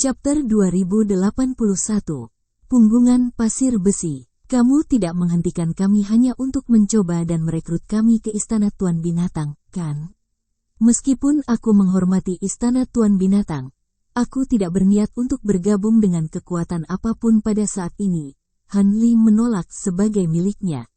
Chapter 2081. Punggungan Pasir Besi. Kamu tidak menghentikan kami hanya untuk mencoba dan merekrut kami ke Istana Tuan Binatang, kan? Meskipun aku menghormati Istana Tuan Binatang, aku tidak berniat untuk bergabung dengan kekuatan apapun pada saat ini. Han Li menolak sebagai miliknya.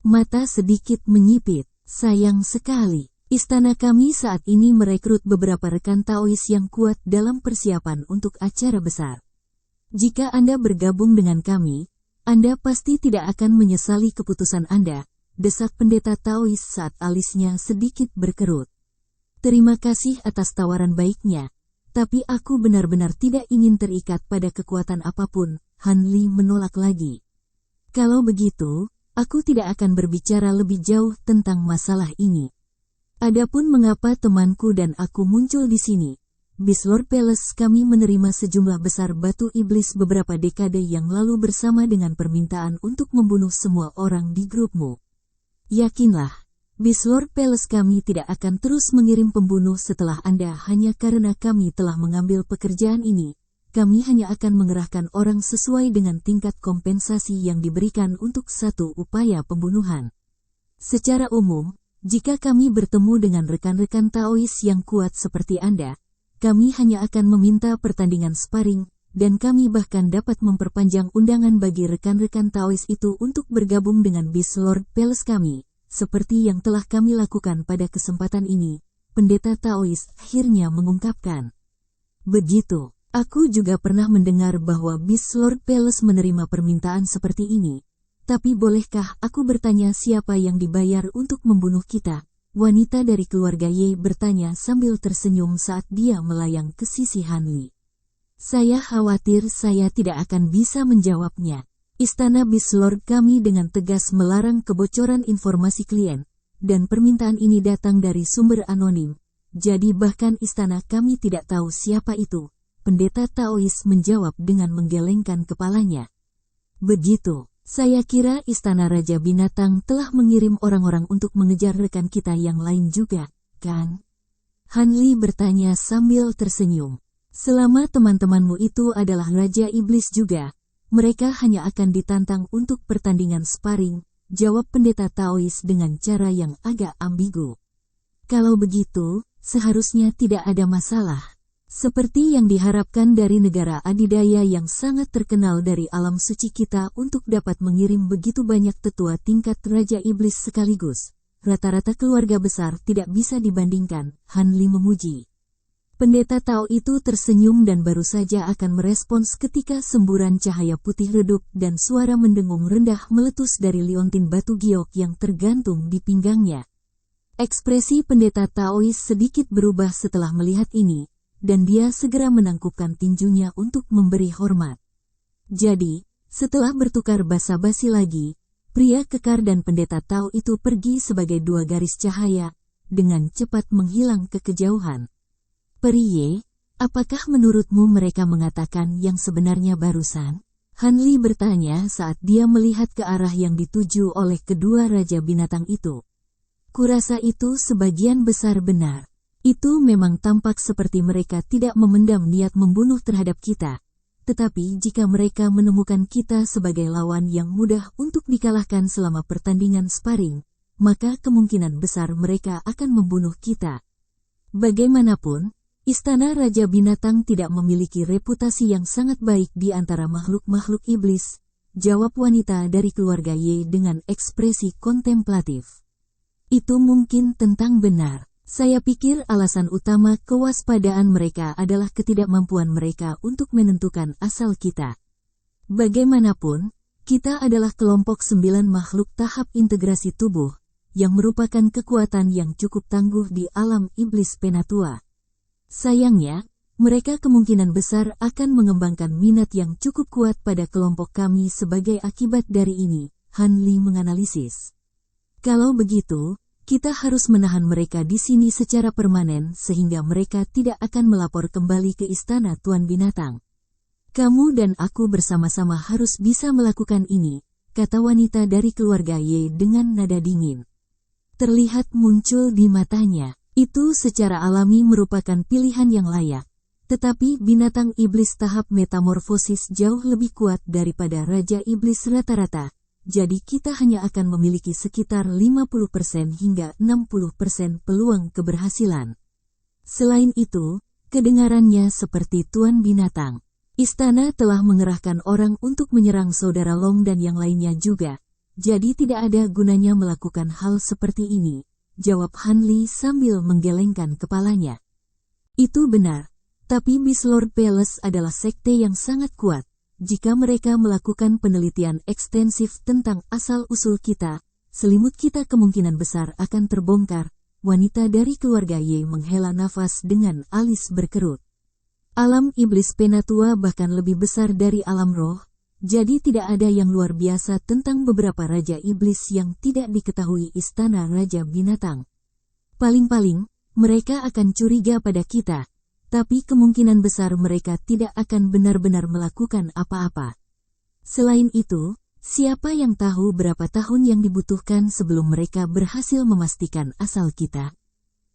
Mata sedikit menyipit. Sayang sekali. Istana kami saat ini merekrut beberapa rekan Taois yang kuat dalam persiapan untuk acara besar. Jika Anda bergabung dengan kami, Anda pasti tidak akan menyesali keputusan Anda, desak pendeta Taois saat alisnya sedikit berkerut. Terima kasih atas tawaran baiknya, tapi aku benar-benar tidak ingin terikat pada kekuatan apapun. Han Li menolak lagi. Kalau begitu, aku tidak akan berbicara lebih jauh tentang masalah ini. Adapun mengapa temanku dan aku muncul di sini, Bislord Palace kami menerima sejumlah besar batu iblis beberapa dekade yang lalu bersama dengan permintaan untuk membunuh semua orang di grupmu. Yakinlah, Bislord Palace kami tidak akan terus mengirim pembunuh setelah Anda hanya karena kami telah mengambil pekerjaan ini. Kami hanya akan mengerahkan orang sesuai dengan tingkat kompensasi yang diberikan untuk satu upaya pembunuhan. Secara umum, jika kami bertemu dengan rekan-rekan Taois yang kuat seperti Anda, kami hanya akan meminta pertandingan sparring, dan kami bahkan dapat memperpanjang undangan bagi rekan-rekan Taois itu untuk bergabung dengan Bislord Palace kami, seperti yang telah kami lakukan pada kesempatan ini, pendeta Taois akhirnya mengungkapkan. Begitu, aku juga pernah mendengar bahwa Bislord Palace menerima permintaan seperti ini. Tapi bolehkah aku bertanya siapa yang dibayar untuk membunuh kita? Wanita dari keluarga Ye bertanya sambil tersenyum saat dia melayang ke sisi Han Li. Saya khawatir saya tidak akan bisa menjawabnya. Istana Bislord kami dengan tegas melarang kebocoran informasi klien, dan permintaan ini datang dari sumber anonim. Jadi bahkan istana kami tidak tahu siapa itu. Pendeta Taois menjawab dengan menggelengkan kepalanya. Begitu. Saya kira Istana Raja Binatang telah mengirim orang-orang untuk mengejar rekan kita yang lain juga, kan? Han Li bertanya sambil tersenyum. Selama teman-temanmu itu adalah Raja Iblis juga, mereka hanya akan ditantang untuk pertandingan sparring, jawab pendeta Taois dengan cara yang agak ambigu. Kalau begitu, seharusnya tidak ada masalah. Seperti yang diharapkan dari negara adidaya yang sangat terkenal dari alam suci kita untuk dapat mengirim begitu banyak tetua tingkat Raja Iblis sekaligus. Rata-rata keluarga besar tidak bisa dibandingkan, Han Li memuji. Pendeta Tao itu tersenyum dan baru saja akan merespons ketika semburan cahaya putih redup dan suara mendengung rendah meletus dari liontin batu giok yang tergantung di pinggangnya. Ekspresi pendeta Taois sedikit berubah setelah melihat ini, dan dia segera menangkupkan tinjunya untuk memberi hormat. Jadi, setelah bertukar basa-basi lagi, pria kekar dan pendeta Tao itu pergi sebagai dua garis cahaya, dengan cepat menghilang ke kejauhan. Peri Ye, apakah menurutmu mereka mengatakan yang sebenarnya barusan? Han Li bertanya saat dia melihat ke arah yang dituju oleh kedua Raja Binatang itu. Kurasa itu sebagian besar benar. Itu memang tampak seperti mereka tidak memendam niat membunuh terhadap kita. Tetapi jika mereka menemukan kita sebagai lawan yang mudah untuk dikalahkan selama pertandingan sparring, maka kemungkinan besar mereka akan membunuh kita. Bagaimanapun, Istana Raja Binatang tidak memiliki reputasi yang sangat baik di antara makhluk-makhluk iblis, jawab wanita dari keluarga Ye dengan ekspresi kontemplatif. Itu mungkin tentang benar. Saya pikir alasan utama kewaspadaan mereka adalah ketidakmampuan mereka untuk menentukan asal kita. Bagaimanapun, kita adalah kelompok 9 makhluk tahap integrasi tubuh, yang merupakan kekuatan yang cukup tangguh di alam iblis penatua. Sayangnya, mereka kemungkinan besar akan mengembangkan minat yang cukup kuat pada kelompok kami sebagai akibat dari ini, Han Li menganalisis. Kalau begitu, kita harus menahan mereka di sini secara permanen sehingga mereka tidak akan melapor kembali ke Istana Tuan Binatang. Kamu dan aku bersama-sama harus bisa melakukan ini, kata wanita dari keluarga Ye dengan nada dingin. Terlihat muncul di matanya. Itu secara alami merupakan pilihan yang layak. Tetapi binatang iblis tahap metamorfosis jauh lebih kuat daripada Raja Iblis rata-rata, jadi kita hanya akan memiliki sekitar 50% hingga 60% peluang keberhasilan. Selain itu, kedengarannya seperti Tuan Binatang. Istana telah mengerahkan orang untuk menyerang Saudara Long dan yang lainnya juga, jadi tidak ada gunanya melakukan hal seperti ini, jawab Han Li sambil menggelengkan kepalanya. Itu benar. Tapi Beast Lord Palace adalah sekte yang sangat kuat. Jika mereka melakukan penelitian ekstensif tentang asal-usul kita, selimut kita kemungkinan besar akan terbongkar. Wanita dari keluarga Ye menghela nafas dengan alis berkerut. Alam iblis Penatua bahkan lebih besar dari alam roh, jadi tidak ada yang luar biasa tentang beberapa raja iblis yang tidak diketahui istana Raja Binatang. Paling-paling, mereka akan curiga pada kita. Tapi kemungkinan besar mereka tidak akan benar-benar melakukan apa-apa. Selain itu, siapa yang tahu berapa tahun yang dibutuhkan sebelum mereka berhasil memastikan asal kita?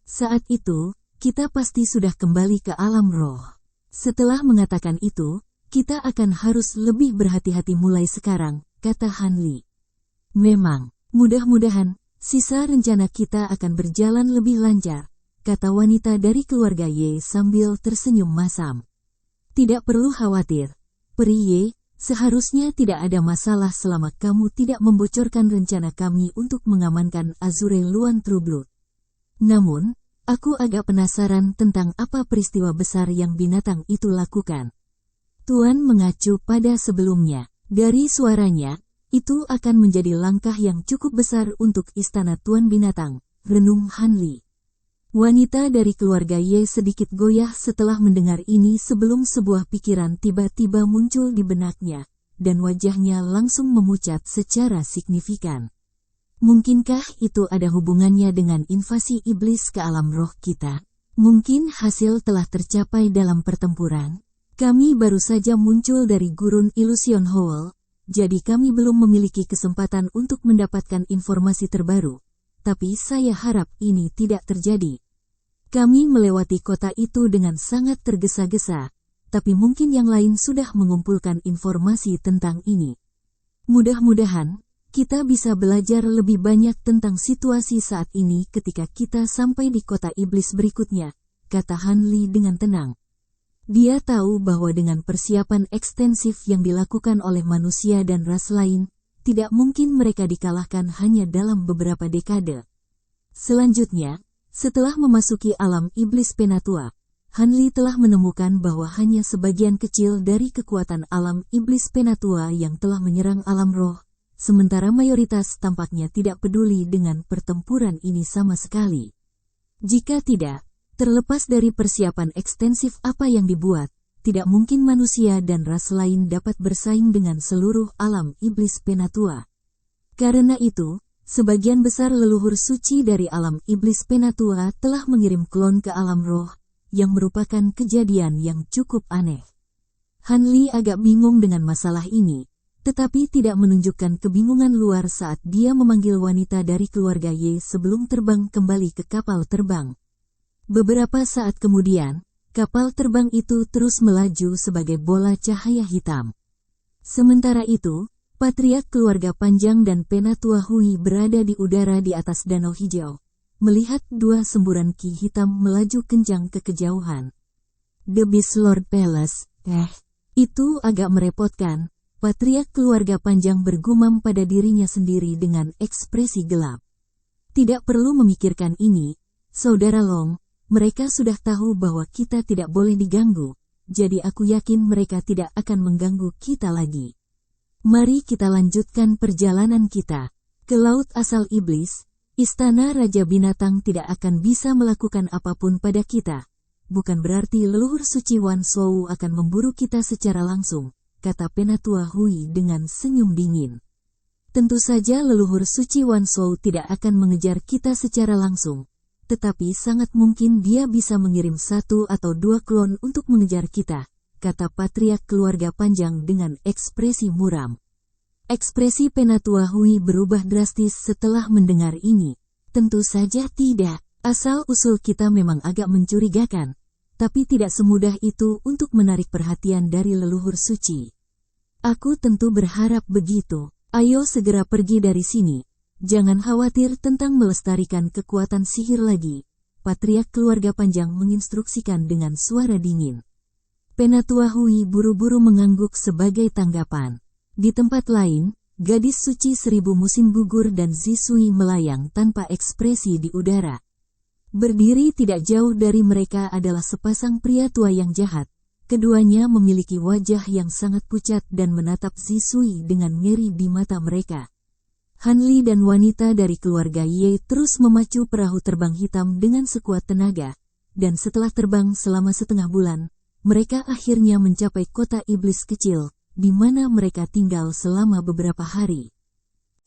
Saat itu, kita pasti sudah kembali ke alam roh. Setelah mengatakan itu, kita akan harus lebih berhati-hati mulai sekarang, kata Han Li. Memang, mudah-mudahan, sisa rencana kita akan berjalan lebih lancar, kata wanita dari keluarga Ye sambil tersenyum masam. Tidak perlu khawatir, Peri Ye, seharusnya tidak ada masalah selama kamu tidak membocorkan rencana kami untuk mengamankan Azure Luan Trueblood. Namun, aku agak penasaran tentang apa peristiwa besar yang binatang itu lakukan. Tuan mengacu pada sebelumnya. Dari suaranya, itu akan menjadi langkah yang cukup besar untuk istana Tuan Binatang, renung Han Li. Wanita dari keluarga Ye sedikit goyah setelah mendengar ini sebelum sebuah pikiran tiba-tiba muncul di benaknya, dan wajahnya langsung memucat secara signifikan. Mungkinkah itu ada hubungannya dengan invasi iblis ke alam roh kita? Mungkin hasil telah tercapai dalam pertempuran. Kami baru saja muncul dari gurun Illusion Hole, jadi kami belum memiliki kesempatan untuk mendapatkan informasi terbaru. Tapi saya harap ini tidak terjadi. Kami melewati kota itu dengan sangat tergesa-gesa, tapi mungkin yang lain sudah mengumpulkan informasi tentang ini. Mudah-mudahan, kita bisa belajar lebih banyak tentang situasi saat ini ketika kita sampai di kota iblis berikutnya, kata Han Li dengan tenang. Dia tahu bahwa dengan persiapan ekstensif yang dilakukan oleh manusia dan ras lain, tidak mungkin mereka dikalahkan hanya dalam beberapa dekade. Selanjutnya, setelah memasuki alam iblis Penatua, Han Li telah menemukan bahwa hanya sebagian kecil dari kekuatan alam iblis Penatua yang telah menyerang alam roh, sementara mayoritas tampaknya tidak peduli dengan pertempuran ini sama sekali. Jika tidak, terlepas dari persiapan ekstensif apa yang dibuat, tidak mungkin manusia dan ras lain dapat bersaing dengan seluruh alam iblis Penatua. Karena itu, sebagian besar leluhur suci dari alam iblis Penatua telah mengirim klon ke alam roh, yang merupakan kejadian yang cukup aneh. Han Li agak bingung dengan masalah ini, tetapi tidak menunjukkan kebingungan luar saat dia memanggil wanita dari keluarga Ye sebelum terbang kembali ke kapal terbang. Beberapa saat kemudian, kapal terbang itu terus melaju sebagai bola cahaya hitam. Sementara itu, Patriark keluarga Panjang dan Penatua Hui berada di udara di atas danau hijau, melihat dua semburan ki hitam melaju kencang ke kejauhan. The Beast Lord Palace, itu agak merepotkan, Patriark keluarga Panjang bergumam pada dirinya sendiri dengan ekspresi gelap. Tidak perlu memikirkan ini, Saudara Long, mereka sudah tahu bahwa kita tidak boleh diganggu, jadi aku yakin mereka tidak akan mengganggu kita lagi. Mari kita lanjutkan perjalanan kita ke laut asal iblis. Istana Raja Binatang tidak akan bisa melakukan apapun pada kita. Bukan berarti leluhur suci Wan Shou akan memburu kita secara langsung, kata Penatua Hui dengan senyum dingin. Tentu saja leluhur suci Wan Shou tidak akan mengejar kita secara langsung, tetapi sangat mungkin dia bisa mengirim 1 atau 2 klon untuk mengejar kita, kata Patriark keluarga Panjang dengan ekspresi muram. Ekspresi Penatua Hui berubah drastis setelah mendengar ini. Tentu saja tidak. Asal-usul kita memang agak mencurigakan. tapi tidak semudah itu untuk menarik perhatian dari leluhur suci. Aku tentu berharap begitu. Ayo segera pergi dari sini. Jangan khawatir tentang melestarikan kekuatan sihir lagi. Patriark keluarga panjang menginstruksikan dengan suara dingin. Penatua Hui buru-buru mengangguk sebagai tanggapan. Di tempat lain, gadis suci 1000 musim gugur dan Zisui melayang tanpa ekspresi di udara. Berdiri tidak jauh dari mereka adalah sepasang pria tua yang jahat. Keduanya memiliki wajah yang sangat pucat dan menatap Zisui dengan ngeri di mata mereka. Hanli dan wanita dari keluarga Ye terus memacu perahu terbang hitam dengan sekuat tenaga, dan setelah terbang selama setengah bulan, mereka akhirnya mencapai kota iblis kecil, di mana mereka tinggal selama beberapa hari.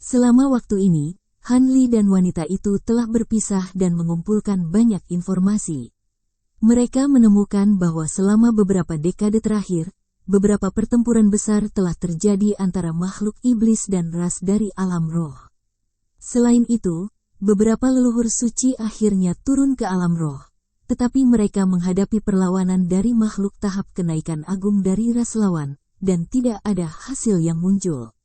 Selama waktu ini, Hanli dan wanita itu telah berpisah dan mengumpulkan banyak informasi. Mereka menemukan bahwa selama beberapa dekade terakhir, beberapa pertempuran besar telah terjadi antara makhluk iblis dan ras dari alam roh. Selain itu, beberapa leluhur suci akhirnya turun ke alam roh, tetapi mereka menghadapi perlawanan dari makhluk tahap kenaikan agung dari ras lawan, dan tidak ada hasil yang muncul.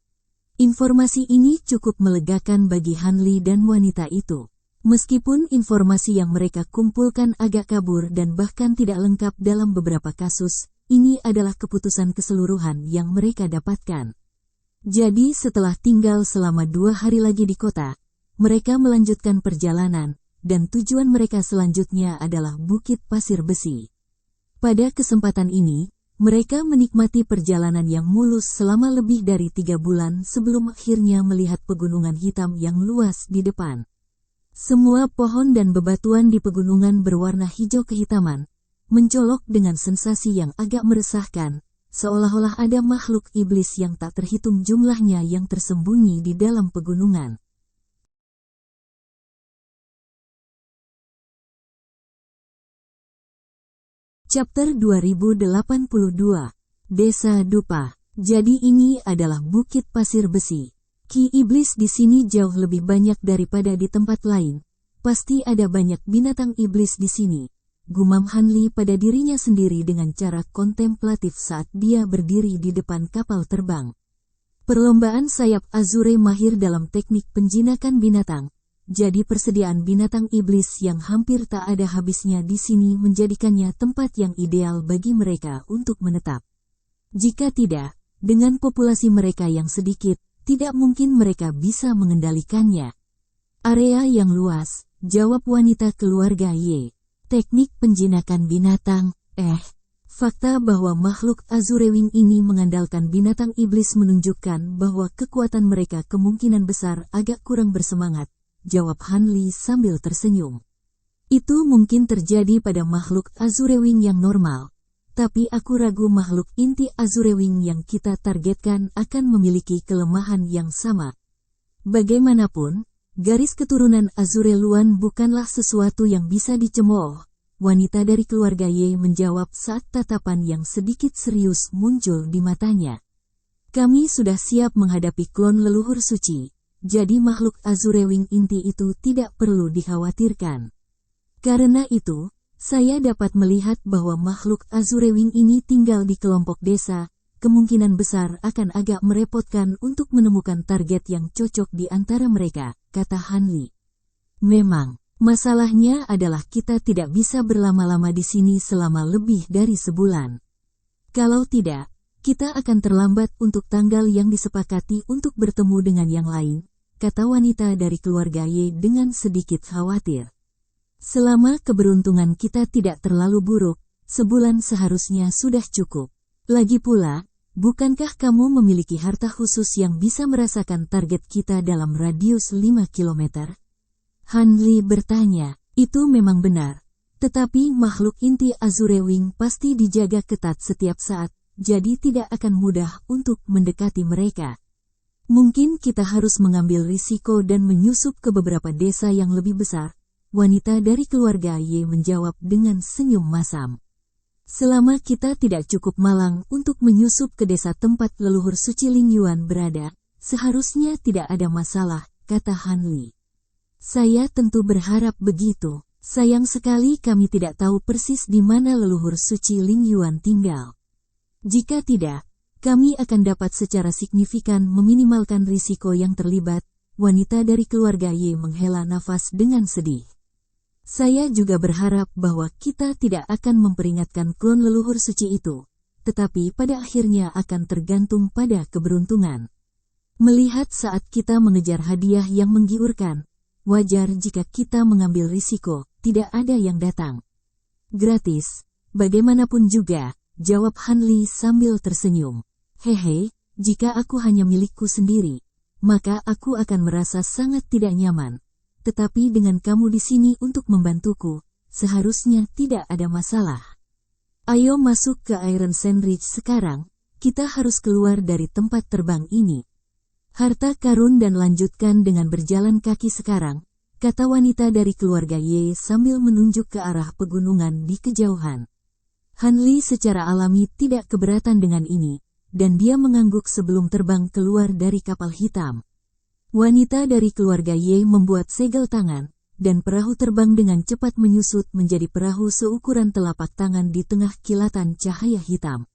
Informasi ini cukup melegakan bagi Hanli dan wanita itu. Meskipun informasi yang mereka kumpulkan agak kabur dan bahkan tidak lengkap dalam beberapa kasus, ini adalah keputusan keseluruhan yang mereka dapatkan. Jadi setelah tinggal selama 2 hari lagi di kota, mereka melanjutkan perjalanan, dan tujuan mereka selanjutnya adalah Bukit Pasir Besi. Pada kesempatan ini, mereka menikmati perjalanan yang mulus selama lebih dari 3 bulan sebelum akhirnya melihat pegunungan hitam yang luas di depan. Semua pohon dan bebatuan di pegunungan berwarna hijau kehitaman, mencolok dengan sensasi yang agak meresahkan, seolah-olah ada makhluk iblis yang tak terhitung jumlahnya yang tersembunyi di dalam pegunungan. Chapter 2082, Desa Dupa. Jadi ini adalah Bukit Pasir Besi. Ki iblis di sini jauh lebih banyak daripada di tempat lain. Pasti ada banyak binatang iblis di sini. Gumam Hanli pada dirinya sendiri dengan cara kontemplatif saat dia berdiri di depan kapal terbang. Perlombaan sayap Azure mahir dalam teknik penjinakan binatang, jadi persediaan binatang iblis yang hampir tak ada habisnya di sini menjadikannya tempat yang ideal bagi mereka untuk menetap. Jika tidak, dengan populasi mereka yang sedikit, tidak mungkin mereka bisa mengendalikannya. Area yang luas, jawab wanita keluarga Ye. Teknik penjinakan binatang, fakta bahwa makhluk Azurewing ini mengandalkan binatang iblis menunjukkan bahwa kekuatan mereka kemungkinan besar agak kurang bersemangat, jawab Hanli sambil tersenyum. Itu mungkin terjadi pada makhluk Azurewing yang normal, tapi aku ragu makhluk inti Azurewing yang kita targetkan akan memiliki kelemahan yang sama. Bagaimanapun, garis keturunan Azureluan bukanlah sesuatu yang bisa dicemooh, wanita dari keluarga Ye menjawab saat tatapan yang sedikit serius muncul di matanya. Kami sudah siap menghadapi klon leluhur suci, jadi makhluk Azurewing inti itu tidak perlu dikhawatirkan. Karena itu, saya dapat melihat bahwa makhluk Azurewing ini tinggal di kelompok desa, kemungkinan besar akan agak merepotkan untuk menemukan target yang cocok di antara mereka, kata Hanli. Memang, masalahnya adalah kita tidak bisa berlama-lama di sini selama lebih dari sebulan. Kalau tidak, kita akan terlambat untuk tanggal yang disepakati untuk bertemu dengan yang lain, kata wanita dari keluarga Ye dengan sedikit khawatir. Selama keberuntungan kita tidak terlalu buruk, sebulan seharusnya sudah cukup. Lagi pula, bukankah kamu memiliki harta khusus yang bisa merasakan target kita dalam radius 5 km? Hanli bertanya, itu memang benar. Tetapi makhluk inti Azurewing pasti dijaga ketat setiap saat, jadi tidak akan mudah untuk mendekati mereka. Mungkin kita harus mengambil risiko dan menyusup ke beberapa desa yang lebih besar, wanita dari keluarga Ye menjawab dengan senyum masam. Selama kita tidak cukup malang untuk menyusup ke desa tempat leluhur suci Ling Yuan berada, seharusnya tidak ada masalah, kata Hanli. Saya tentu berharap begitu. Sayang sekali kami tidak tahu persis di mana leluhur suci Ling Yuan tinggal. Jika tidak, kami akan dapat secara signifikan meminimalkan risiko yang terlibat. Wanita dari keluarga Ye menghela nafas dengan sedih. Saya juga berharap bahwa kita tidak akan memperingatkan klon leluhur suci itu, tetapi pada akhirnya akan tergantung pada keberuntungan. Melihat saat kita mengejar hadiah yang menggiurkan, wajar jika kita mengambil risiko, tidak ada yang datang gratis. Bagaimanapun juga, jawab Han Li sambil tersenyum. Hehe, jika aku hanya milikku sendiri, maka aku akan merasa sangat tidak nyaman. Tetapi dengan kamu di sini untuk membantuku, seharusnya tidak ada masalah. Ayo masuk ke Iron Sandridge sekarang, kita harus keluar dari tempat terbang ini. Harta karun dan lanjutkan dengan berjalan kaki sekarang, kata wanita dari keluarga Ye sambil menunjuk ke arah pegunungan di kejauhan. Han Li secara alami tidak keberatan dengan ini, dan dia mengangguk sebelum terbang keluar dari kapal hitam. Wanita dari keluarga Ye membuat segel tangan, dan perahu terbang dengan cepat menyusut menjadi perahu seukuran telapak tangan di tengah kilatan cahaya hitam.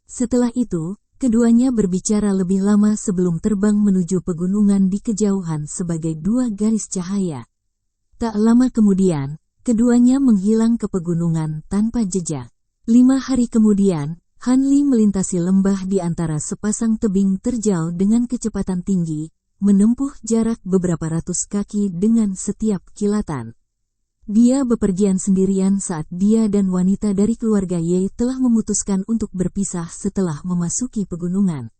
Setelah itu, keduanya berbicara lebih lama sebelum terbang menuju pegunungan di kejauhan sebagai dua garis cahaya. Tak lama kemudian, keduanya menghilang ke pegunungan tanpa jejak. 5 hari kemudian, Han Li melintasi lembah di antara sepasang tebing terjal dengan kecepatan tinggi, menempuh jarak beberapa ratus kaki dengan setiap kilatan. Dia bepergian sendirian saat dia dan wanita dari keluarga Ye telah memutuskan untuk berpisah setelah memasuki pegunungan.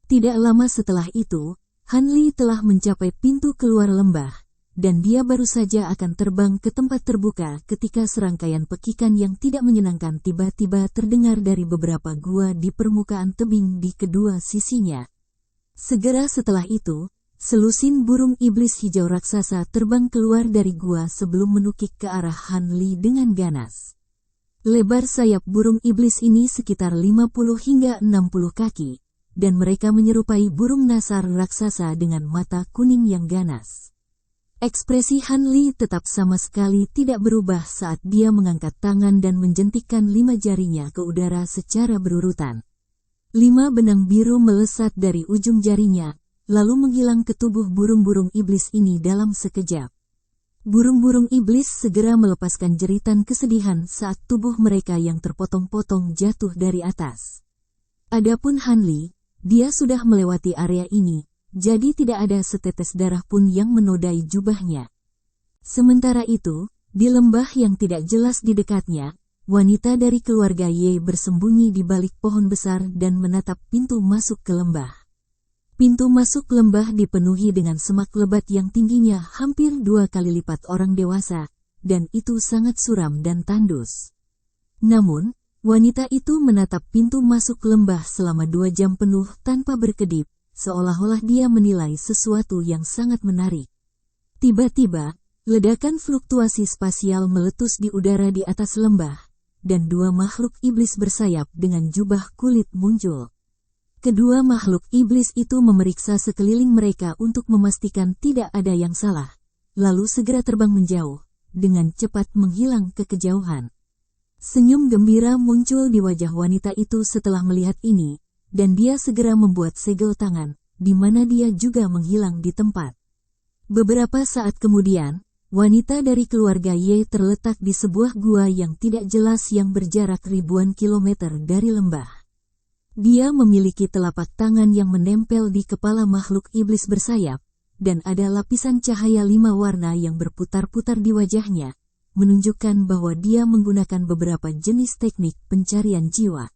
Tidak lama setelah itu, Han Li telah mencapai pintu keluar lembah, dan dia baru saja akan terbang ke tempat terbuka ketika serangkaian pekikan yang tidak menyenangkan tiba-tiba terdengar dari beberapa gua di permukaan tebing di kedua sisinya. Segera setelah itu, selusin burung iblis hijau raksasa terbang keluar dari gua sebelum menukik ke arah Han Li dengan ganas. Lebar sayap burung iblis ini sekitar 50 hingga 60 kaki, dan mereka menyerupai burung nasar raksasa dengan mata kuning yang ganas. Ekspresi Han Li tetap sama sekali tidak berubah saat dia mengangkat tangan dan menjentikkan 5 jarinya ke udara secara berurutan. 5 benang biru melesat dari ujung jarinya, lalu menghilang ke tubuh burung-burung iblis ini dalam sekejap. Burung-burung iblis segera melepaskan jeritan kesedihan saat tubuh mereka yang terpotong-potong jatuh dari atas. Adapun Han Li, dia sudah melewati area ini, jadi tidak ada setetes darah pun yang menodai jubahnya. Sementara itu, di lembah yang tidak jelas di dekatnya, wanita dari keluarga Ye bersembunyi di balik pohon besar dan menatap pintu masuk ke lembah. Pintu masuk lembah dipenuhi dengan semak lebat yang tingginya hampir 2 kali lipat orang dewasa, dan itu sangat suram dan tandus. Namun, wanita itu menatap pintu masuk lembah selama 2 jam penuh tanpa berkedip, seolah-olah dia menilai sesuatu yang sangat menarik. Tiba-tiba, ledakan fluktuasi spasial meletus di udara di atas lembah, dan 2 makhluk iblis bersayap dengan jubah kulit muncul. Kedua makhluk iblis itu memeriksa sekeliling mereka untuk memastikan tidak ada yang salah, lalu segera terbang menjauh, dengan cepat menghilang ke kejauhan. Senyum gembira muncul di wajah wanita itu setelah melihat ini, dan dia segera membuat segel tangan, di mana dia juga menghilang di tempat. Beberapa saat kemudian, wanita dari keluarga Ye terletak di sebuah gua yang tidak jelas yang berjarak ribuan kilometer dari lembah. Dia memiliki telapak tangan yang menempel di kepala makhluk iblis bersayap, dan ada lapisan cahaya 5 warna yang berputar-putar di wajahnya, menunjukkan bahwa dia menggunakan beberapa jenis teknik pencarian jiwa.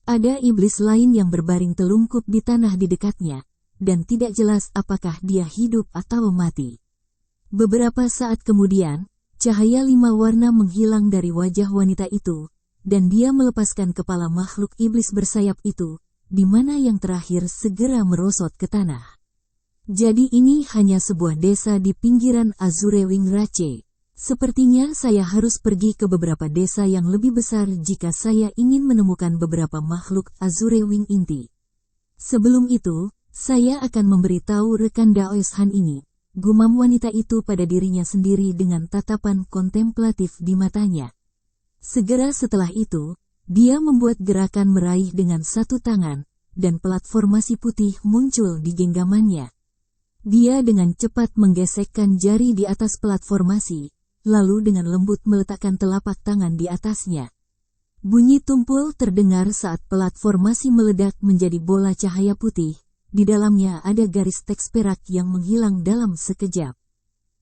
Ada iblis lain yang berbaring telungkup di tanah di dekatnya, dan tidak jelas apakah dia hidup atau mati. Beberapa saat kemudian, cahaya 5 warna menghilang dari wajah wanita itu, dan dia melepaskan kepala makhluk iblis bersayap itu, di mana yang terakhir segera merosot ke tanah. Jadi ini hanya sebuah desa di pinggiran Azure Wing Rache. Sepertinya saya harus pergi ke beberapa desa yang lebih besar jika saya ingin menemukan beberapa makhluk Azure Wing inti. Sebelum itu, saya akan memberitahu rekan Daois Han ini, gumam wanita itu pada dirinya sendiri dengan tatapan kontemplatif di matanya. Segera setelah itu, dia membuat gerakan meraih dengan satu tangan, dan platformasi putih muncul di genggamannya. Dia dengan cepat menggesekkan jari di atas platformasi, lalu dengan lembut meletakkan telapak tangan di atasnya. Bunyi tumpul terdengar saat platformasi meledak menjadi bola cahaya putih. Di dalamnya ada garis teks perak yang menghilang dalam sekejap.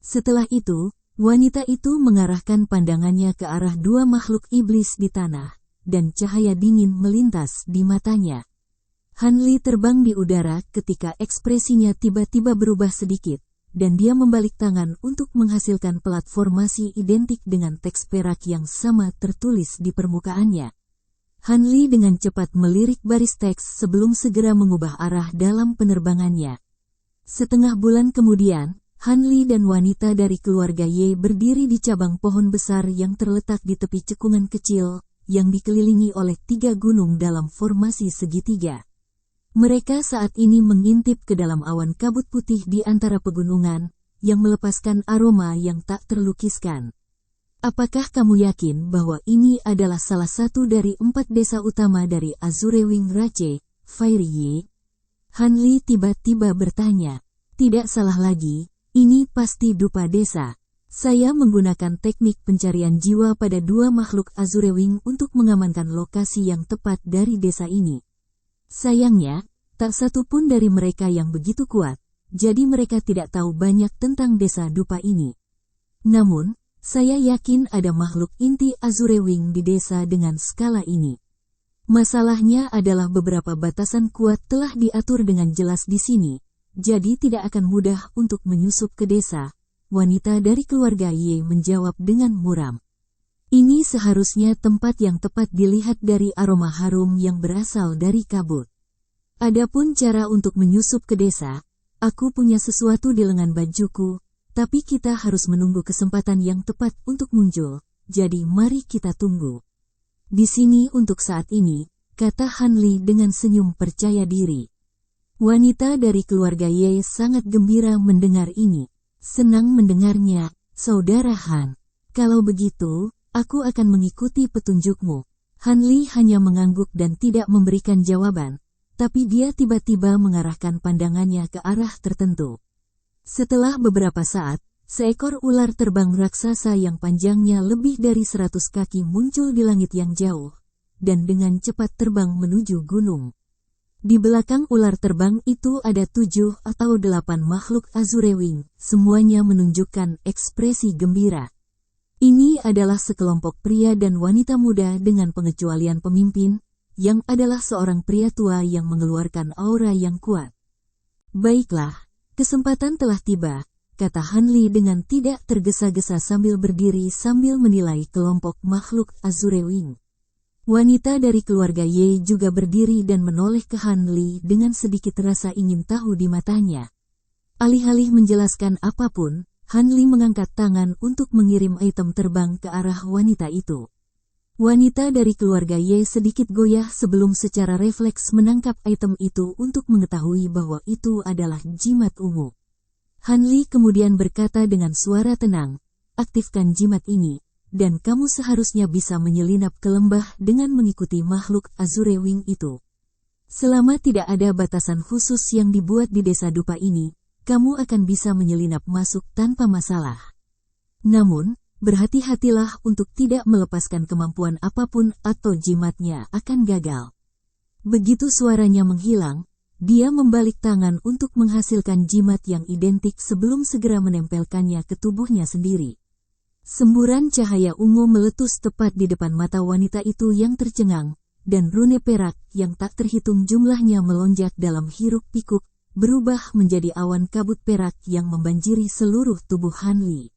Setelah itu, wanita itu mengarahkan pandangannya ke arah dua makhluk iblis di tanah, dan cahaya dingin melintas di matanya. Han Li terbang di udara ketika ekspresinya tiba-tiba berubah sedikit, dan dia membalik tangan untuk menghasilkan platformasi identik dengan teks perak yang sama tertulis di permukaannya. Han Li dengan cepat melirik baris teks sebelum segera mengubah arah dalam penerbangannya. Setengah bulan kemudian, Han Li dan wanita dari keluarga Ye berdiri di cabang pohon besar yang terletak di tepi cekungan kecil, yang dikelilingi oleh 3 gunung dalam formasi segitiga. Mereka saat ini mengintip ke dalam awan kabut putih di antara pegunungan, yang melepaskan aroma yang tak terlukiskan. Apakah kamu yakin bahwa ini adalah salah satu dari 4 desa utama dari Azure Wing Rache, Fairy Ye? Han Li tiba-tiba bertanya. Tidak salah lagi, ini pasti dupa desa. Saya menggunakan teknik pencarian jiwa pada 2 makhluk Azure Wing untuk mengamankan lokasi yang tepat dari desa ini. Sayangnya, tak satu pun dari mereka yang begitu kuat, jadi mereka tidak tahu banyak tentang desa dupa ini. Namun, saya yakin ada makhluk inti Azure Wing di desa dengan skala ini. Masalahnya adalah beberapa batasan kuat telah diatur dengan jelas di sini, jadi tidak akan mudah untuk menyusup ke desa. Wanita dari keluarga Ye menjawab dengan muram. Ini seharusnya tempat yang tepat dilihat dari aroma harum yang berasal dari kabut. Adapun cara untuk menyusup ke desa, aku punya sesuatu di lengan bajuku, tapi kita harus menunggu kesempatan yang tepat untuk muncul, jadi mari kita tunggu. Di sini untuk saat ini, kata Han Li dengan senyum percaya diri. Wanita dari keluarga Ye sangat gembira mendengar ini. Senang mendengarnya, Saudara Han. Kalau begitu, aku akan mengikuti petunjukmu. Han Li hanya mengangguk dan tidak memberikan jawaban, tapi dia tiba-tiba mengarahkan pandangannya ke arah tertentu. Setelah beberapa saat, seekor ular terbang raksasa yang panjangnya lebih dari 100 kaki muncul di langit yang jauh, dan dengan cepat terbang menuju gunung. Di belakang ular terbang itu ada 7 atau 8 makhluk Azure Wing, semuanya menunjukkan ekspresi gembira. Ini adalah sekelompok pria dan wanita muda dengan pengecualian pemimpin, yang adalah seorang pria tua yang mengeluarkan aura yang kuat. Baiklah, kesempatan telah tiba, kata Han Li dengan tidak tergesa-gesa sambil berdiri sambil menilai kelompok makhluk Azure Wing. Wanita dari keluarga Ye juga berdiri dan menoleh ke Han Li dengan sedikit rasa ingin tahu di matanya. Alih-alih menjelaskan apapun, Han Li mengangkat tangan untuk mengirim item terbang ke arah wanita itu. Wanita dari keluarga Ye sedikit goyah sebelum secara refleks menangkap item itu untuk mengetahui bahwa itu adalah jimat ungu. Han Li kemudian berkata dengan suara tenang, aktifkan jimat ini, dan kamu seharusnya bisa menyelinap ke lembah dengan mengikuti makhluk Azure Wing itu. Selama tidak ada batasan khusus yang dibuat di desa dupa ini, kamu akan bisa menyelinap masuk tanpa masalah. Namun, berhati-hatilah untuk tidak melepaskan kemampuan apapun atau jimatnya akan gagal. Begitu suaranya menghilang, dia membalik tangan untuk menghasilkan jimat yang identik sebelum segera menempelkannya ke tubuhnya sendiri. Semburan cahaya ungu meletus tepat di depan mata wanita itu yang tercengang, dan rune perak yang tak terhitung jumlahnya melonjak dalam hiruk-pikuk, berubah menjadi awan kabut perak yang membanjiri seluruh tubuh Han Li.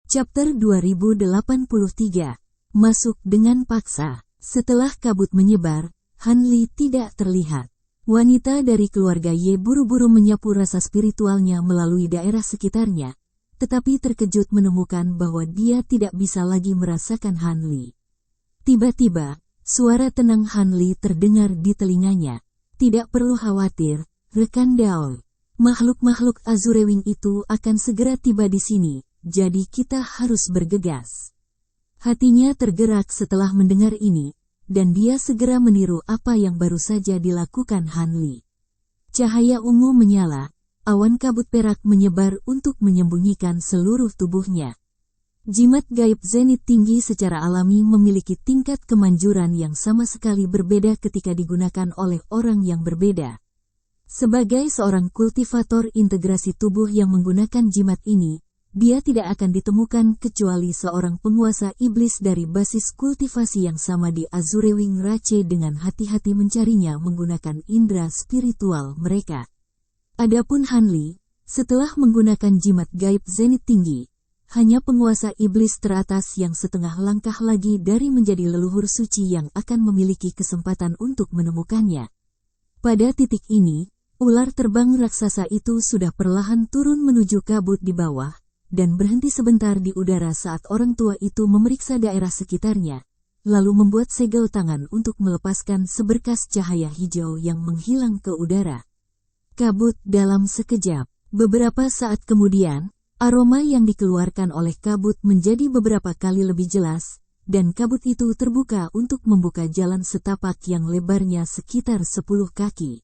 Chapter 2083. Masuk dengan paksa. Setelah kabut menyebar, Han Li tidak terlihat. Wanita dari keluarga Ye buru-buru menyapu rasa spiritualnya melalui daerah sekitarnya, tetapi terkejut menemukan bahwa dia tidak bisa lagi merasakan Han Li. Tiba-tiba, Suara tenang Han Li terdengar di telinganya. Tidak perlu khawatir, rekan Daoi. Makhluk-makhluk Azurewing itu akan segera tiba di sini, jadi kita harus bergegas. Hatinya tergerak setelah mendengar ini, dan dia segera meniru apa yang baru saja dilakukan Han Li. Cahaya ungu menyala, awan kabut perak menyebar untuk menyembunyikan seluruh tubuhnya. Jimat gaib zenit tinggi secara alami memiliki tingkat kemanjuran yang sama sekali berbeda ketika digunakan oleh orang yang berbeda. Sebagai seorang kultivator integrasi tubuh yang menggunakan jimat ini, dia tidak akan ditemukan kecuali seorang penguasa iblis dari basis kultivasi yang sama di Azurewing Rache dengan hati-hati mencarinya menggunakan indera spiritual mereka. Adapun Han Li, setelah menggunakan jimat gaib zenit tinggi, hanya penguasa iblis teratas yang setengah langkah lagi dari menjadi leluhur suci yang akan memiliki kesempatan untuk menemukannya. Pada titik ini, ular terbang raksasa itu sudah perlahan turun menuju kabut di bawah, dan berhenti sebentar di udara saat orang tua itu memeriksa daerah sekitarnya, lalu membuat segel tangan untuk melepaskan seberkas cahaya hijau yang menghilang ke udara. Kabut dalam sekejap. Beberapa saat kemudian, aroma yang dikeluarkan oleh kabut menjadi beberapa kali lebih jelas, dan kabut itu terbuka untuk membuka jalan setapak yang lebarnya sekitar 10 kaki.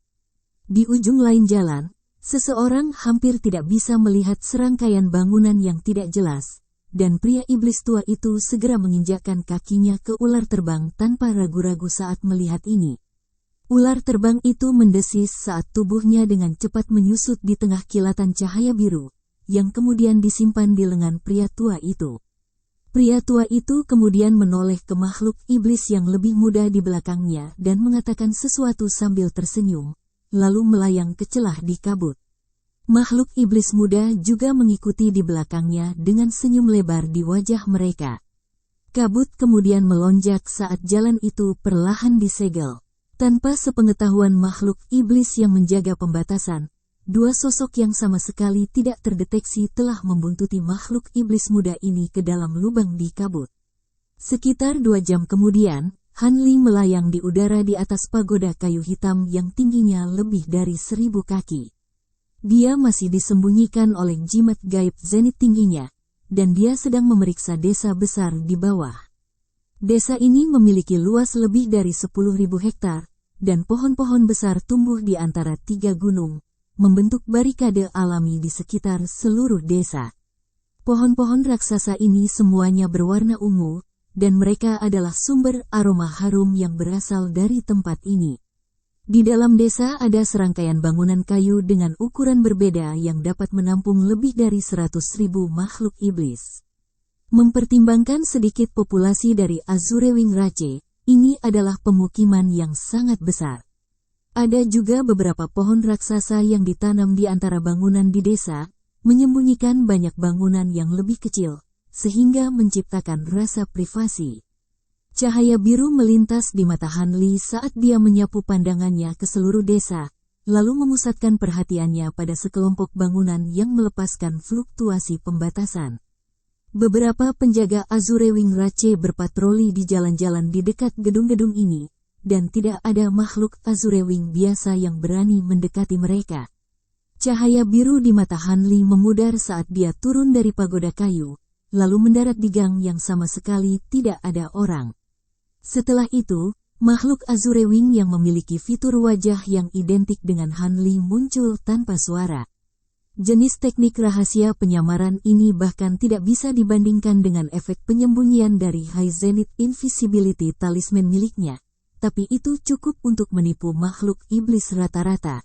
Di ujung lain jalan, seseorang hampir tidak bisa melihat serangkaian bangunan yang tidak jelas, dan pria iblis tua itu segera menginjakkan kakinya ke ular terbang tanpa ragu-ragu saat melihat ini. Ular terbang itu mendesis saat tubuhnya dengan cepat menyusut di tengah kilatan cahaya biru, yang kemudian disimpan di lengan pria tua itu. Pria tua itu kemudian menoleh ke makhluk iblis yang lebih muda di belakangnya dan mengatakan sesuatu sambil tersenyum, lalu melayang ke celah di kabut. Makhluk iblis muda juga mengikuti di belakangnya dengan senyum lebar di wajah mereka. Kabut kemudian melonjak saat jalan itu perlahan disegel. Tanpa sepengetahuan makhluk iblis yang menjaga pembatasan, dua sosok yang sama sekali tidak terdeteksi telah membuntuti makhluk iblis muda ini ke dalam lubang di kabut. Sekitar 2 jam kemudian, Han Li melayang di udara di atas pagoda kayu hitam yang tingginya lebih dari 1000 kaki. Dia masih disembunyikan oleh jimat gaib zenit tingginya, dan dia sedang memeriksa desa besar di bawah. Desa ini memiliki luas lebih dari 10.000 hektar, dan pohon-pohon besar tumbuh di antara 3 gunung, membentuk barikade alami di sekitar seluruh desa. Pohon-pohon raksasa ini semuanya berwarna ungu, dan mereka adalah sumber aroma harum yang berasal dari tempat ini. Di dalam desa ada serangkaian bangunan kayu dengan ukuran berbeda yang dapat menampung lebih dari 100.000 makhluk iblis. Mempertimbangkan sedikit populasi dari Azurewing Rache, ini adalah pemukiman yang sangat besar. Ada juga beberapa pohon raksasa yang ditanam di antara bangunan di desa, menyembunyikan banyak bangunan yang lebih kecil, sehingga menciptakan rasa privasi. Cahaya biru melintas di mata Han Li saat dia menyapu pandangannya ke seluruh desa, lalu memusatkan perhatiannya pada sekelompok bangunan yang melepaskan fluktuasi pembatasan. Beberapa penjaga Azurewing Rache berpatroli di jalan-jalan di dekat gedung-gedung ini, dan tidak ada makhluk Azurewing biasa yang berani mendekati mereka. Cahaya biru di mata Han Li memudar saat dia turun dari pagoda kayu, lalu mendarat di gang yang sama sekali tidak ada orang. Setelah itu, makhluk Azurewing yang memiliki fitur wajah yang identik dengan Han Li muncul tanpa suara. Jenis teknik rahasia penyamaran ini bahkan tidak bisa dibandingkan dengan efek penyembunyian dari High Zenith Invisibility Talisman miliknya, tapi itu cukup untuk menipu makhluk iblis rata-rata.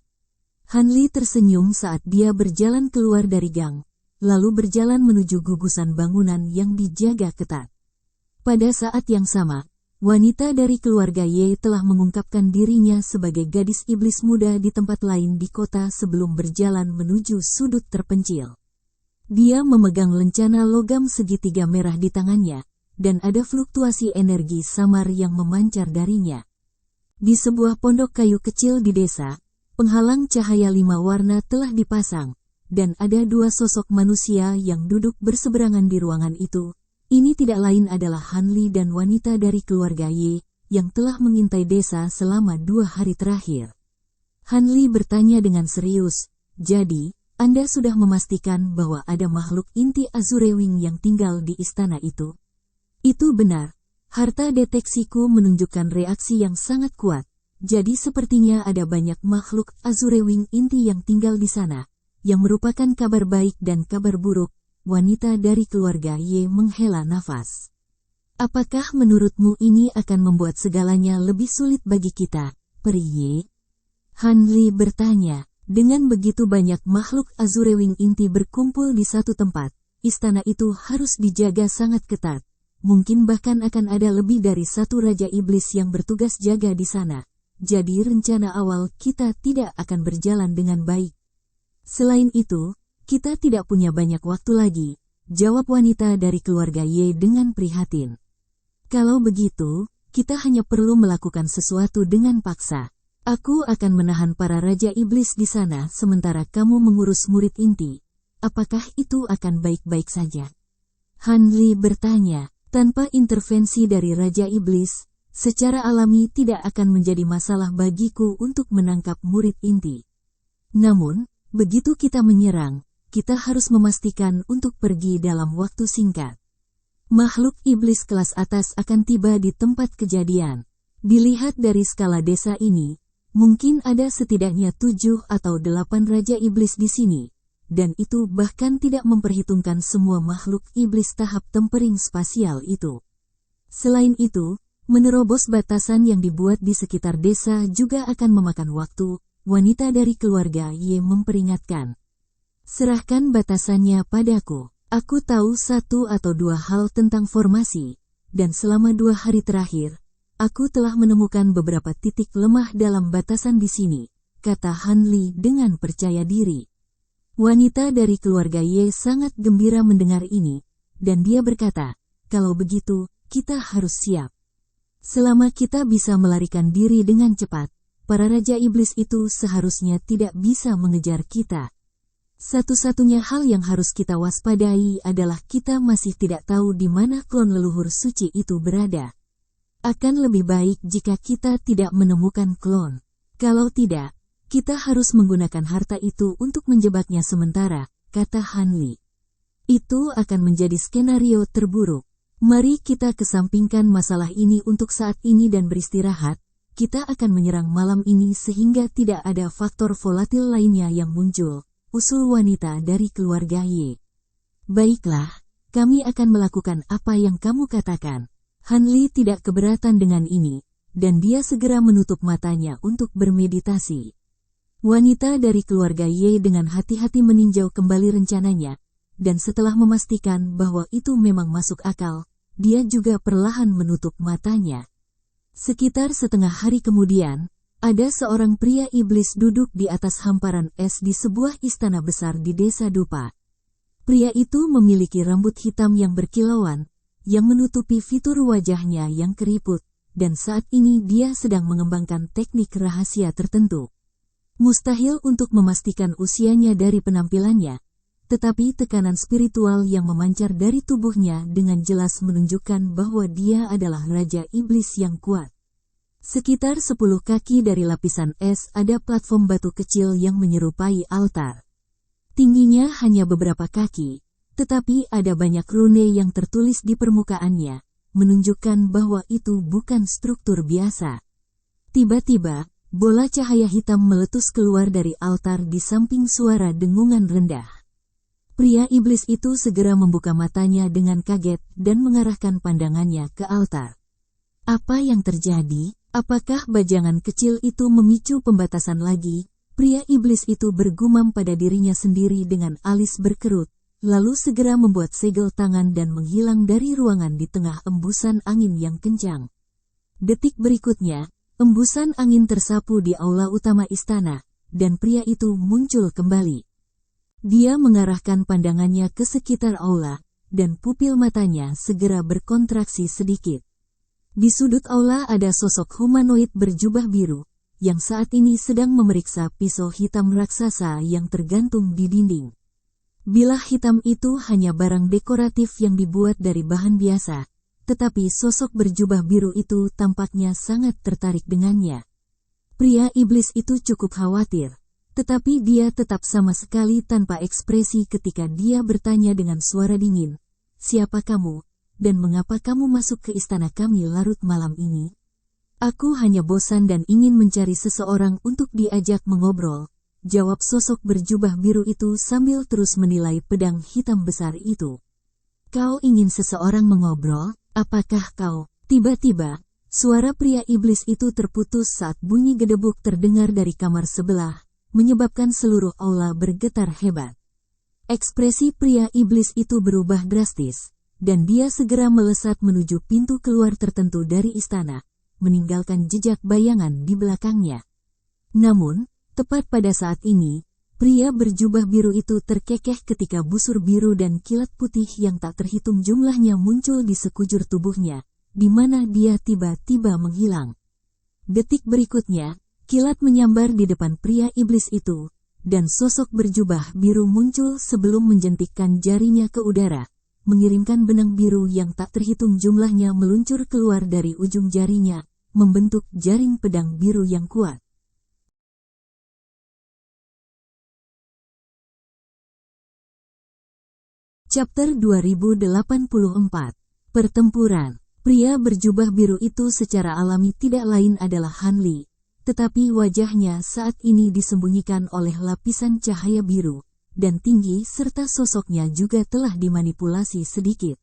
Han Li tersenyum saat dia berjalan keluar dari gang, lalu berjalan menuju gugusan bangunan yang dijaga ketat. Pada saat yang sama, wanita dari keluarga Ye telah mengungkapkan dirinya sebagai gadis iblis muda di tempat lain di kota sebelum berjalan menuju sudut terpencil. Dia memegang lencana logam segitiga merah di tangannya, dan ada fluktuasi energi samar yang memancar darinya. Di sebuah pondok kayu kecil di desa, penghalang cahaya 5 warna telah dipasang, dan ada 2 sosok manusia yang duduk berseberangan di ruangan itu. Ini tidak lain adalah Han Li dan wanita dari keluarga Ye, yang telah mengintai desa selama 2 hari terakhir. Han Li bertanya dengan serius, jadi, Anda sudah memastikan bahwa ada makhluk inti Azurewing yang tinggal di istana itu? Itu benar. Harta deteksiku menunjukkan reaksi yang sangat kuat. Jadi sepertinya ada banyak makhluk Azurewing inti yang tinggal di sana, yang merupakan kabar baik dan kabar buruk. Wanita dari keluarga Ye menghela nafas. Apakah menurutmu ini akan membuat segalanya lebih sulit bagi kita, Peri Ye? Han Li bertanya. Dengan begitu banyak makhluk Azurewing inti berkumpul di satu tempat, istana itu harus dijaga sangat ketat. Mungkin bahkan akan ada lebih dari satu Raja Iblis yang bertugas jaga di sana. Jadi rencana awal kita tidak akan berjalan dengan baik. Selain itu, kita tidak punya banyak waktu lagi, jawab wanita dari keluarga Ye dengan prihatin. Kalau begitu, kita hanya perlu melakukan sesuatu dengan paksa. Aku akan menahan para Raja Iblis di sana sementara kamu mengurus murid inti. Apakah itu akan baik-baik saja? Han Li bertanya, tanpa intervensi dari Raja Iblis, secara alami tidak akan menjadi masalah bagiku untuk menangkap murid inti. Namun, begitu kita menyerang, kita harus memastikan untuk pergi dalam waktu singkat. Makhluk iblis kelas atas akan tiba di tempat kejadian. Dilihat dari skala desa ini, mungkin ada setidaknya 7 atau 8 Raja Iblis di sini, dan itu bahkan tidak memperhitungkan semua makhluk iblis tahap tempering spasial itu. Selain itu, menerobos batasan yang dibuat di sekitar desa juga akan memakan waktu, wanita dari keluarga Ye memperingatkan. Serahkan batasannya padaku. Aku tahu 1 atau 2 hal tentang formasi, dan selama 2 hari terakhir, aku telah menemukan beberapa titik lemah dalam batasan di sini, kata Han Li dengan percaya diri. Wanita dari keluarga Ye sangat gembira mendengar ini, dan dia berkata, kalau begitu, kita harus siap. Selama kita bisa melarikan diri dengan cepat, para Raja Iblis itu seharusnya tidak bisa mengejar kita. Satu-satunya hal yang harus kita waspadai adalah kita masih tidak tahu di mana klon leluhur suci itu berada. Akan lebih baik jika kita tidak menemukan klon. Kalau tidak, kita harus menggunakan harta itu untuk menjebaknya sementara, kata Han Li. Itu akan menjadi skenario terburuk. Mari kita kesampingkan masalah ini untuk saat ini dan beristirahat. Kita akan menyerang malam ini sehingga tidak ada faktor volatil lainnya yang muncul, usul wanita dari keluarga Ye. Baiklah, kami akan melakukan apa yang kamu katakan. Han Li tidak keberatan dengan ini, dan dia segera menutup matanya untuk bermeditasi. Wanita dari keluarga Ye dengan hati-hati meninjau kembali rencananya, dan setelah memastikan bahwa itu memang masuk akal, dia juga perlahan menutup matanya. Sekitar setengah hari kemudian, ada seorang pria iblis duduk di atas hamparan es di sebuah istana besar di desa Dupa. Pria itu memiliki rambut hitam yang berkilauan, yang menutupi fitur wajahnya yang keriput, dan saat ini dia sedang mengembangkan teknik rahasia tertentu. Mustahil untuk memastikan usianya dari penampilannya, tetapi tekanan spiritual yang memancar dari tubuhnya dengan jelas menunjukkan bahwa dia adalah Raja Iblis yang kuat. Sekitar 10 kaki dari lapisan es ada platform batu kecil yang menyerupai altar. Tingginya hanya beberapa kaki, tetapi ada banyak rune yang tertulis di permukaannya, menunjukkan bahwa itu bukan struktur biasa. Tiba-tiba, bola cahaya hitam meletus keluar dari altar di samping suara dengungan rendah. Pria iblis itu segera membuka matanya dengan kaget dan mengarahkan pandangannya ke altar. Apa yang terjadi? Apakah bajangan kecil itu memicu pembatasan lagi? Pria iblis itu bergumam pada dirinya sendiri dengan alis berkerut, lalu segera membuat segel tangan dan menghilang dari ruangan di tengah embusan angin yang kencang. Detik berikutnya, embusan angin tersapu di aula utama istana, dan pria itu muncul kembali. Dia mengarahkan pandangannya ke sekitar aula, dan pupil matanya segera berkontraksi sedikit. Di sudut aula ada sosok humanoid berjubah biru, yang saat ini sedang memeriksa pisau hitam raksasa yang tergantung di dinding. Bilah hitam itu hanya barang dekoratif yang dibuat dari bahan biasa, tetapi sosok berjubah biru itu tampaknya sangat tertarik dengannya. Pria iblis itu cukup khawatir, tetapi dia tetap sama sekali tanpa ekspresi ketika dia bertanya dengan suara dingin, "Siapa kamu, dan mengapa kamu masuk ke istana kami larut malam ini?" "Aku hanya bosan dan ingin mencari seseorang untuk diajak mengobrol," jawab sosok berjubah biru itu sambil terus menilai pedang hitam besar itu. "Kau ingin seseorang mengobrol? Apakah kau?" Tiba-tiba, suara pria iblis itu terputus saat bunyi gedebuk terdengar dari kamar sebelah, menyebabkan seluruh aula bergetar hebat. Ekspresi pria iblis itu berubah drastis, dan dia segera melesat menuju pintu keluar tertentu dari istana, meninggalkan jejak bayangan di belakangnya. Namun, tepat pada saat ini, pria berjubah biru itu terkekeh ketika busur biru dan kilat putih yang tak terhitung jumlahnya muncul di sekujur tubuhnya, di mana dia tiba-tiba menghilang. Detik berikutnya, kilat menyambar di depan pria iblis itu, dan sosok berjubah biru muncul sebelum menjentikkan jarinya ke udara, mengirimkan benang biru yang tak terhitung jumlahnya meluncur keluar dari ujung jarinya, membentuk jaring pedang biru yang kuat. Chapter 2084. Pertempuran. Pria berjubah biru itu secara alami tidak lain adalah Han Li, tetapi wajahnya saat ini disembunyikan oleh lapisan cahaya biru, dan tinggi serta sosoknya juga telah dimanipulasi sedikit.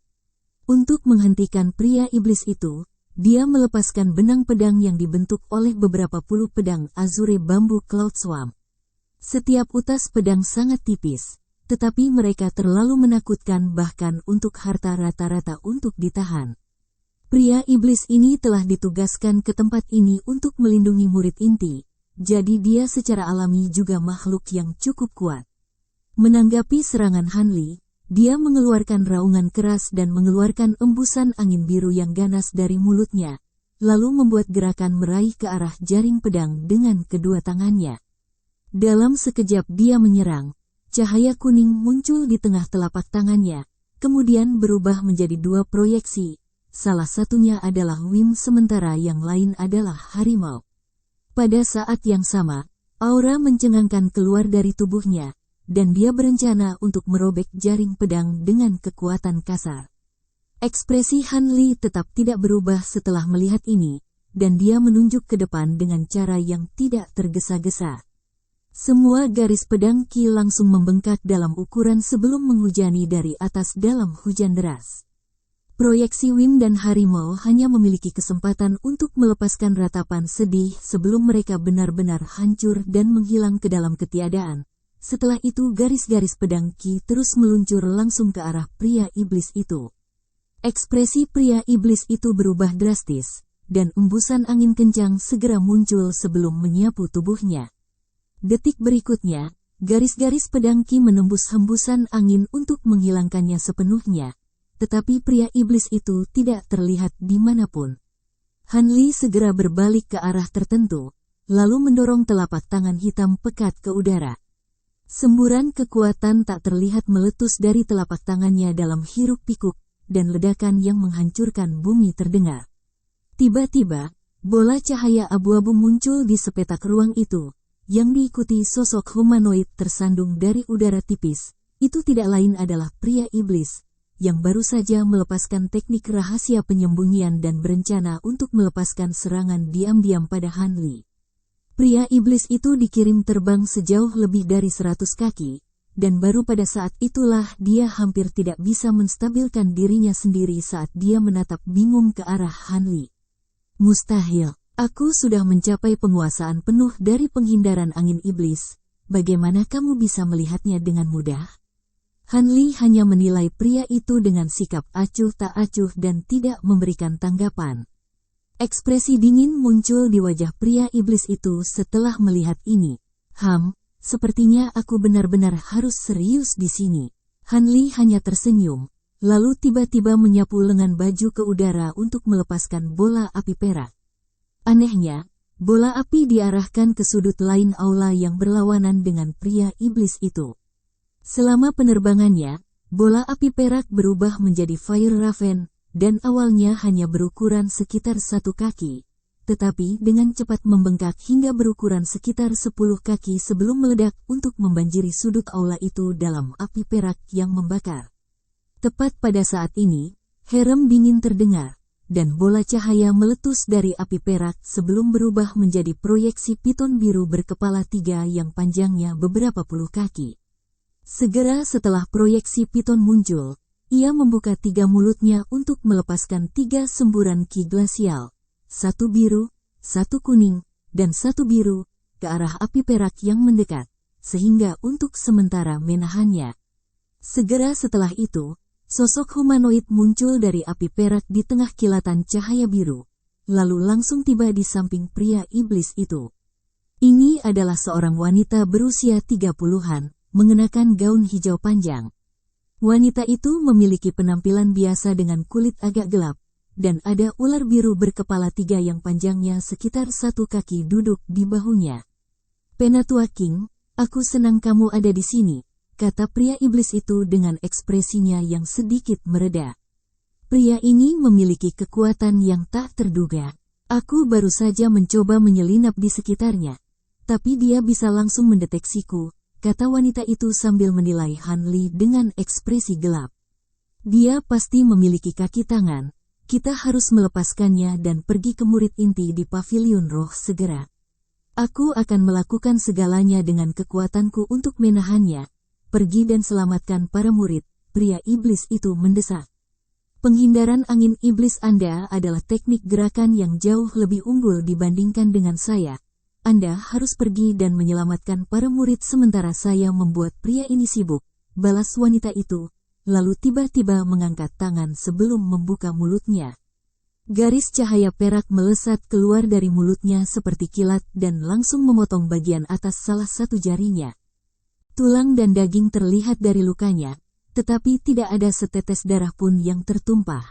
Untuk menghentikan pria iblis itu, dia melepaskan benang pedang yang dibentuk oleh beberapa puluh pedang Azure Bambu Cloud Swarm. Setiap utas pedang sangat tipis, tetapi mereka terlalu menakutkan bahkan untuk harta rata-rata untuk ditahan. Pria iblis ini telah ditugaskan ke tempat ini untuk melindungi murid inti, jadi dia secara alami juga makhluk yang cukup kuat. Menanggapi serangan Han Li, dia mengeluarkan raungan keras dan mengeluarkan embusan angin biru yang ganas dari mulutnya, lalu membuat gerakan meraih ke arah jaring pedang dengan kedua tangannya. Dalam sekejap dia menyerang. Cahaya kuning muncul di tengah telapak tangannya, kemudian berubah menjadi dua proyeksi, salah satunya adalah Wim sementara yang lain adalah harimau. Pada saat yang sama, aura mencengangkan keluar dari tubuhnya, dan dia berencana untuk merobek jaring pedang dengan kekuatan kasar. Ekspresi Han Li tetap tidak berubah setelah melihat ini, dan dia menunjuk ke depan dengan cara yang tidak tergesa-gesa. Semua garis pedang Qi langsung membengkak dalam ukuran sebelum menghujani dari atas dalam hujan deras. Proyeksi Wim dan harimau hanya memiliki kesempatan untuk melepaskan ratapan sedih sebelum mereka benar-benar hancur dan menghilang ke dalam ketiadaan. Setelah itu garis-garis pedang Qi terus meluncur langsung ke arah pria iblis itu. Ekspresi pria iblis itu berubah drastis, dan embusan angin kencang segera muncul sebelum menyapu tubuhnya. Detik berikutnya, garis-garis pedang Qi menembus hembusan angin untuk menghilangkannya sepenuhnya, tetapi pria iblis itu tidak terlihat dimanapun. Han Li segera berbalik ke arah tertentu, lalu mendorong telapak tangan hitam pekat ke udara. Semburan kekuatan tak terlihat meletus dari telapak tangannya dalam hiruk-pikuk, dan ledakan yang menghancurkan bumi terdengar. Tiba-tiba, bola cahaya abu-abu muncul di sepetak ruang itu, yang diikuti sosok humanoid tersandung dari udara tipis. Itu tidak lain adalah pria iblis, yang baru saja melepaskan teknik rahasia penyembunyian dan berencana untuk melepaskan serangan diam-diam pada Han Li. Pria iblis itu dikirim terbang sejauh lebih dari 100 kaki, dan baru pada saat itulah dia hampir tidak bisa menstabilkan dirinya sendiri saat dia menatap bingung ke arah Han Li. "Mustahil. Aku sudah mencapai penguasaan penuh dari penghindaran angin iblis. Bagaimana kamu bisa melihatnya dengan mudah?" Han Li hanya menilai pria itu dengan sikap acuh tak acuh dan tidak memberikan tanggapan. Ekspresi dingin muncul di wajah pria iblis itu setelah melihat ini. Sepertinya aku benar-benar harus serius di sini." Han Li hanya tersenyum, lalu tiba-tiba menyapu lengan baju ke udara untuk melepaskan bola api perak. Anehnya, bola api diarahkan ke sudut lain aula yang berlawanan dengan pria iblis itu. Selama penerbangannya, bola api perak berubah menjadi Fire Raven, dan awalnya hanya berukuran sekitar 1 kaki, tetapi dengan cepat membengkak hingga berukuran sekitar 10 kaki sebelum meledak untuk membanjiri sudut aula itu dalam api perak yang membakar. Tepat pada saat ini, herem dingin terdengar, dan bola cahaya meletus dari api perak sebelum berubah menjadi proyeksi piton biru berkepala 3 yang panjangnya beberapa puluh kaki. Segera setelah proyeksi piton muncul, ia membuka 3 mulutnya untuk melepaskan 3 semburan ki glasial, 1 biru, 1 kuning, dan 1 biru, ke arah api perak yang mendekat, sehingga untuk sementara menahannya. Segera setelah itu, sosok humanoid muncul dari api perak di tengah kilatan cahaya biru, lalu langsung tiba di samping pria iblis itu. Ini adalah seorang wanita berusia 30-an, mengenakan gaun hijau panjang. Wanita itu memiliki penampilan biasa dengan kulit agak gelap, dan ada ular biru berkepala 3 yang panjangnya sekitar 1 kaki duduk di bahunya. "Penatua King, aku senang kamu ada di sini," kata pria iblis itu dengan ekspresinya yang sedikit mereda. Pria ini memiliki kekuatan yang tak terduga. "Aku baru saja mencoba menyelinap di sekitarnya, tapi dia bisa langsung mendeteksiku," kata wanita itu sambil menilai Han Li dengan ekspresi gelap. "Dia pasti memiliki kaki tangan. Kita harus melepaskannya dan pergi ke murid inti di pavilion roh segera. Aku akan melakukan segalanya dengan kekuatanku untuk menahannya. Pergi dan selamatkan para murid," pria iblis itu mendesak. "Penghindaran angin iblis Anda adalah teknik gerakan yang jauh lebih unggul dibandingkan dengan saya. Anda harus pergi dan menyelamatkan para murid sementara saya membuat pria ini sibuk," balas wanita itu, lalu tiba-tiba mengangkat tangan sebelum membuka mulutnya. Garis cahaya perak melesat keluar dari mulutnya seperti kilat dan langsung memotong bagian atas salah satu jarinya. Tulang dan daging terlihat dari lukanya, tetapi tidak ada setetes darah pun yang tertumpah.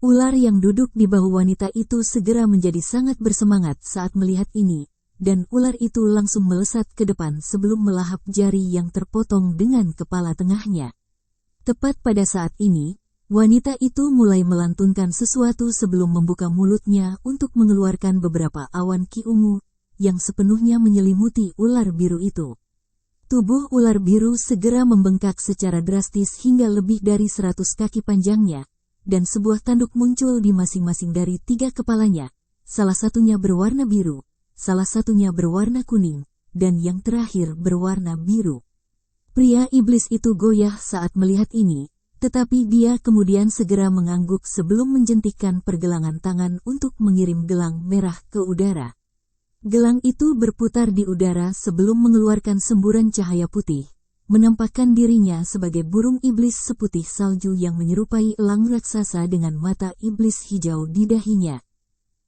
Ular yang duduk di bahu wanita itu segera menjadi sangat bersemangat saat melihat ini, dan ular itu langsung melesat ke depan sebelum melahap jari yang terpotong dengan kepala tengahnya. Tepat pada saat ini, wanita itu mulai melantunkan sesuatu sebelum membuka mulutnya untuk mengeluarkan beberapa awan ki ungu, yang sepenuhnya menyelimuti ular biru itu. Tubuh ular biru segera membengkak secara drastis hingga lebih dari 100 kaki panjangnya, dan sebuah tanduk muncul di masing-masing dari 3 kepalanya, salah satunya berwarna biru, salah satunya berwarna kuning, dan yang terakhir berwarna biru. Pria iblis itu goyah saat melihat ini, tetapi dia kemudian segera mengangguk sebelum menjentikkan pergelangan tangan untuk mengirim gelang merah ke udara. Gelang itu berputar di udara sebelum mengeluarkan semburan cahaya putih, menampakkan dirinya sebagai burung iblis seputih salju yang menyerupai elang raksasa dengan mata iblis hijau di dahinya.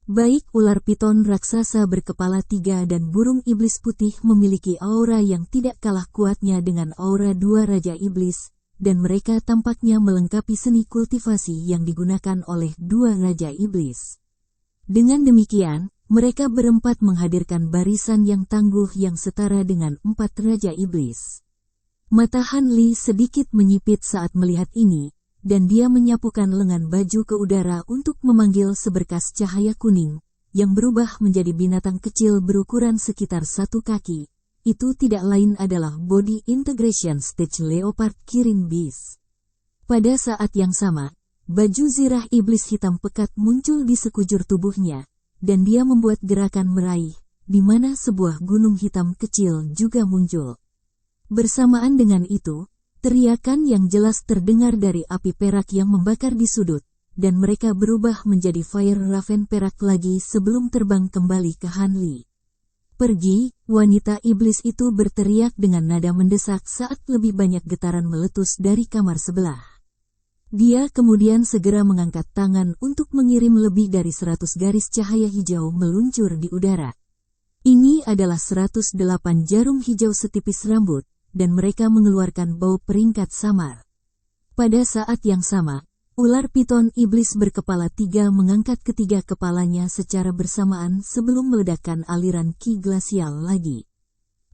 Baik ular piton raksasa berkepala 3 dan burung iblis putih memiliki aura yang tidak kalah kuatnya dengan aura 2 raja iblis, dan mereka tampaknya melengkapi seni kultivasi yang digunakan oleh 2 raja iblis. Dengan demikian, mereka berempat menghadirkan barisan yang tangguh yang setara dengan 4 raja iblis. Mata Han Li sedikit menyipit saat melihat ini, dan dia menyapukan lengan baju ke udara untuk memanggil seberkas cahaya kuning, yang berubah menjadi binatang kecil berukuran sekitar 1 kaki. Itu tidak lain adalah Body Integration Stage Leopard Kirin Beast. Pada saat yang sama, baju zirah iblis hitam pekat muncul di sekujur tubuhnya, dan dia membuat gerakan meraih, di mana sebuah gunung hitam kecil juga muncul. Bersamaan dengan itu, teriakan yang jelas terdengar dari api perak yang membakar di sudut, dan mereka berubah menjadi Fire Raven perak lagi sebelum terbang kembali ke Han Li. "Pergi," wanita iblis itu berteriak dengan nada mendesak saat lebih banyak getaran meletus dari kamar sebelah. Dia kemudian segera mengangkat tangan untuk mengirim lebih dari 100 garis cahaya hijau meluncur di udara. Ini adalah 108 jarum hijau setipis rambut, dan mereka mengeluarkan bau peringkat samar. Pada saat yang sama, ular piton iblis berkepala 3 mengangkat ketiga kepalanya secara bersamaan sebelum meledakkan aliran ki glasial lagi.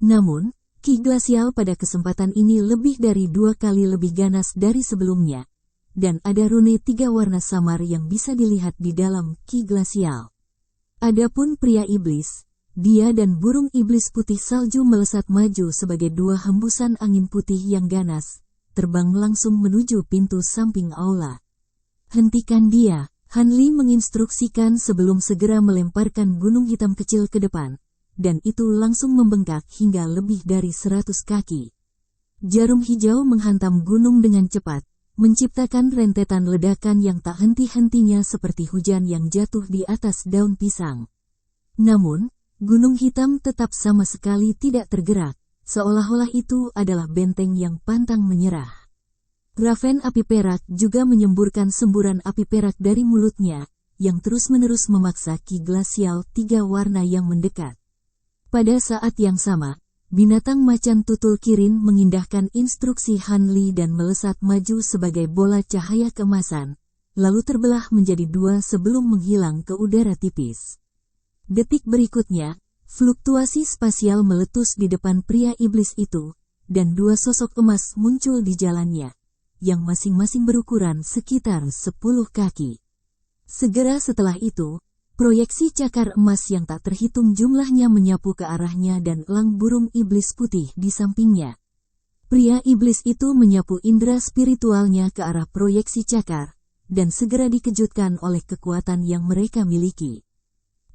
Namun, ki glasial pada kesempatan ini lebih dari 2 kali lebih ganas dari sebelumnya, dan ada rune 3 warna samar yang bisa dilihat di dalam ki glasial. Adapun pria iblis, dia dan burung iblis putih salju melesat maju sebagai 2 hembusan angin putih yang ganas, terbang langsung menuju pintu samping aula. Hentikan dia, Han Li menginstruksikan sebelum segera melemparkan gunung hitam kecil ke depan, dan itu langsung membengkak hingga lebih dari 100 kaki. Jarum hijau menghantam gunung dengan cepat, menciptakan rentetan ledakan yang tak henti-hentinya seperti hujan yang jatuh di atas daun pisang. Namun, gunung hitam tetap sama sekali tidak tergerak, seolah-olah itu adalah benteng yang pantang menyerah. Raven api perak juga menyemburkan semburan api perak dari mulutnya, yang terus-menerus memaksa ki glasial 3 warna yang mendekat. Pada saat yang sama, binatang macan tutul kirin mengindahkan instruksi Han Li dan melesat maju sebagai bola cahaya keemasan, lalu terbelah menjadi 2 sebelum menghilang ke udara tipis. Detik berikutnya, fluktuasi spasial meletus di depan pria iblis itu, dan 2 sosok emas muncul di jalannya, yang masing-masing berukuran sekitar 10 kaki. Segera setelah itu, proyeksi cakar emas yang tak terhitung jumlahnya menyapu ke arahnya dan elang burung iblis putih di sampingnya. Pria iblis itu menyapu indera spiritualnya ke arah proyeksi cakar, dan segera dikejutkan oleh kekuatan yang mereka miliki.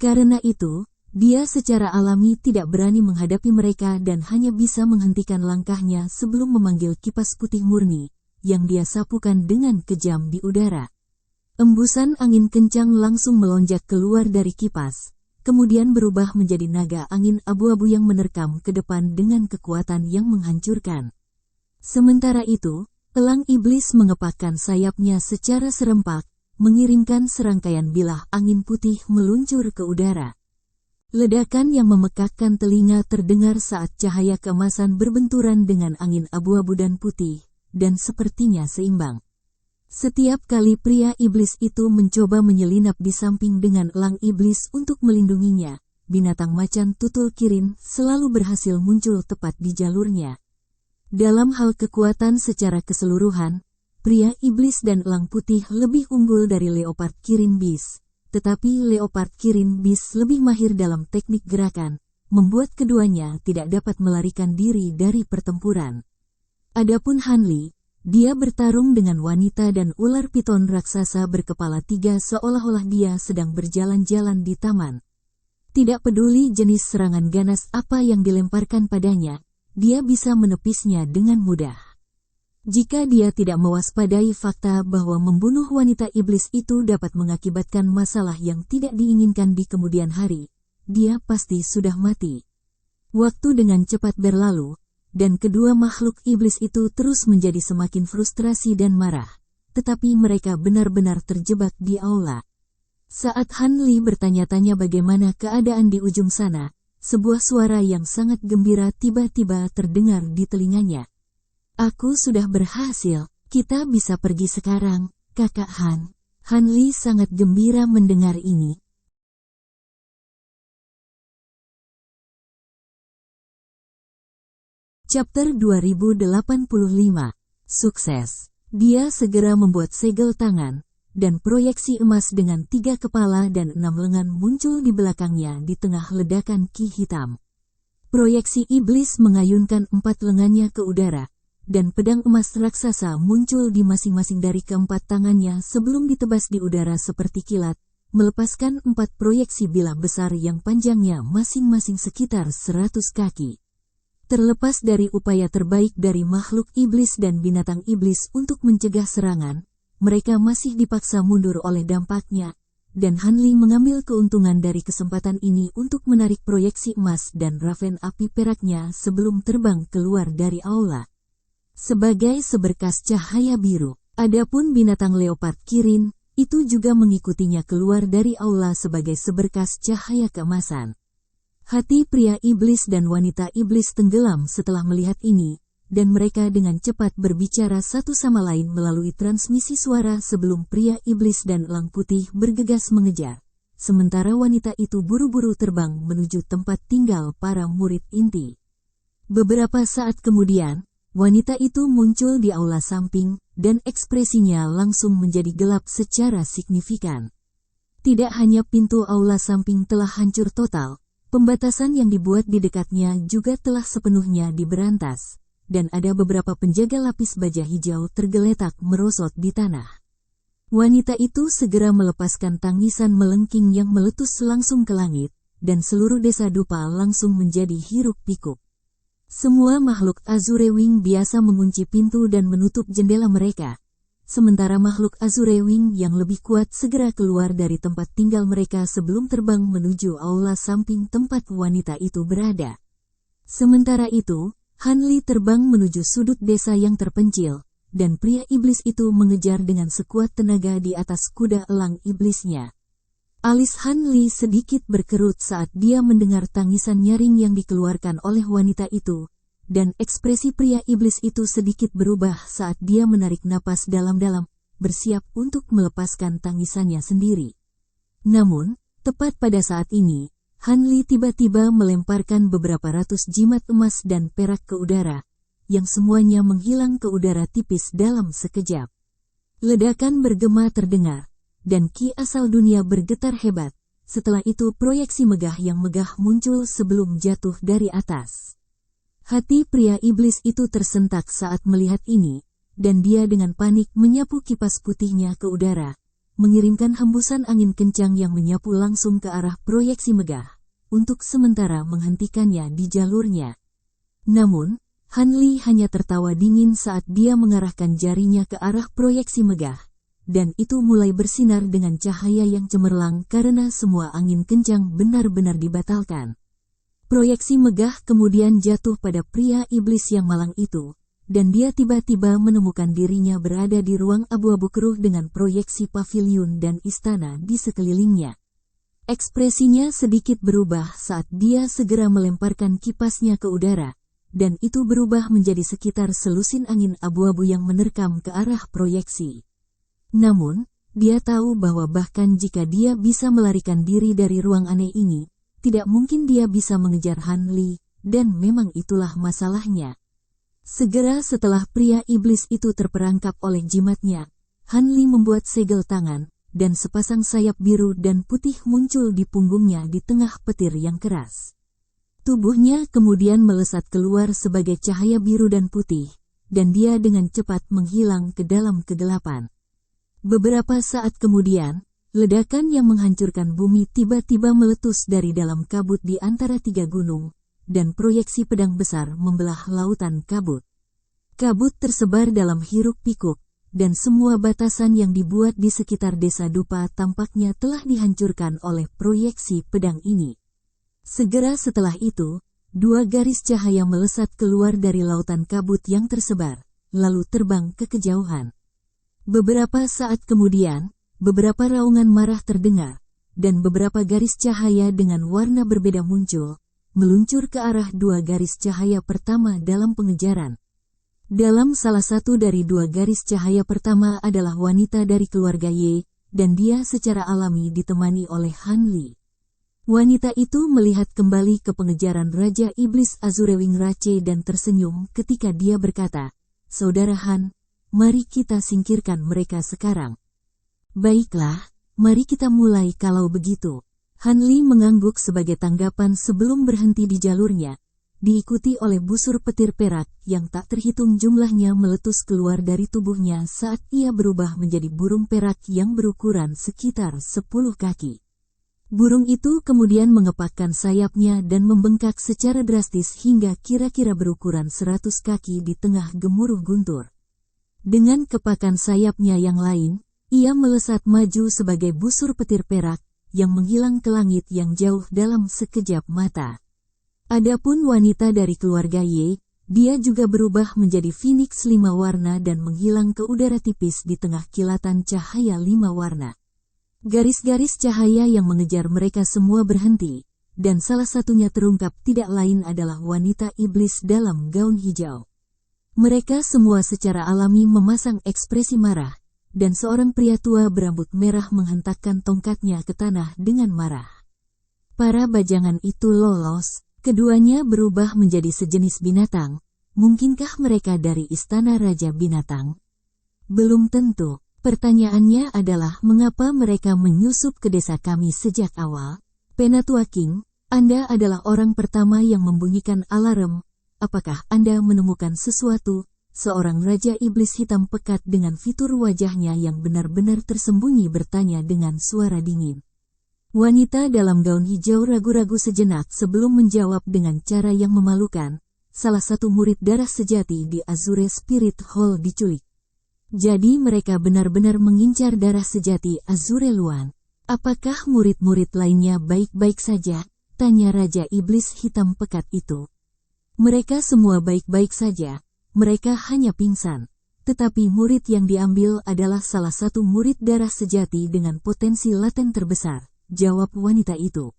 Karena itu, dia secara alami tidak berani menghadapi mereka dan hanya bisa menghentikan langkahnya sebelum memanggil kipas putih murni, yang dia sapukan dengan kejam di udara. Embusan angin kencang langsung melonjak keluar dari kipas, kemudian berubah menjadi naga angin abu-abu yang menerkam ke depan dengan kekuatan yang menghancurkan. Sementara itu, elang iblis mengepakkan sayapnya secara serempak, mengirimkan serangkaian bilah angin putih meluncur ke udara. Ledakan yang memekakkan telinga terdengar saat cahaya keemasan berbenturan dengan angin abu-abu dan putih, dan sepertinya seimbang. Setiap kali pria iblis itu mencoba menyelinap di samping dengan elang iblis untuk melindunginya, binatang macan tutul kirin selalu berhasil muncul tepat di jalurnya. Dalam hal kekuatan secara keseluruhan, pria iblis dan elang putih lebih unggul dari leopard kirin bis, tetapi leopard kirin bis lebih mahir dalam teknik gerakan, membuat keduanya tidak dapat melarikan diri dari pertempuran. Adapun Han Li, dia bertarung dengan wanita dan ular piton raksasa berkepala 3 seolah-olah dia sedang berjalan-jalan di taman. Tidak peduli jenis serangan ganas apa yang dilemparkan padanya, dia bisa menepisnya dengan mudah. Jika dia tidak mewaspadai fakta bahwa membunuh wanita iblis itu dapat mengakibatkan masalah yang tidak diinginkan di kemudian hari, dia pasti sudah mati. Waktu dengan cepat berlalu, dan kedua makhluk iblis itu terus menjadi semakin frustrasi dan marah, tetapi mereka benar-benar terjebak di aula. Saat Han Li bertanya-tanya bagaimana keadaan di ujung sana, sebuah suara yang sangat gembira tiba-tiba terdengar di telinganya. "Aku sudah berhasil, kita bisa pergi sekarang, Kakak Han." Han Li sangat gembira mendengar ini. Chapter 2085. Sukses. Dia segera membuat segel tangan, dan proyeksi emas dengan 3 kepala dan 6 lengan muncul di belakangnya di tengah ledakan ki hitam. Proyeksi iblis mengayunkan 4 lengannya ke udara, dan pedang emas raksasa muncul di masing-masing dari keempat tangannya sebelum ditebas di udara seperti kilat, melepaskan 4 proyeksi bilah besar yang panjangnya masing-masing sekitar 100 kaki. Terlepas dari upaya terbaik dari makhluk iblis dan binatang iblis untuk mencegah serangan, mereka masih dipaksa mundur oleh dampaknya, dan Han Li mengambil keuntungan dari kesempatan ini untuk menarik proyeksi emas dan raven api peraknya sebelum terbang keluar dari aula. Sebagai seberkas cahaya biru, adapun binatang leopard kirin, itu juga mengikutinya keluar dari aula sebagai seberkas cahaya keemasan. Hati pria iblis dan wanita iblis tenggelam setelah melihat ini, dan mereka dengan cepat berbicara satu sama lain melalui transmisi suara sebelum pria iblis dan elang putih bergegas mengejar. Sementara wanita itu buru-buru terbang menuju tempat tinggal para murid inti. Beberapa saat kemudian, wanita itu muncul di aula samping, dan ekspresinya langsung menjadi gelap secara signifikan. Tidak hanya pintu aula samping telah hancur total, pembatasan yang dibuat di dekatnya juga telah sepenuhnya diberantas, dan ada beberapa penjaga lapis baja hijau tergeletak merosot di tanah. Wanita itu segera melepaskan tangisan melengking yang meletus langsung ke langit, dan seluruh desa dupa langsung menjadi hiruk-pikuk. Semua makhluk Azure Wing biasa mengunci pintu dan menutup jendela mereka, sementara makhluk Azure Wing yang lebih kuat segera keluar dari tempat tinggal mereka sebelum terbang menuju aula samping tempat wanita itu berada. Sementara itu, Hanli terbang menuju sudut desa yang terpencil, dan pria iblis itu mengejar dengan sekuat tenaga di atas kuda elang iblisnya. Alis Hanli sedikit berkerut saat dia mendengar tangisan nyaring yang dikeluarkan oleh wanita itu, dan ekspresi pria iblis itu sedikit berubah saat dia menarik napas dalam-dalam, bersiap untuk melepaskan tangisannya sendiri. Namun, tepat pada saat ini, Hanli tiba-tiba melemparkan beberapa ratus jimat emas dan perak ke udara, yang semuanya menghilang ke udara tipis dalam sekejap. Ledakan bergema terdengar, dan ki asal dunia bergetar hebat. Setelah itu proyeksi megah yang megah muncul sebelum jatuh dari atas. Hati pria iblis itu tersentak saat melihat ini, dan dia dengan panik menyapu kipas putihnya ke udara, mengirimkan hembusan angin kencang yang menyapu langsung ke arah proyeksi megah, untuk sementara menghentikannya di jalurnya. Namun, Hanli hanya tertawa dingin saat dia mengarahkan jarinya ke arah proyeksi megah, dan itu mulai bersinar dengan cahaya yang cemerlang karena semua angin kencang benar-benar dibatalkan. Proyeksi megah kemudian jatuh pada pria iblis yang malang itu, dan dia tiba-tiba menemukan dirinya berada di ruang abu-abu keruh dengan proyeksi paviliun dan istana di sekelilingnya. Ekspresinya sedikit berubah saat dia segera melemparkan kipasnya ke udara, dan itu berubah menjadi sekitar selusin angin abu-abu yang menerkam ke arah proyeksi. Namun, dia tahu bahwa bahkan jika dia bisa melarikan diri dari ruang aneh ini, tidak mungkin dia bisa mengejar Hanli, dan memang itulah masalahnya. Segera setelah pria iblis itu terperangkap oleh jimatnya, Hanli membuat segel tangan, dan sepasang sayap biru dan putih muncul di punggungnya di tengah petir yang keras. Tubuhnya kemudian melesat keluar sebagai cahaya biru dan putih, dan dia dengan cepat menghilang ke dalam kegelapan. Beberapa saat kemudian, ledakan yang menghancurkan bumi tiba-tiba meletus dari dalam kabut di antara tiga gunung, dan proyeksi pedang besar membelah lautan kabut. Kabut tersebar dalam hiruk-pikuk, dan semua batasan yang dibuat di sekitar desa dupa tampaknya telah dihancurkan oleh proyeksi pedang ini. Segera setelah itu, dua garis cahaya melesat keluar dari lautan kabut yang tersebar, lalu terbang ke kejauhan. Beberapa saat kemudian, beberapa raungan marah terdengar, dan beberapa garis cahaya dengan warna berbeda muncul, meluncur ke arah dua garis cahaya pertama dalam pengejaran. Dalam salah satu dari dua garis cahaya pertama adalah wanita dari keluarga Ye, dan dia secara alami ditemani oleh Hanli. Wanita itu melihat kembali ke pengejaran Raja Iblis Azure Wing Rache dan tersenyum ketika dia berkata, "Saudara Han, mari kita singkirkan mereka sekarang." "Baiklah, mari kita mulai kalau begitu." Hanli mengangguk sebagai tanggapan sebelum berhenti di jalurnya, diikuti oleh busur petir perak yang tak terhitung jumlahnya meletus keluar dari tubuhnya saat ia berubah menjadi burung perak yang berukuran sekitar 10 kaki. Burung itu kemudian mengepakkan sayapnya dan membengkak secara drastis hingga kira-kira berukuran 100 kaki di tengah gemuruh guntur. Dengan kepakan sayapnya yang lain, ia melesat maju sebagai busur petir perak, yang menghilang ke langit yang jauh dalam sekejap mata. Adapun wanita dari keluarga Ye, dia juga berubah menjadi Phoenix 5 warna dan menghilang ke udara tipis di tengah kilatan cahaya 5 warna. Garis-garis cahaya yang mengejar mereka semua berhenti, dan salah satunya terungkap tidak lain adalah wanita iblis dalam gaun hijau. Mereka semua secara alami memasang ekspresi marah, dan seorang pria tua berambut merah menghentakkan tongkatnya ke tanah dengan marah. Para bajangan itu lolos, keduanya berubah menjadi sejenis binatang, Mungkinkah mereka dari istana Raja Binatang? Belum tentu. Pertanyaannya adalah mengapa mereka menyusup ke desa kami sejak awal? Penatua King, Anda adalah orang pertama yang membunyikan alarm. Apakah Anda menemukan sesuatu? Seorang Raja Iblis Hitam Pekat dengan fitur wajahnya yang benar-benar tersembunyi bertanya dengan suara dingin. Wanita dalam gaun hijau ragu-ragu sejenak sebelum menjawab dengan cara yang memalukan. Salah satu murid darah sejati di Azure Spirit Hall diculik. Jadi mereka benar-benar mengincar darah sejati Azure Luan. Apakah murid-murid lainnya baik-baik saja? Tanya Raja Iblis Hitam Pekat itu. Mereka semua baik-baik saja. Mereka hanya pingsan. Tetapi murid yang diambil adalah salah satu murid darah sejati dengan potensi laten terbesar, jawab wanita itu.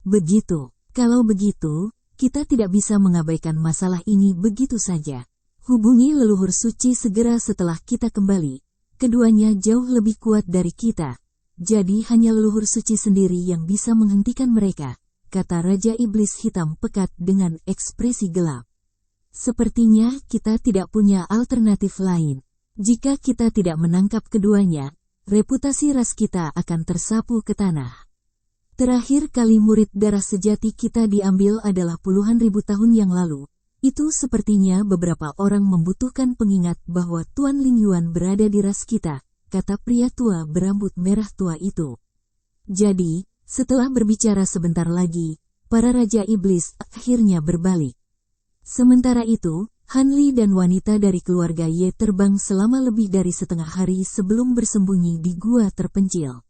Begitu. Kalau begitu, kita tidak bisa mengabaikan masalah ini begitu saja. Hubungi leluhur suci segera setelah kita kembali. Keduanya jauh lebih kuat dari kita. Jadi hanya leluhur suci sendiri yang bisa menghentikan mereka, kata Raja Iblis Hitam Pekat dengan ekspresi gelap. Sepertinya kita tidak punya alternatif lain. Jika kita tidak menangkap keduanya, reputasi ras kita akan tersapu ke tanah. Terakhir kali murid darah sejati kita diambil adalah puluhan ribu tahun yang lalu. Itu sepertinya beberapa orang membutuhkan pengingat bahwa Tuan Ling Yuan berada di ras kita, kata pria tua berambut merah tua itu. Jadi, setelah berbicara sebentar lagi, para Raja Iblis akhirnya berbalik. Sementara itu, Han Li dan wanita dari keluarga Ye terbang selama lebih dari setengah hari sebelum bersembunyi di gua terpencil.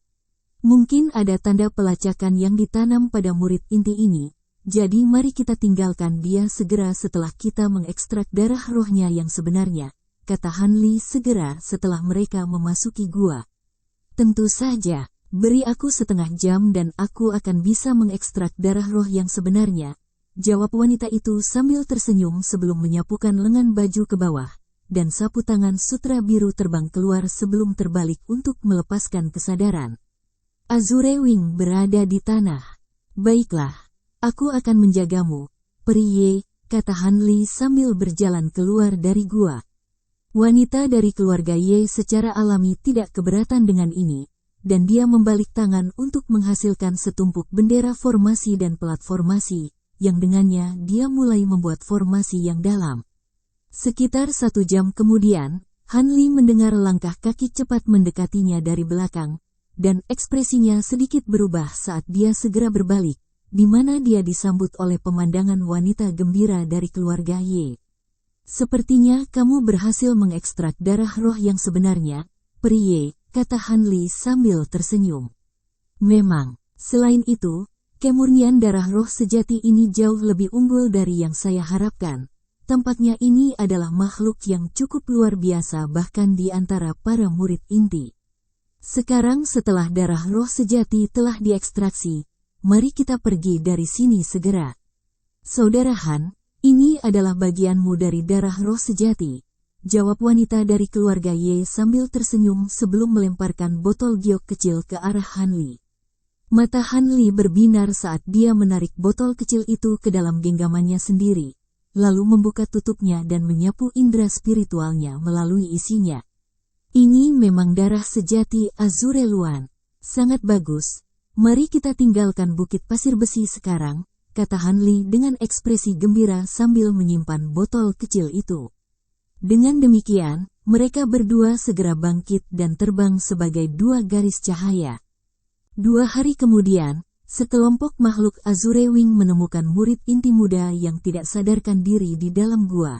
Mungkin ada tanda pelacakan yang ditanam pada murid inti ini, jadi mari kita tinggalkan dia segera setelah kita mengekstrak darah rohnya yang sebenarnya, kata Han Li segera setelah mereka memasuki gua. Tentu saja, beri aku setengah jam dan aku akan bisa mengekstrak darah roh yang sebenarnya, jawab wanita itu sambil tersenyum sebelum menyapukan lengan baju ke bawah, dan sapu tangan sutra biru terbang keluar sebelum terbalik untuk melepaskan kesadaran. Azure Wing berada di tanah. Baiklah, aku akan menjagamu, peri Ye, kata Han Li sambil berjalan keluar dari gua. Wanita dari keluarga Ye secara alami tidak keberatan dengan ini, dan dia membalik tangan untuk menghasilkan setumpuk bendera formasi dan pelat formasi, yang dengannya dia mulai membuat formasi yang dalam. Sekitar 1 jam kemudian, Han Li mendengar langkah kaki cepat mendekatinya dari belakang, dan ekspresinya sedikit berubah saat dia segera berbalik, di mana dia disambut oleh pemandangan wanita gembira dari keluarga Ye. Sepertinya kamu berhasil mengekstrak darah roh yang sebenarnya, peri Ye, kata Han Li sambil tersenyum. Memang, selain itu, kemurnian darah roh sejati ini jauh lebih unggul dari yang saya harapkan. Tampaknya ini adalah makhluk yang cukup luar biasa bahkan di antara para murid inti. Sekarang setelah darah roh sejati telah diekstraksi, mari kita pergi dari sini segera. Saudara Han, ini adalah bagianmu dari darah roh sejati, jawab wanita dari keluarga Ye sambil tersenyum sebelum melemparkan botol giok kecil ke arah Han Li. Mata Han Li berbinar saat dia menarik botol kecil itu ke dalam genggamannya sendiri, lalu membuka tutupnya dan menyapu indera spiritualnya melalui isinya. Ini memang darah sejati Azure Luan. Sangat bagus. Mari kita tinggalkan bukit pasir besi sekarang, kata Han Li dengan ekspresi gembira sambil menyimpan botol kecil itu. Dengan demikian, mereka berdua segera bangkit dan terbang sebagai 2 garis cahaya. 2 hari kemudian, sekelompok makhluk Azure Wing menemukan murid inti muda yang tidak sadarkan diri di dalam gua.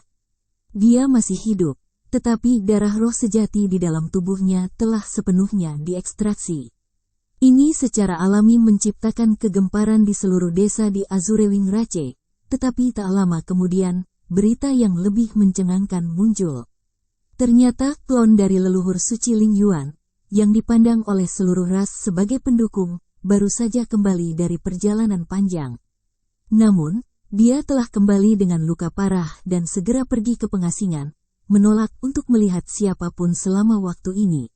Dia masih hidup, tetapi darah roh sejati di dalam tubuhnya telah sepenuhnya diekstraksi. Ini secara alami menciptakan kegemparan di seluruh desa di Azure Wing Rache, tetapi tak lama kemudian, berita yang lebih mencengangkan muncul. Ternyata klon dari leluhur suci Ling Yuan, yang dipandang oleh seluruh ras sebagai pendukung, baru saja kembali dari perjalanan panjang. Namun, dia telah kembali dengan luka parah dan segera pergi ke pengasingan, menolak untuk melihat siapapun selama waktu ini.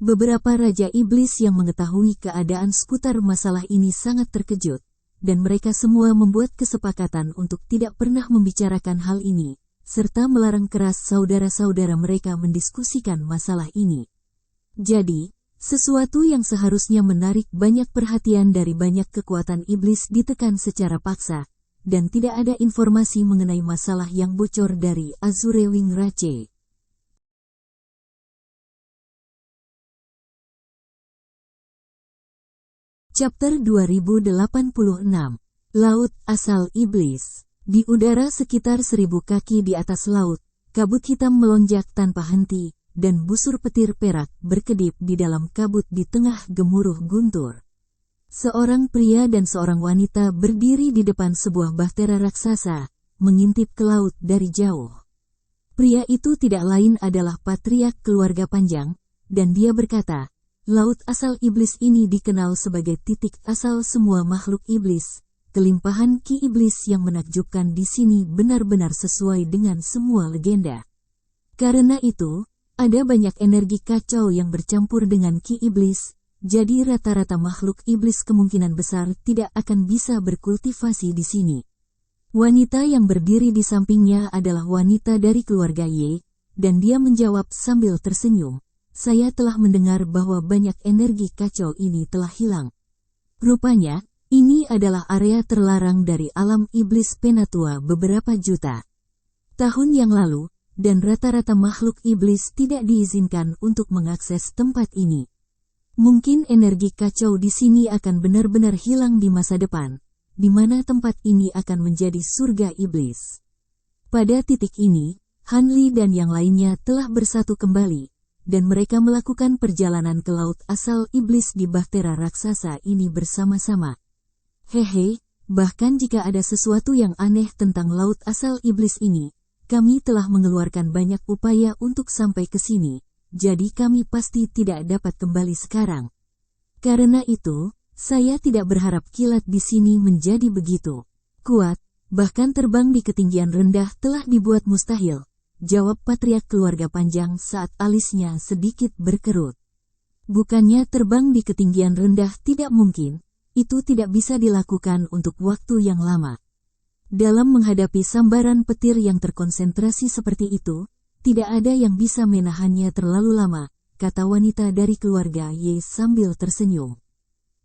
Beberapa Raja Iblis yang mengetahui keadaan seputar masalah ini sangat terkejut, dan mereka semua membuat kesepakatan untuk tidak pernah membicarakan hal ini, serta melarang keras saudara-saudara mereka mendiskusikan masalah ini. Jadi, sesuatu yang seharusnya menarik banyak perhatian dari banyak kekuatan iblis ditekan secara paksa, dan tidak ada informasi mengenai masalah yang bocor dari Azure Wing Rache. Chapter 2086. Laut Asal Iblis. Di udara sekitar 1000 kaki di atas laut, kabut hitam melonjak tanpa henti, dan busur petir perak berkedip di dalam kabut di tengah gemuruh guntur. Seorang pria dan seorang wanita berdiri di depan sebuah bahtera raksasa, mengintip ke laut dari jauh. Pria itu tidak lain adalah patriark keluarga panjang, dan dia berkata, laut asal iblis ini dikenal sebagai titik asal semua makhluk iblis. Kelimpahan ki iblis yang menakjubkan di sini benar-benar sesuai dengan semua legenda. Karena itu, ada banyak energi kacau yang bercampur dengan ki iblis, jadi rata-rata makhluk iblis kemungkinan besar tidak akan bisa berkultivasi di sini. Wanita yang berdiri di sampingnya adalah wanita dari keluarga Ye, dan dia menjawab sambil tersenyum. Saya telah mendengar bahwa banyak energi kacau ini telah hilang. Rupanya, ini adalah area terlarang dari alam iblis Penatua beberapa juta tahun yang lalu, dan rata-rata makhluk iblis tidak diizinkan untuk mengakses tempat ini. Mungkin energi kacau di sini akan benar-benar hilang di masa depan, di mana tempat ini akan menjadi surga iblis. Pada titik ini, Hanli dan yang lainnya telah bersatu kembali, dan mereka melakukan perjalanan ke laut asal iblis di bahtera raksasa ini bersama-sama. Hehe, bahkan jika ada sesuatu yang aneh tentang laut asal iblis ini, kami telah mengeluarkan banyak upaya untuk sampai ke sini, jadi kami pasti tidak dapat kembali sekarang. Karena itu, saya tidak berharap kilat di sini menjadi begitu kuat, bahkan terbang di ketinggian rendah telah dibuat mustahil. Jawab patriark keluarga panjang saat alisnya sedikit berkerut. Bukannya terbang di ketinggian rendah tidak mungkin, itu tidak bisa dilakukan untuk waktu yang lama. Dalam menghadapi sambaran petir yang terkonsentrasi seperti itu, tidak ada yang bisa menahannya terlalu lama, kata wanita dari keluarga Ye sambil tersenyum.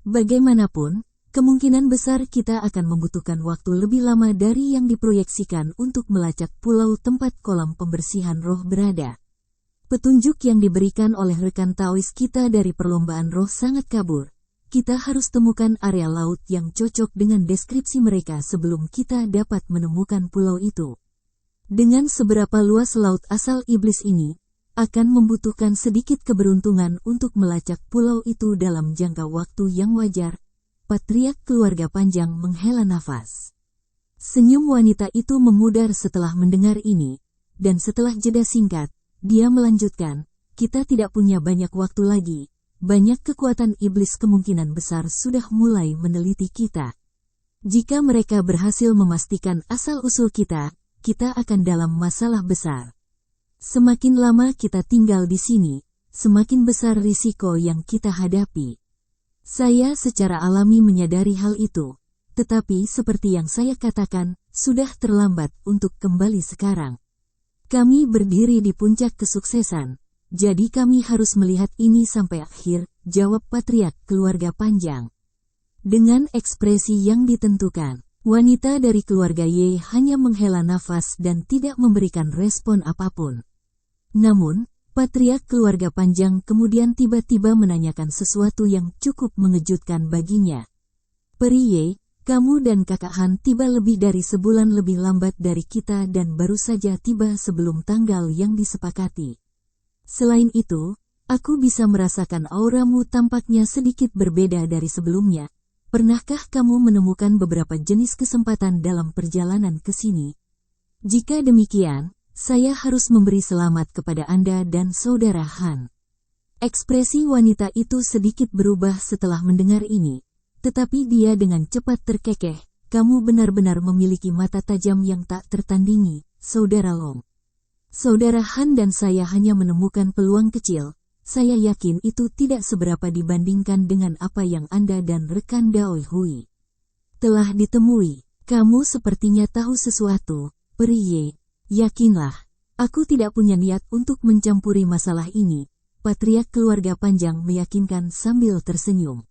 Bagaimanapun, kemungkinan besar kita akan membutuhkan waktu lebih lama dari yang diproyeksikan untuk melacak pulau tempat kolam pembersihan roh berada. Petunjuk yang diberikan oleh rekan Taois kita dari perlombaan roh sangat kabur. Kita harus temukan area laut yang cocok dengan deskripsi mereka sebelum kita dapat menemukan pulau itu. Dengan seberapa luas laut asal iblis ini, akan membutuhkan sedikit keberuntungan untuk melacak pulau itu dalam jangka waktu yang wajar. Patriark keluarga panjang menghela nafas. Senyum wanita itu memudar setelah mendengar ini, dan setelah jeda singkat, dia melanjutkan, kita tidak punya banyak waktu lagi, banyak kekuatan iblis kemungkinan besar sudah mulai meneliti kita. Jika mereka berhasil memastikan asal-usul kita, kita akan dalam masalah besar. Semakin lama kita tinggal di sini, semakin besar risiko yang kita hadapi. Saya secara alami menyadari hal itu, tetapi seperti yang saya katakan, sudah terlambat untuk kembali sekarang. Kami berdiri di puncak kesuksesan, jadi kami harus melihat ini sampai akhir, jawab patriark keluarga panjang. Dengan ekspresi yang ditentukan, wanita dari keluarga Ye hanya menghela nafas dan tidak memberikan respon apapun. Namun, patriark keluarga panjang kemudian tiba-tiba menanyakan sesuatu yang cukup mengejutkan baginya. Peri Ye, kamu dan kakak Han tiba lebih dari sebulan lebih lambat dari kita dan baru saja tiba sebelum tanggal yang disepakati. Selain itu, aku bisa merasakan auramu tampaknya sedikit berbeda dari sebelumnya. Pernahkah kamu menemukan beberapa jenis kesempatan dalam perjalanan ke sini? Jika demikian, saya harus memberi selamat kepada Anda dan saudara Han. Ekspresi wanita itu sedikit berubah setelah mendengar ini, tetapi dia dengan cepat terkekeh, kamu benar-benar memiliki mata tajam yang tak tertandingi, saudara Long. Saudara Han dan saya hanya menemukan peluang kecil, saya yakin itu tidak seberapa dibandingkan dengan apa yang Anda dan rekan Dao Hui telah ditemui. Kamu sepertinya tahu sesuatu, Peri Ye. Yakinlah, aku tidak punya niat untuk mencampuri masalah ini, patriark keluarga panjang meyakinkan sambil tersenyum.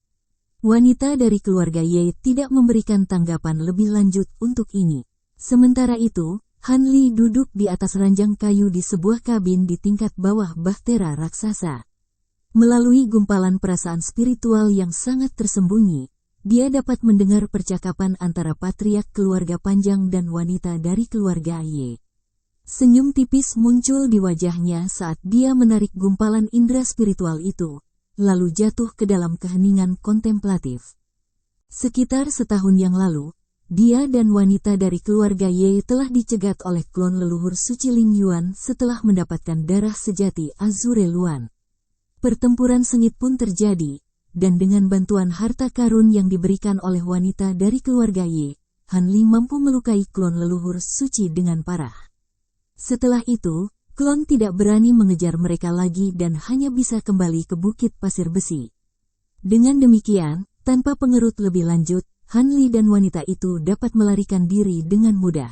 Wanita dari keluarga Ye tidak memberikan tanggapan lebih lanjut untuk ini. Sementara itu, Han Li duduk di atas ranjang kayu di sebuah kabin di tingkat bawah bahtera raksasa. Melalui gumpalan perasaan spiritual yang sangat tersembunyi, dia dapat mendengar percakapan antara patriark keluarga panjang dan wanita dari keluarga Ye. Senyum tipis muncul di wajahnya saat dia menarik gumpalan indera spiritual itu, lalu jatuh ke dalam keheningan kontemplatif. Sekitar setahun yang lalu, dia dan wanita dari keluarga Ye telah dicegat oleh klon leluhur suci Ling Yuan setelah mendapatkan darah sejati Azure Luan. Pertempuran sengit pun terjadi, dan dengan bantuan harta karun yang diberikan oleh wanita dari keluarga Ye, Han Li mampu melukai klon leluhur suci dengan parah. Setelah itu, klon tidak berani mengejar mereka lagi dan hanya bisa kembali ke Bukit Pasir Besi. Dengan demikian, tanpa pengerut lebih lanjut, Han Li dan wanita itu dapat melarikan diri dengan mudah.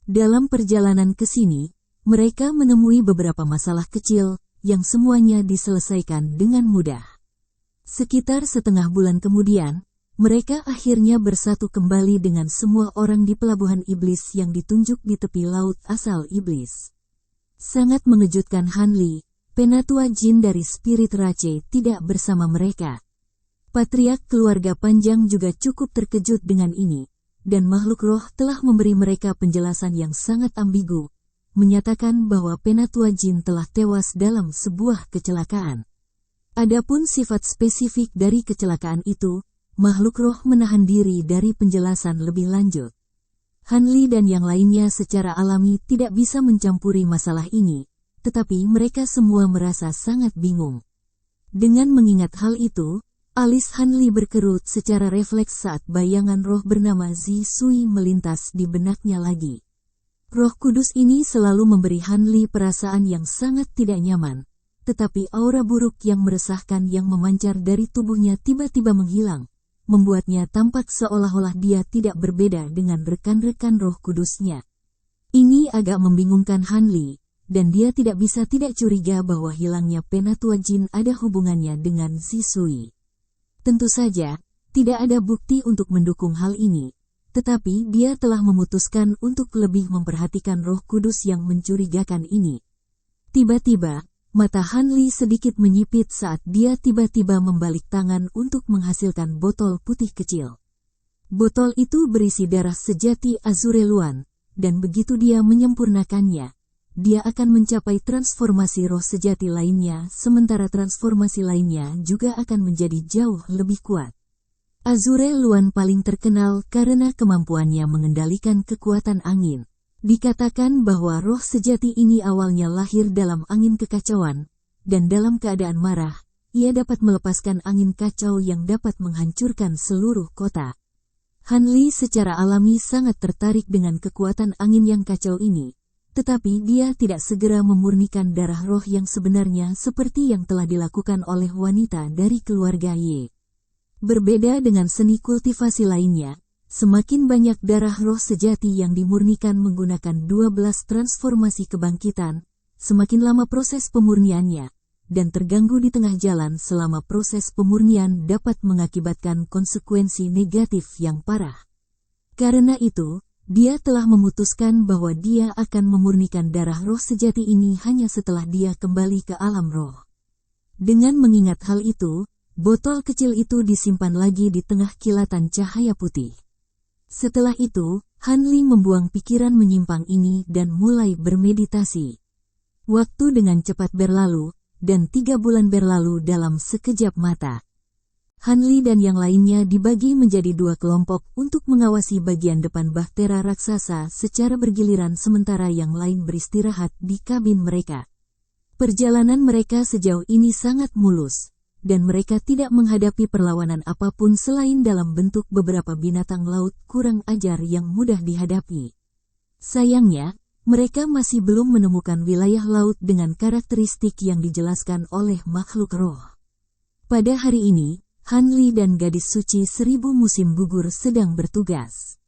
Dalam perjalanan ke sini, mereka menemui beberapa masalah kecil, yang semuanya diselesaikan dengan mudah. Sekitar setengah bulan kemudian, mereka akhirnya bersatu kembali dengan semua orang di pelabuhan iblis yang ditunjuk di tepi laut asal iblis. Sangat mengejutkan Han Li, penatua jin dari Spirit Rache tidak bersama mereka. Patriark keluarga panjang juga cukup terkejut dengan ini, dan makhluk roh telah memberi mereka penjelasan yang sangat ambigu, menyatakan bahwa penatua jin telah tewas dalam sebuah kecelakaan. Adapun sifat spesifik dari kecelakaan itu, makhluk roh menahan diri dari penjelasan lebih lanjut. Han Li dan yang lainnya secara alami tidak bisa mencampuri masalah ini, tetapi mereka semua merasa sangat bingung. Dengan mengingat hal itu, alis Han Li berkerut secara refleks saat bayangan roh bernama Zi Sui melintas di benaknya lagi. Roh kudus ini selalu memberi Han Li perasaan yang sangat tidak nyaman, tetapi aura buruk yang meresahkan yang memancar dari tubuhnya tiba-tiba menghilang, membuatnya tampak seolah-olah dia tidak berbeda dengan rekan-rekan roh kudusnya. Ini agak membingungkan Han Li, dan dia tidak bisa tidak curiga bahwa hilangnya penatua jin ada hubungannya dengan Zi Sui. Tentu saja, tidak ada bukti untuk mendukung hal ini, tetapi dia telah memutuskan untuk lebih memperhatikan roh kudus yang mencurigakan ini. Tiba-tiba, mata Han Li sedikit menyipit saat dia tiba-tiba membalik tangan untuk menghasilkan botol putih kecil. Botol itu berisi darah sejati Azure Luan, dan begitu dia menyempurnakannya, dia akan mencapai transformasi roh sejati lainnya, sementara transformasi lainnya juga akan menjadi jauh lebih kuat. Azure Luan paling terkenal karena kemampuannya mengendalikan kekuatan angin. Dikatakan bahwa roh sejati ini awalnya lahir dalam angin kekacauan, dan dalam keadaan marah, ia dapat melepaskan angin kacau yang dapat menghancurkan seluruh kota. Han Li secara alami sangat tertarik dengan kekuatan angin yang kacau ini, tetapi dia tidak segera memurnikan darah roh yang sebenarnya seperti yang telah dilakukan oleh wanita dari keluarga Ye. Berbeda dengan seni kultivasi lainnya, semakin banyak darah roh sejati yang dimurnikan menggunakan 12 transformasi kebangkitan, semakin lama proses pemurniannya, dan terganggu di tengah jalan selama proses pemurnian dapat mengakibatkan konsekuensi negatif yang parah. Karena itu, dia telah memutuskan bahwa dia akan memurnikan darah roh sejati ini hanya setelah dia kembali ke alam roh. Dengan mengingat hal itu, botol kecil itu disimpan lagi di tengah kilatan cahaya putih. Setelah itu, Han Li membuang pikiran menyimpang ini dan mulai bermeditasi. Waktu dengan cepat berlalu, dan 3 bulan berlalu dalam sekejap mata. Han Li dan yang lainnya dibagi menjadi 2 kelompok untuk mengawasi bagian depan bahtera raksasa secara bergiliran sementara yang lain beristirahat di kabin mereka. Perjalanan mereka sejauh ini sangat mulus, dan mereka tidak menghadapi perlawanan apapun selain dalam bentuk beberapa binatang laut kurang ajar yang mudah dihadapi. Sayangnya, mereka masih belum menemukan wilayah laut dengan karakteristik yang dijelaskan oleh makhluk roh. Pada hari ini, Han Li dan gadis suci 1000 musim gugur sedang bertugas.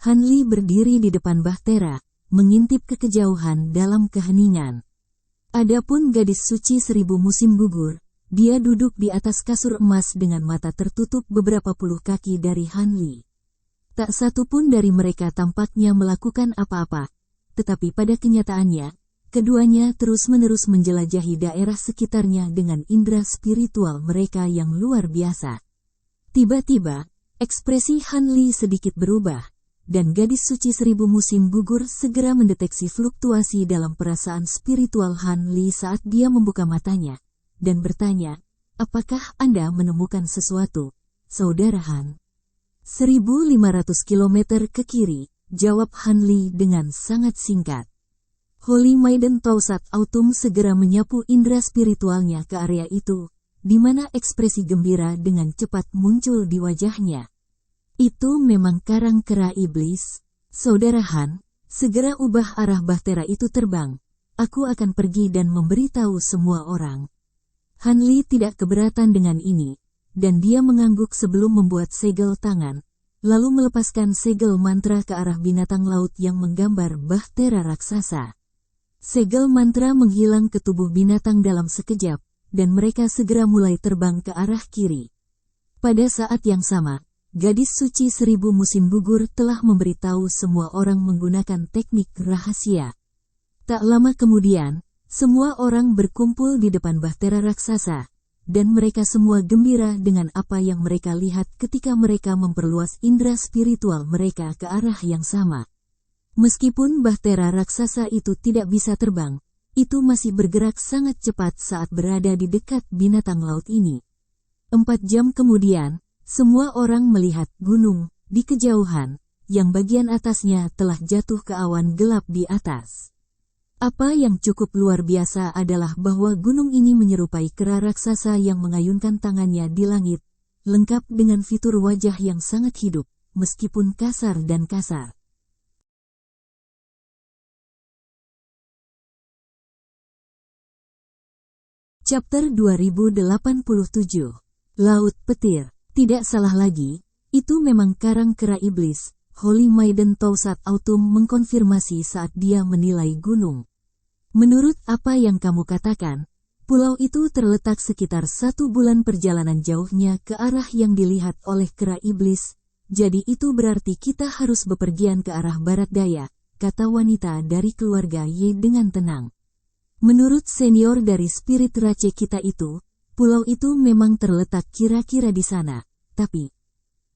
Han Li berdiri di depan bahtera, mengintip ke kejauhan dalam keheningan. Adapun gadis suci 1000 musim gugur, dia duduk di atas kasur emas dengan mata tertutup beberapa puluh kaki dari Han Li. Tak satu pun dari mereka tampaknya melakukan apa-apa, tetapi pada kenyataannya, keduanya terus-menerus menjelajahi daerah sekitarnya dengan indera spiritual mereka yang luar biasa. Tiba-tiba, ekspresi Han Li sedikit berubah, dan gadis suci 1000 musim gugur segera mendeteksi fluktuasi dalam perasaan spiritual Han Li saat dia membuka matanya, dan bertanya, "Apakah Anda menemukan sesuatu, Saudara Han?" 1500 km ke kiri, jawab Han Li dengan sangat singkat. Holy Maiden Tausat Autumn segera menyapu indera spiritualnya ke area itu, di mana ekspresi gembira dengan cepat muncul di wajahnya. Itu memang karang kera iblis, Saudara Han, segera ubah arah bahtera itu terbang. Aku akan pergi dan memberitahu semua orang. Han Li tidak keberatan dengan ini, dan dia mengangguk sebelum membuat segel tangan, lalu melepaskan segel mantra ke arah binatang laut yang menggambar bahtera raksasa. Segel mantra menghilang ke tubuh binatang dalam sekejap, dan mereka segera mulai terbang ke arah kiri. Pada saat yang sama, gadis suci 1000 musim gugur telah memberitahu semua orang menggunakan teknik rahasia. Tak lama kemudian, semua orang berkumpul di depan bahtera raksasa, dan mereka semua gembira dengan apa yang mereka lihat ketika mereka memperluas indera spiritual mereka ke arah yang sama. Meskipun bahtera raksasa itu tidak bisa terbang, itu masih bergerak sangat cepat saat berada di dekat binatang laut ini. 4 jam kemudian, semua orang melihat gunung di kejauhan, yang bagian atasnya telah jatuh ke awan gelap di atas. Apa yang cukup luar biasa adalah bahwa gunung ini menyerupai kera raksasa yang mengayunkan tangannya di langit, lengkap dengan fitur wajah yang sangat hidup, meskipun kasar dan kasar. Chapter 2087. Laut Petir. Tidak salah lagi, itu memang karang kera iblis. Holy Maiden Tausat Autumn mengkonfirmasi saat dia menilai gunung. Menurut apa yang kamu katakan, pulau itu terletak sekitar 1 bulan perjalanan jauhnya ke arah yang dilihat oleh kera iblis, jadi itu berarti kita harus bepergian ke arah barat daya, kata wanita dari keluarga Ye dengan tenang. Menurut senior dari spirit race kita itu, pulau itu memang terletak kira-kira di sana, tapi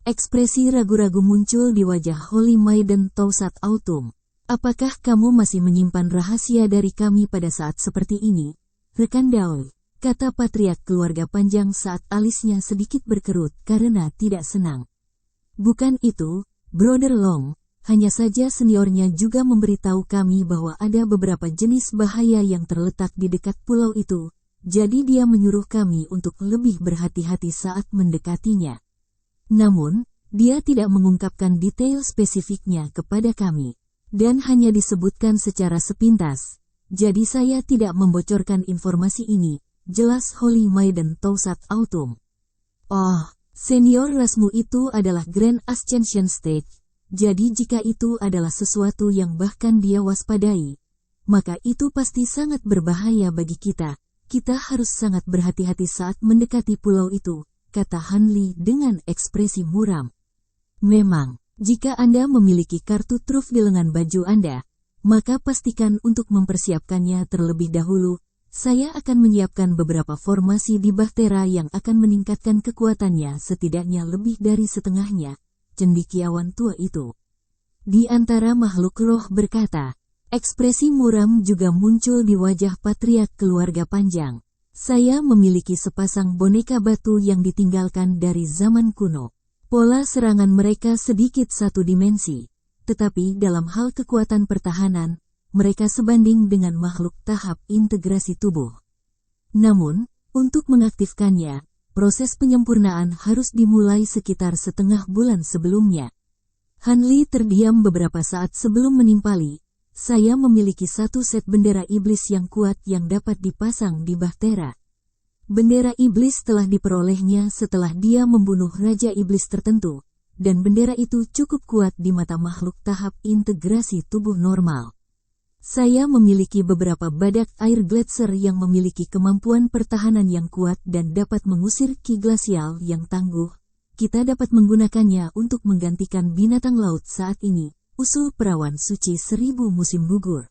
ekspresi ragu-ragu muncul di wajah Holy Maiden Tausat Autumn. Apakah kamu masih menyimpan rahasia dari kami pada saat seperti ini, rekan Daoi? Kata patriark keluarga panjang saat alisnya sedikit berkerut karena tidak senang. Bukan itu, Brother Long, hanya saja seniornya juga memberitahu kami bahwa ada beberapa jenis bahaya yang terletak di dekat pulau itu. Jadi dia menyuruh kami untuk lebih berhati-hati saat mendekatinya. Namun, dia tidak mengungkapkan detail spesifiknya kepada kami, dan hanya disebutkan secara sepintas. Jadi saya tidak membocorkan informasi ini, jelas Holy Maiden Tausat Autumn. Oh, senior rasmu itu adalah Grand Ascension Stage, jadi jika itu adalah sesuatu yang bahkan dia waspadai, maka itu pasti sangat berbahaya bagi kita. Kita harus sangat berhati-hati saat mendekati pulau itu, kata Han Li dengan ekspresi muram. Memang, jika Anda memiliki kartu truf di lengan baju Anda, maka pastikan untuk mempersiapkannya terlebih dahulu. Saya akan menyiapkan beberapa formasi di bahtera yang akan meningkatkan kekuatannya setidaknya lebih dari setengahnya, cendekiawan tua itu. Di antara makhluk roh berkata. Ekspresi muram juga muncul di wajah patriark keluarga panjang. Saya memiliki sepasang boneka batu yang ditinggalkan dari zaman kuno. Pola serangan mereka sedikit satu dimensi, tetapi dalam hal kekuatan pertahanan, mereka sebanding dengan makhluk tahap integrasi tubuh. Namun, untuk mengaktifkannya, proses penyempurnaan harus dimulai sekitar setengah bulan sebelumnya. Han Li terdiam beberapa saat sebelum menimpali. Saya memiliki satu set bendera iblis yang kuat yang dapat dipasang di bahtera. Bendera iblis telah diperolehnya setelah dia membunuh raja iblis tertentu, dan bendera itu cukup kuat di mata makhluk tahap integrasi tubuh normal. Saya memiliki beberapa badak air gletser yang memiliki kemampuan pertahanan yang kuat dan dapat mengusir ki glasial yang tangguh. Kita dapat menggunakannya untuk menggantikan binatang laut saat ini, usul perawan suci 1000 musim gugur.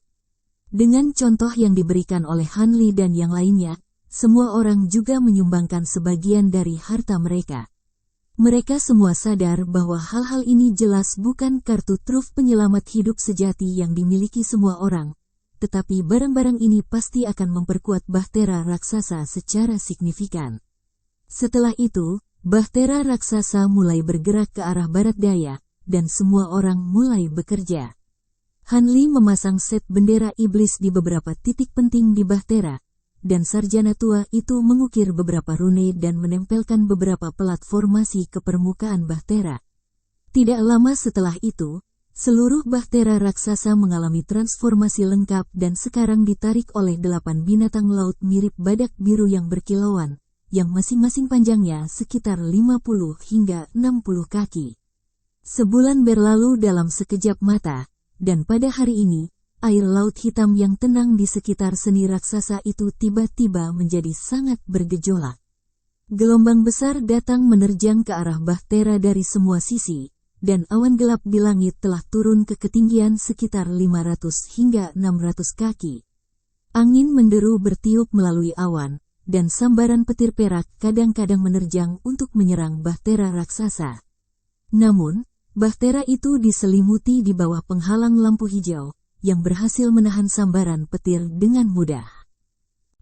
Dengan contoh yang diberikan oleh Hanli dan yang lainnya, semua orang juga menyumbangkan sebagian dari harta mereka. Mereka semua sadar bahwa hal-hal ini jelas bukan kartu truf penyelamat hidup sejati yang dimiliki semua orang, tetapi barang-barang ini pasti akan memperkuat bahtera raksasa secara signifikan. Setelah itu, bahtera raksasa mulai bergerak ke arah barat daya, dan semua orang mulai bekerja. Hanli memasang set bendera iblis di beberapa titik penting di bahtera, dan sarjana tua itu mengukir beberapa rune dan menempelkan beberapa pelat formasi ke permukaan bahtera. Tidak lama setelah itu, seluruh bahtera raksasa mengalami transformasi lengkap dan sekarang ditarik oleh 8 binatang laut mirip badak biru yang berkilauan, yang masing-masing panjangnya sekitar 50 hingga 60 kaki. Sebulan berlalu dalam sekejap mata, dan pada hari ini, air laut hitam yang tenang di sekitar seni raksasa itu tiba-tiba menjadi sangat bergejolak. Gelombang besar datang menerjang ke arah bahtera dari semua sisi, dan awan gelap di langit telah turun ke ketinggian sekitar 500 hingga 600 kaki. Angin menderu bertiup melalui awan, dan sambaran petir perak kadang-kadang menerjang untuk menyerang bahtera raksasa. Namun, bahtera itu diselimuti di bawah penghalang lampu hijau, yang berhasil menahan sambaran petir dengan mudah.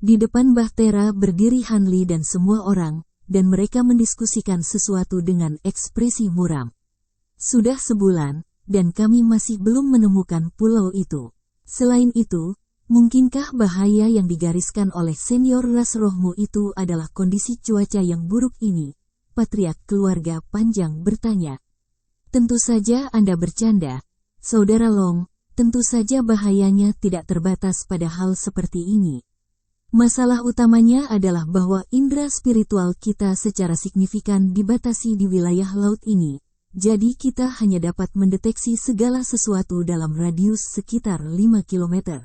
Di depan bahtera berdiri Hanli dan semua orang, dan mereka mendiskusikan sesuatu dengan ekspresi muram. Sudah sebulan, dan kami masih belum menemukan pulau itu. Selain itu, mungkinkah bahaya yang digariskan oleh senior ras rohmu itu adalah kondisi cuaca yang buruk ini? Patriark keluarga panjang bertanya. Tentu saja Anda bercanda, Saudara Long, tentu saja bahayanya tidak terbatas pada hal seperti ini. Masalah utamanya adalah bahwa indera spiritual kita secara signifikan dibatasi di wilayah laut ini, jadi kita hanya dapat mendeteksi segala sesuatu dalam radius sekitar 5 km.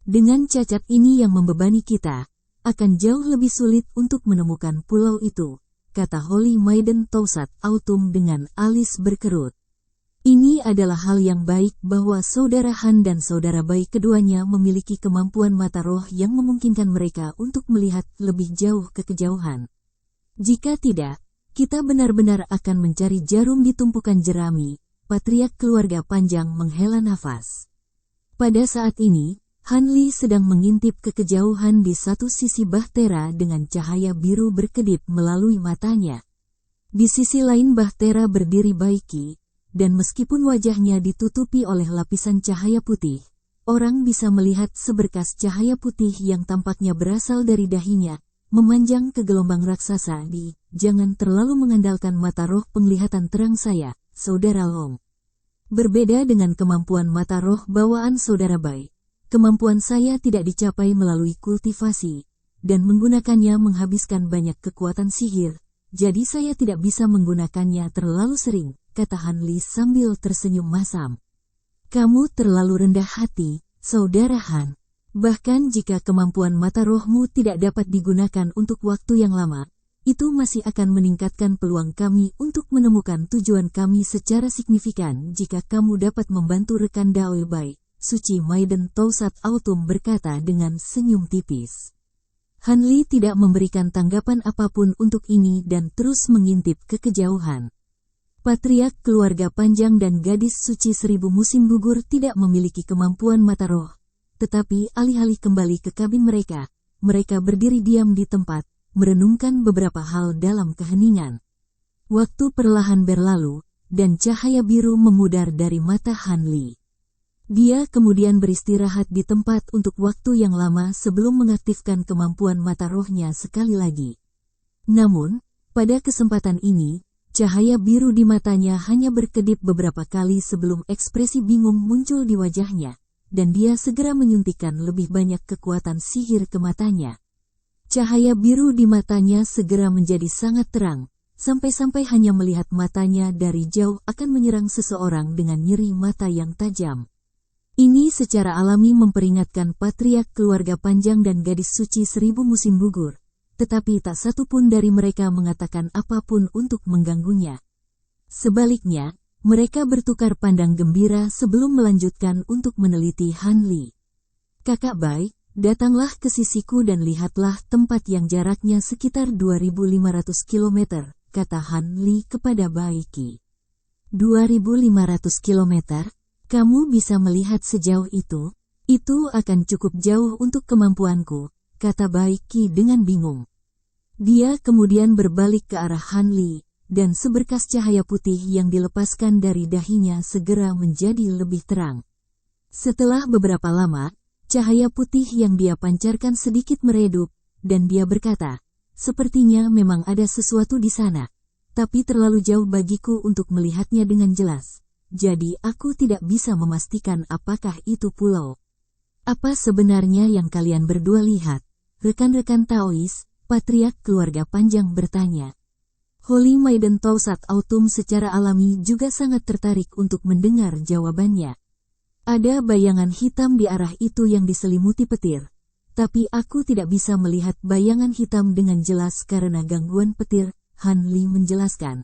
Dengan cacat ini yang membebani kita, akan jauh lebih sulit untuk menemukan pulau itu, kata Holy Maiden Tausat Autumn dengan alis berkerut. Ini adalah hal yang baik bahwa Saudara Han dan Saudara Bai keduanya memiliki kemampuan mata roh yang memungkinkan mereka untuk melihat lebih jauh ke kejauhan. Jika tidak, kita benar-benar akan mencari jarum di tumpukan jerami. Patriark keluarga panjang menghela nafas. Pada saat ini, Hanli sedang mengintip ke kejauhan di satu sisi bahtera dengan cahaya biru berkedip melalui matanya. Di sisi lain bahtera berdiri Baiki, dan meskipun wajahnya ditutupi oleh lapisan cahaya putih, orang bisa melihat seberkas cahaya putih yang tampaknya berasal dari dahinya, memanjang ke gelombang raksasa di, jangan terlalu mengandalkan mata roh penglihatan terang saya, Saudara Long. Berbeda dengan kemampuan mata roh bawaan Saudara Bai, kemampuan saya tidak dicapai melalui kultivasi, dan menggunakannya menghabiskan banyak kekuatan sihir, jadi saya tidak bisa menggunakannya terlalu sering, kata Hanli sambil tersenyum masam. Kamu terlalu rendah hati, Saudara Han. Bahkan jika kemampuan mata rohmu tidak dapat digunakan untuk waktu yang lama, itu masih akan meningkatkan peluang kami untuk menemukan tujuan kami secara signifikan jika kamu dapat membantu rekan Dao Bai, Suci Maiden Tausat Autumn berkata dengan senyum tipis. Hanli tidak memberikan tanggapan apapun untuk ini dan terus mengintip ke kejauhan. Patriark keluarga panjang dan gadis suci 1000 musim gugur tidak memiliki kemampuan mata roh, tetapi alih-alih kembali ke kabin mereka berdiri diam di tempat, merenungkan beberapa hal dalam keheningan. Waktu perlahan berlalu, dan cahaya biru memudar dari mata Hanli. Dia kemudian beristirahat di tempat untuk waktu yang lama sebelum mengaktifkan kemampuan mata rohnya sekali lagi. Namun, pada kesempatan ini, cahaya biru di matanya hanya berkedip beberapa kali sebelum ekspresi bingung muncul di wajahnya, dan dia segera menyuntikkan lebih banyak kekuatan sihir ke matanya. Cahaya biru di matanya segera menjadi sangat terang, sampai-sampai hanya melihat matanya dari jauh akan menyerang seseorang dengan nyeri mata yang tajam. Ini secara alami memperingatkan patriark keluarga panjang dan gadis suci 1000 musim gugur, tetapi tak satu pun dari mereka mengatakan apapun untuk mengganggunya. Sebaliknya, mereka bertukar pandang gembira sebelum melanjutkan untuk meneliti Han Li. Kakak Bai, datanglah ke sisiku dan lihatlah tempat yang jaraknya sekitar 2.500 km, kata Han Li kepada Bai Qi. 2.500 km? Kamu bisa melihat sejauh itu? Itu akan cukup jauh untuk kemampuanku, kata Bai Qi dengan bingung. Dia kemudian berbalik ke arah Han Li, dan seberkas cahaya putih yang dilepaskan dari dahinya segera menjadi lebih terang. Setelah beberapa lama, cahaya putih yang dia pancarkan sedikit meredup, dan dia berkata, sepertinya memang ada sesuatu di sana, tapi terlalu jauh bagiku untuk melihatnya dengan jelas. Jadi aku tidak bisa memastikan apakah itu pulau. Apa sebenarnya yang kalian berdua lihat? Rekan-rekan Taois, patriark keluarga panjang bertanya. Holy Maiden Tausat Autumn secara alami juga sangat tertarik untuk mendengar jawabannya. Ada bayangan hitam di arah itu yang diselimuti petir. Tapi aku tidak bisa melihat bayangan hitam dengan jelas karena gangguan petir, Han Li menjelaskan.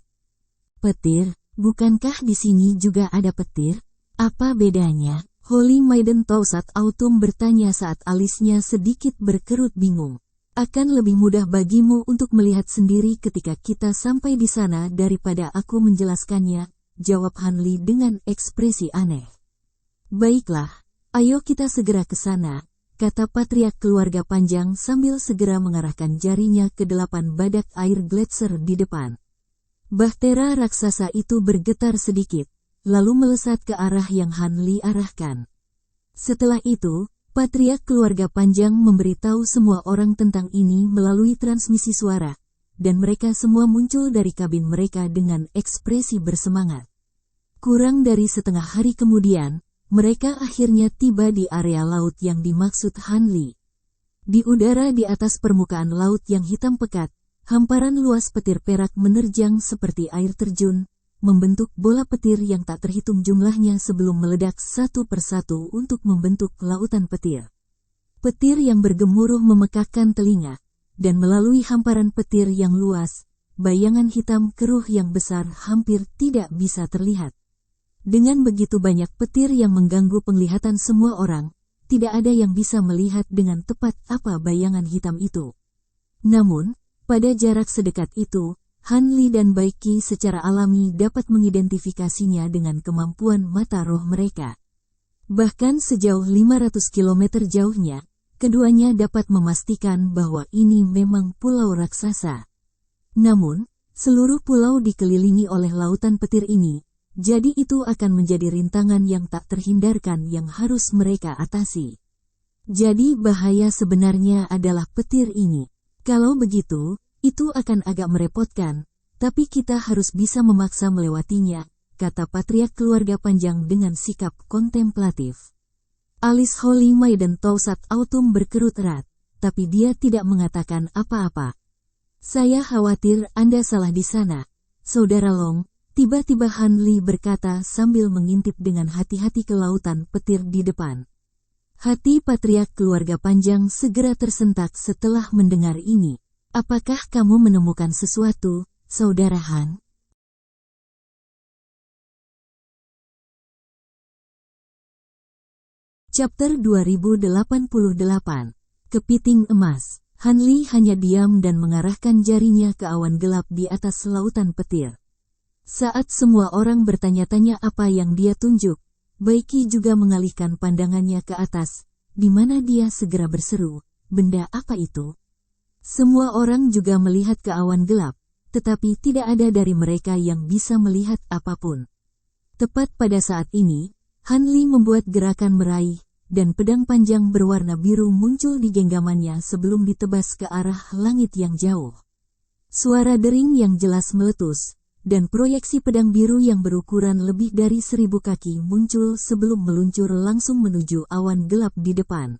Petir? Bukankah di sini juga ada petir? Apa bedanya? Holy Maiden Tausat Autumn bertanya saat alisnya sedikit berkerut bingung. Akan lebih mudah bagimu untuk melihat sendiri ketika kita sampai di sana daripada aku menjelaskannya, jawab Han Li dengan ekspresi aneh. Baiklah, ayo kita segera ke sana, kata patriark keluarga panjang sambil segera mengarahkan jarinya ke 8 badak air gletser di depan. Bahtera raksasa itu bergetar sedikit, lalu melesat ke arah yang Han Li arahkan. Setelah itu, patriark keluarga panjang memberitahu semua orang tentang ini melalui transmisi suara, dan mereka semua muncul dari kabin mereka dengan ekspresi bersemangat. Kurang dari setengah hari kemudian, mereka akhirnya tiba di area laut yang dimaksud Han Li. Di udara di atas permukaan laut yang hitam pekat, hamparan luas petir perak menerjang seperti air terjun, membentuk bola petir yang tak terhitung jumlahnya sebelum meledak satu persatu untuk membentuk lautan petir. Petir yang bergemuruh memekakkan telinga, dan melalui hamparan petir yang luas, bayangan hitam keruh yang besar hampir tidak bisa terlihat. Dengan begitu banyak petir yang mengganggu penglihatan semua orang, tidak ada yang bisa melihat dengan tepat apa bayangan hitam itu. Namun, pada jarak sedekat itu, Han Li dan Bai Qi secara alami dapat mengidentifikasinya dengan kemampuan mata roh mereka. Bahkan sejauh 500 km jauhnya, keduanya dapat memastikan bahwa ini memang pulau raksasa. Namun, seluruh pulau dikelilingi oleh lautan petir ini, jadi itu akan menjadi rintangan yang tak terhindarkan yang harus mereka atasi. Jadi bahaya sebenarnya adalah petir ini. Kalau begitu, itu akan agak merepotkan, tapi kita harus bisa memaksa melewatinya, kata patriark keluarga panjang dengan sikap kontemplatif. Alis Holy Maiden Tausat Autumn berkerut erat, tapi dia tidak mengatakan apa-apa. Saya khawatir Anda salah di sana, Saudara Long, tiba-tiba Han Li berkata sambil mengintip dengan hati-hati ke lautan petir di depan. Hati patriark keluarga panjang segera tersentak setelah mendengar ini. Apakah kamu menemukan sesuatu, Saudara Han? Chapter 2088. Kepiting Emas. Han Li hanya diam dan mengarahkan jarinya ke awan gelap di atas lautan petir. Saat semua orang bertanya-tanya apa yang dia tunjuk, Bai Qi juga mengalihkan pandangannya ke atas, di mana dia segera berseru, "Benda apa itu?" Semua orang juga melihat ke awan gelap, tetapi tidak ada dari mereka yang bisa melihat apapun. Tepat pada saat ini, Han Li membuat gerakan meraih, dan pedang panjang berwarna biru muncul di genggamannya sebelum ditebas ke arah langit yang jauh. Suara dering yang jelas meletus, dan proyeksi pedang biru yang berukuran lebih dari 1000 kaki muncul sebelum meluncur langsung menuju awan gelap di depan.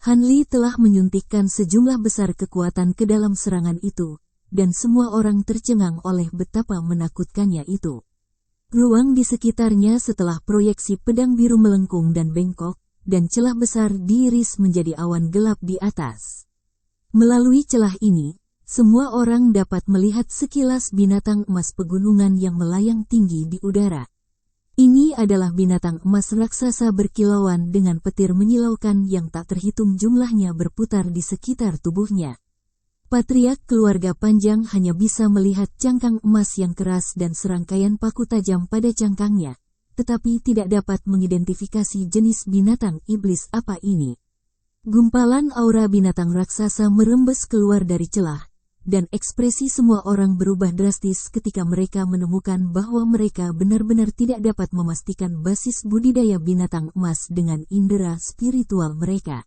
Han Li telah menyuntikkan sejumlah besar kekuatan ke dalam serangan itu, dan semua orang tercengang oleh betapa menakutkannya itu. Ruang di sekitarnya setelah proyeksi pedang biru melengkung dan bengkok, dan celah besar diiris menjadi awan gelap di atas. Melalui celah ini, semua orang dapat melihat sekilas binatang emas pegunungan yang melayang tinggi di udara. Ini adalah binatang emas raksasa berkilauan dengan petir menyilaukan yang tak terhitung jumlahnya berputar di sekitar tubuhnya. Patriark keluarga panjang hanya bisa melihat cangkang emas yang keras dan serangkaian paku tajam pada cangkangnya, tetapi tidak dapat mengidentifikasi jenis binatang iblis apa ini. Gumpalan aura binatang raksasa merembes keluar dari celah, dan ekspresi semua orang berubah drastis ketika mereka menemukan bahwa mereka benar-benar tidak dapat memastikan basis budidaya binatang emas dengan indera spiritual mereka.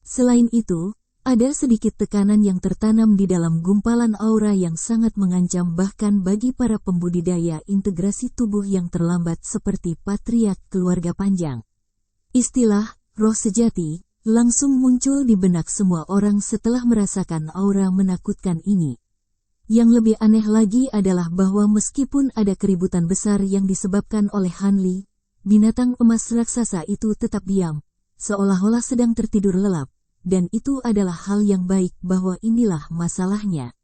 Selain itu, ada sedikit tekanan yang tertanam di dalam gumpalan aura yang sangat mengancam bahkan bagi para pembudidaya integrasi tubuh yang terlambat seperti patriark keluarga panjang. Istilah roh sejati langsung muncul di benak semua orang setelah merasakan aura menakutkan ini. Yang lebih aneh lagi adalah bahwa meskipun ada keributan besar yang disebabkan oleh Hanli, binatang emas raksasa itu tetap diam, seolah-olah sedang tertidur lelap. Dan itu adalah hal yang baik bahwa inilah masalahnya.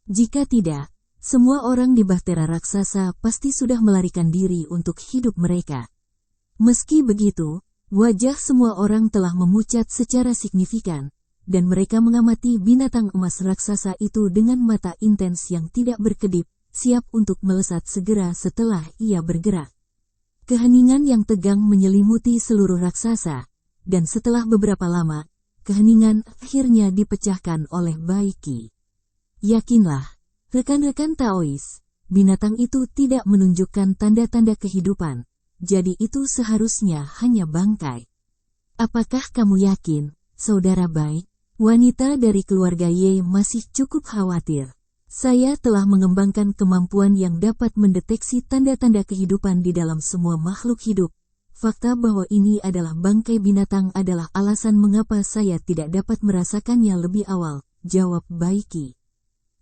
Jika tidak, semua orang di bahtera raksasa pasti sudah melarikan diri untuk hidup mereka. Meski begitu, wajah semua orang telah memucat secara signifikan, dan mereka mengamati binatang emas raksasa itu dengan mata intens yang tidak berkedip, siap untuk melesat segera setelah ia bergerak. Keheningan yang tegang menyelimuti seluruh raksasa, dan setelah beberapa lama, keheningan akhirnya dipecahkan oleh Baiki. Yakinlah, rekan-rekan Taois, binatang itu tidak menunjukkan tanda-tanda kehidupan, jadi itu seharusnya hanya bangkai. Apakah kamu yakin, Saudara Bai? Wanita dari keluarga Ye masih cukup khawatir. Saya telah mengembangkan kemampuan yang dapat mendeteksi tanda-tanda kehidupan di dalam semua makhluk hidup. Fakta bahwa ini adalah bangkai binatang adalah alasan mengapa saya tidak dapat merasakannya lebih awal, jawab Baiki.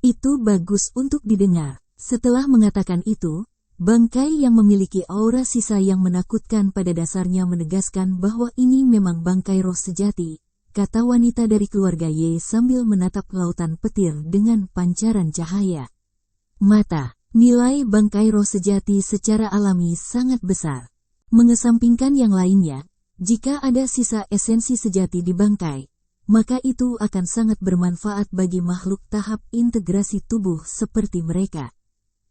Itu bagus untuk didengar. Setelah mengatakan itu, bangkai yang memiliki aura sisa yang menakutkan pada dasarnya menegaskan bahwa ini memang bangkai roh sejati, kata wanita dari keluarga Ye sambil menatap lautan petir dengan pancaran cahaya. Mata, nilai bangkai roh sejati secara alami sangat besar. Mengesampingkan yang lainnya, jika ada sisa esensi sejati di bangkai, maka itu akan sangat bermanfaat bagi makhluk tahap integrasi tubuh seperti mereka.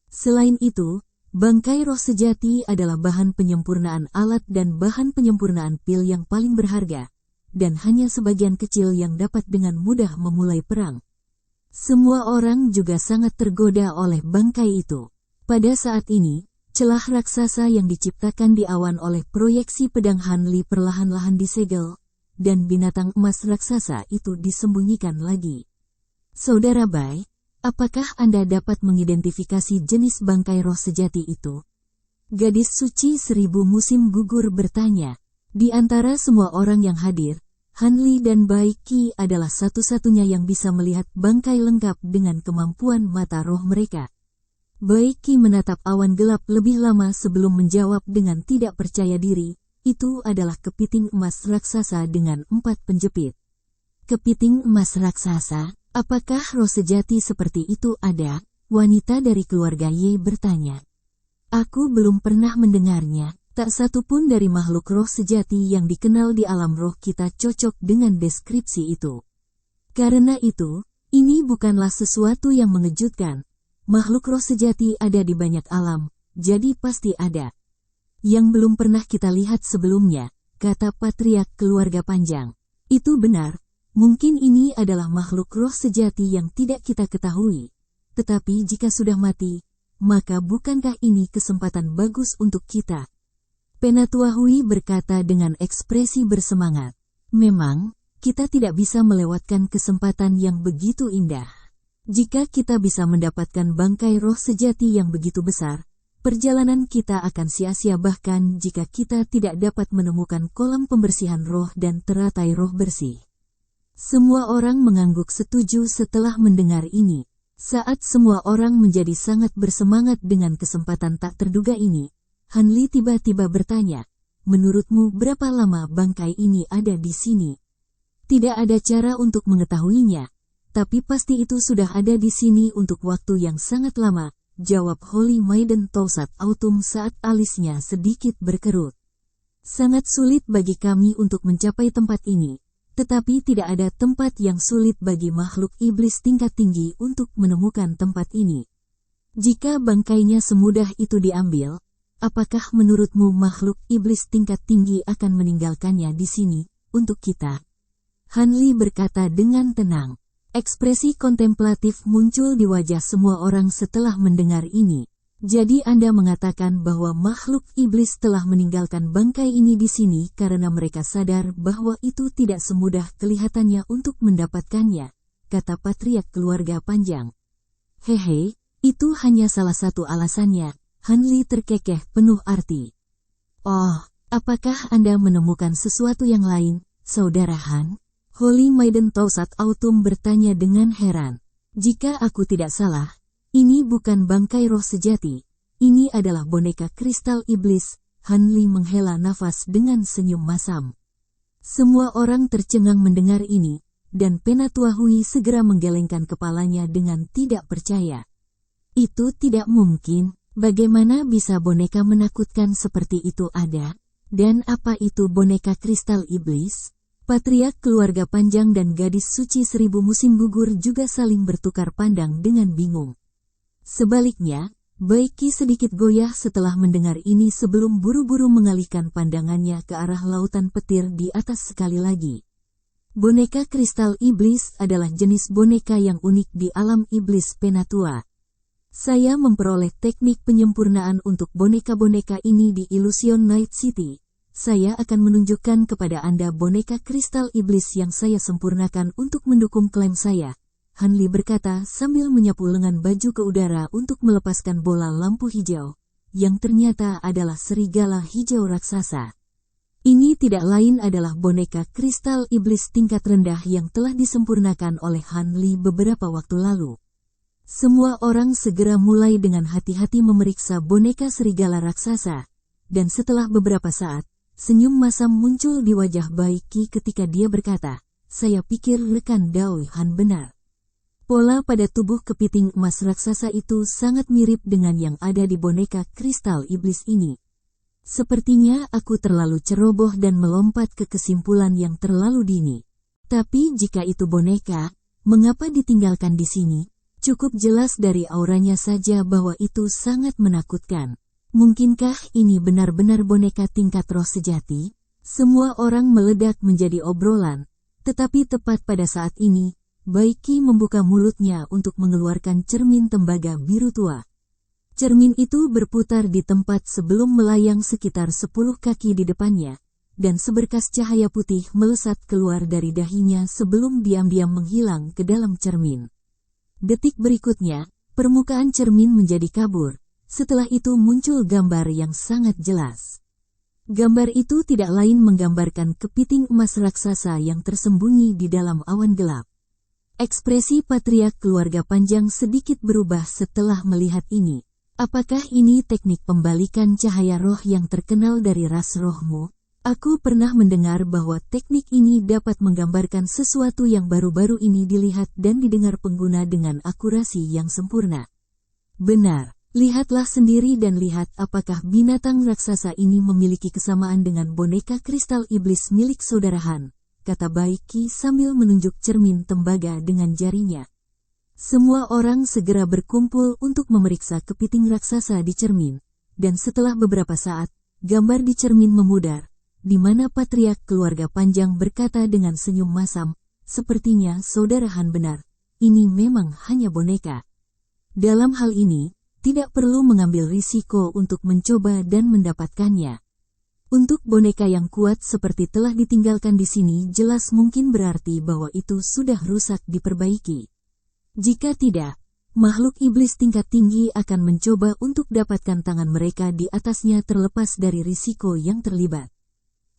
Selain itu, bangkai roh sejati adalah bahan penyempurnaan alat dan bahan penyempurnaan pil yang paling berharga, dan hanya sebagian kecil yang dapat dengan mudah memulai perang. Semua orang juga sangat tergoda oleh bangkai itu. Pada saat ini, celah raksasa yang diciptakan di awan oleh proyeksi pedang Hanli perlahan-lahan disegel, dan binatang emas raksasa itu disembunyikan lagi. Saudara Bai, apakah Anda dapat mengidentifikasi jenis bangkai roh sejati itu? Gadis suci 1000 musim gugur bertanya. Di antara semua orang yang hadir, Hanli dan Baiki adalah satu-satunya yang bisa melihat bangkai lengkap dengan kemampuan mata roh mereka. Baiki menatap awan gelap lebih lama sebelum menjawab dengan tidak percaya diri, itu adalah kepiting emas raksasa dengan 4 penjepit. Kepiting emas raksasa, apakah roh sejati seperti itu ada? Wanita dari keluarga Ye bertanya. Aku belum pernah mendengarnya, tak satu pun dari makhluk roh sejati yang dikenal di alam roh kita cocok dengan deskripsi itu. Karena itu, ini bukanlah sesuatu yang mengejutkan. Makhluk roh sejati ada di banyak alam, jadi pasti ada. Yang belum pernah kita lihat sebelumnya, kata patriark keluarga panjang. Itu benar, mungkin ini adalah makhluk roh sejati yang tidak kita ketahui. Tetapi jika sudah mati, maka bukankah ini kesempatan bagus untuk kita? Penatua Hui berkata dengan ekspresi bersemangat. Memang, kita tidak bisa melewatkan kesempatan yang begitu indah. Jika kita bisa mendapatkan bangkai roh sejati yang begitu besar, perjalanan kita akan sia-sia bahkan jika kita tidak dapat menemukan kolam pembersihan roh dan teratai roh bersih. Semua orang mengangguk setuju setelah mendengar ini. Saat semua orang menjadi sangat bersemangat dengan kesempatan tak terduga ini, Hanli tiba-tiba bertanya, menurutmu berapa lama bangkai ini ada di sini? Tidak ada cara untuk mengetahuinya, tapi pasti itu sudah ada di sini untuk waktu yang sangat lama, jawab Holy Maiden Tausat Autumn saat alisnya sedikit berkerut. Sangat sulit bagi kami untuk mencapai tempat ini, tetapi tidak ada tempat yang sulit bagi makhluk iblis tingkat tinggi untuk menemukan tempat ini. Jika bangkainya semudah itu diambil, apakah menurutmu makhluk iblis tingkat tinggi akan meninggalkannya di sini, untuk kita? Hanli berkata dengan tenang. Ekspresi kontemplatif muncul di wajah semua orang setelah mendengar ini. Jadi Anda mengatakan bahwa makhluk iblis telah meninggalkan bangkai ini di sini karena mereka sadar bahwa itu tidak semudah kelihatannya untuk mendapatkannya, kata Patriark Keluarga Panjang. Hehe, itu hanya salah satu alasannya, Hanli terkekeh penuh arti. Oh, apakah Anda menemukan sesuatu yang lain, Saudara Han? Holy Maiden Tausat Autumn bertanya dengan heran. Jika aku tidak salah, ini bukan bangkai roh sejati, ini adalah boneka kristal iblis. Hanli menghela nafas dengan senyum masam. Semua orang tercengang mendengar ini, dan Penatua Hui segera menggelengkan kepalanya dengan tidak percaya. Itu tidak mungkin, bagaimana bisa boneka menakutkan seperti itu ada? Dan apa itu boneka kristal iblis? Patriark Keluarga Panjang dan Gadis Suci Seribu Musim Gugur juga saling bertukar pandang dengan bingung. Sebaliknya, Baiki sedikit goyah setelah mendengar ini sebelum buru-buru mengalihkan pandangannya ke arah lautan petir di atas sekali lagi. Boneka kristal iblis adalah jenis boneka yang unik di alam iblis Penatua. Saya memperoleh teknik penyempurnaan untuk boneka-boneka ini di Illusion Night City. Saya akan menunjukkan kepada Anda boneka kristal iblis yang saya sempurnakan untuk mendukung klaim saya. Hanli berkata sambil menyapu lengan baju ke udara untuk melepaskan bola lampu hijau, yang ternyata adalah serigala hijau raksasa. Ini tidak lain adalah boneka kristal iblis tingkat rendah yang telah disempurnakan oleh Hanli beberapa waktu lalu. Semua orang segera mulai dengan hati-hati memeriksa boneka serigala raksasa, dan setelah beberapa saat, senyum masam muncul di wajah Baiki ketika dia berkata, saya pikir rekan Dao Han benar. Pola pada tubuh kepiting emas raksasa itu sangat mirip dengan yang ada di boneka kristal iblis ini. Sepertinya aku terlalu ceroboh dan melompat ke kesimpulan yang terlalu dini. Tapi jika itu boneka, mengapa ditinggalkan di sini? Cukup jelas dari auranya saja bahwa itu sangat menakutkan. Mungkinkah ini benar-benar boneka tingkat roh sejati? Semua orang meledak menjadi obrolan, tetapi tepat pada saat ini, Baiki membuka mulutnya untuk mengeluarkan cermin tembaga biru tua. Cermin itu berputar di tempat sebelum melayang sekitar 10 kaki di depannya, dan seberkas cahaya putih melesat keluar dari dahinya sebelum diam-diam menghilang ke dalam cermin. Detik berikutnya, permukaan cermin menjadi kabur. Setelah itu muncul gambar yang sangat jelas. Gambar itu tidak lain menggambarkan kepiting emas raksasa yang tersembunyi di dalam awan gelap. Ekspresi Patriark Keluarga Panjang sedikit berubah setelah melihat ini. Apakah ini teknik pembalikan cahaya roh yang terkenal dari ras rohmu? Aku pernah mendengar bahwa teknik ini dapat menggambarkan sesuatu yang baru-baru ini dilihat dan didengar pengguna dengan akurasi yang sempurna. Benar, lihatlah sendiri dan lihat apakah binatang raksasa ini memiliki kesamaan dengan boneka kristal iblis milik Saudara Han, kata Baiki sambil menunjuk cermin tembaga dengan jarinya. Semua orang segera berkumpul untuk memeriksa kepiting raksasa di cermin, dan setelah beberapa saat, gambar di cermin memudar, di mana Patriark Keluarga Panjang berkata dengan senyum masam, sepertinya Saudara Han benar, ini memang hanya boneka. Dalam hal ini, tidak perlu mengambil risiko untuk mencoba dan mendapatkannya. Untuk boneka yang kuat seperti telah ditinggalkan di sini jelas mungkin berarti bahwa itu sudah rusak diperbaiki. Jika tidak, makhluk iblis tingkat tinggi akan mencoba untuk dapatkan tangan mereka di atasnya terlepas dari risiko yang terlibat.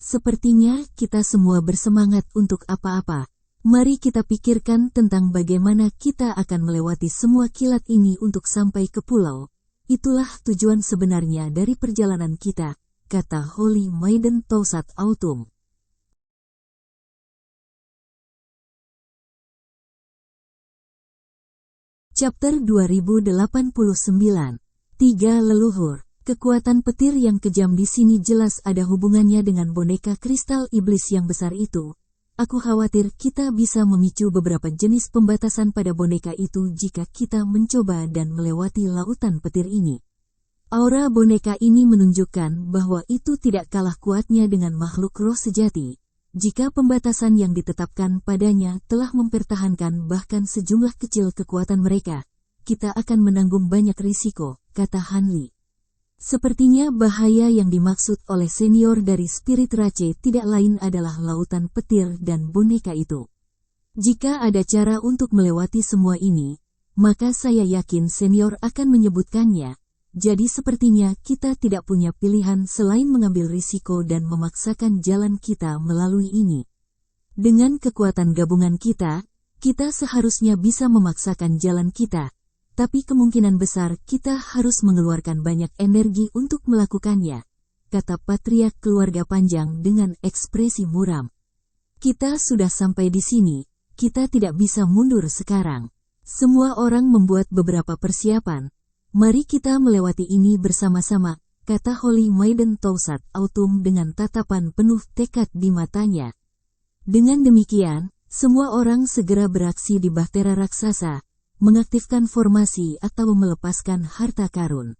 Sepertinya kita semua bersemangat untuk apa-apa. Mari kita pikirkan tentang bagaimana kita akan melewati semua kilat ini untuk sampai ke pulau, itulah tujuan sebenarnya dari perjalanan kita, kata Holy Maiden Toussaint Autumn. Chapter 2089. Tiga leluhur. Kekuatan petir yang kejam di sini jelas ada hubungannya dengan boneka kristal iblis yang besar itu. Aku khawatir kita bisa memicu beberapa jenis pembatasan pada boneka itu jika kita mencoba dan melewati lautan petir ini. Aura boneka ini menunjukkan bahwa itu tidak kalah kuatnya dengan makhluk roh sejati. Jika pembatasan yang ditetapkan padanya telah mempertahankan bahkan sejumlah kecil kekuatan mereka, kita akan menanggung banyak risiko, kata Hanli. Sepertinya bahaya yang dimaksud oleh senior dari Spirit Rache tidak lain adalah lautan petir dan boneka itu. Jika ada cara untuk melewati semua ini, maka saya yakin senior akan menyebutkannya. Jadi sepertinya kita tidak punya pilihan selain mengambil risiko dan memaksakan jalan kita melalui ini. Dengan kekuatan gabungan kita seharusnya bisa memaksakan jalan kita. Tapi kemungkinan besar kita harus mengeluarkan banyak energi untuk melakukannya, kata Patriark Keluarga Panjang dengan ekspresi muram. Kita sudah sampai di sini, kita tidak bisa mundur sekarang. Semua orang membuat beberapa persiapan. Mari kita melewati ini bersama-sama, kata Holy Maiden Toussaint Autumn dengan tatapan penuh tekad di matanya. Dengan demikian, semua orang segera beraksi di bahtera raksasa, mengaktifkan formasi atau melepaskan harta karun.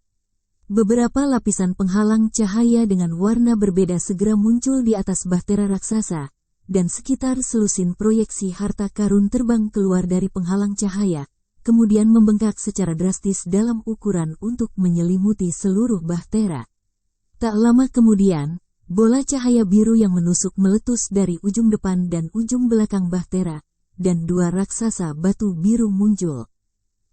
Beberapa lapisan penghalang cahaya dengan warna berbeda segera muncul di atas bahtera raksasa, dan sekitar selusin proyeksi harta karun terbang keluar dari penghalang cahaya, kemudian membengkak secara drastis dalam ukuran untuk menyelimuti seluruh bahtera. Tak lama kemudian, bola cahaya biru yang menusuk meletus dari ujung depan dan ujung belakang bahtera, dan dua raksasa batu biru muncul.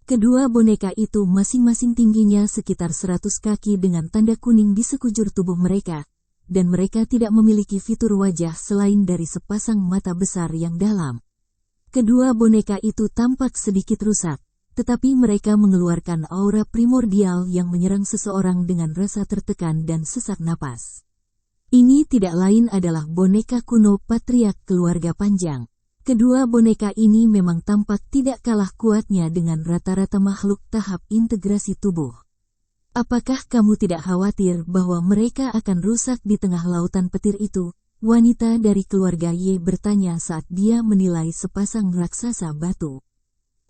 Kedua boneka itu masing-masing tingginya sekitar 100 kaki dengan tanda kuning di sekujur tubuh mereka, dan mereka tidak memiliki fitur wajah selain dari sepasang mata besar yang dalam. Kedua boneka itu tampak sedikit rusak, tetapi mereka mengeluarkan aura primordial yang menyerang seseorang dengan rasa tertekan dan sesak napas. Ini tidak lain adalah boneka kuno Patriark Keluarga Panjang. Kedua boneka ini memang tampak tidak kalah kuatnya dengan rata-rata makhluk tahap integrasi tubuh. Apakah kamu tidak khawatir bahwa mereka akan rusak di tengah lautan petir itu? Wanita dari keluarga Ye bertanya saat dia menilai sepasang raksasa batu.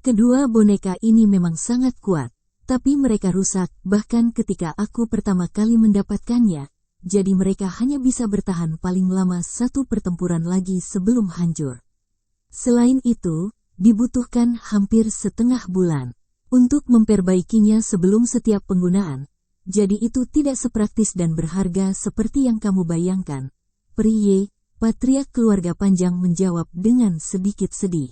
Kedua boneka ini memang sangat kuat, tapi mereka rusak bahkan ketika aku pertama kali mendapatkannya, jadi mereka hanya bisa bertahan paling lama satu pertempuran lagi sebelum hancur. Selain itu, dibutuhkan hampir setengah bulan untuk memperbaikinya sebelum setiap penggunaan, jadi itu tidak sepraktis dan berharga seperti yang kamu bayangkan. Priye, Patriark Keluarga Panjang menjawab dengan sedikit sedih.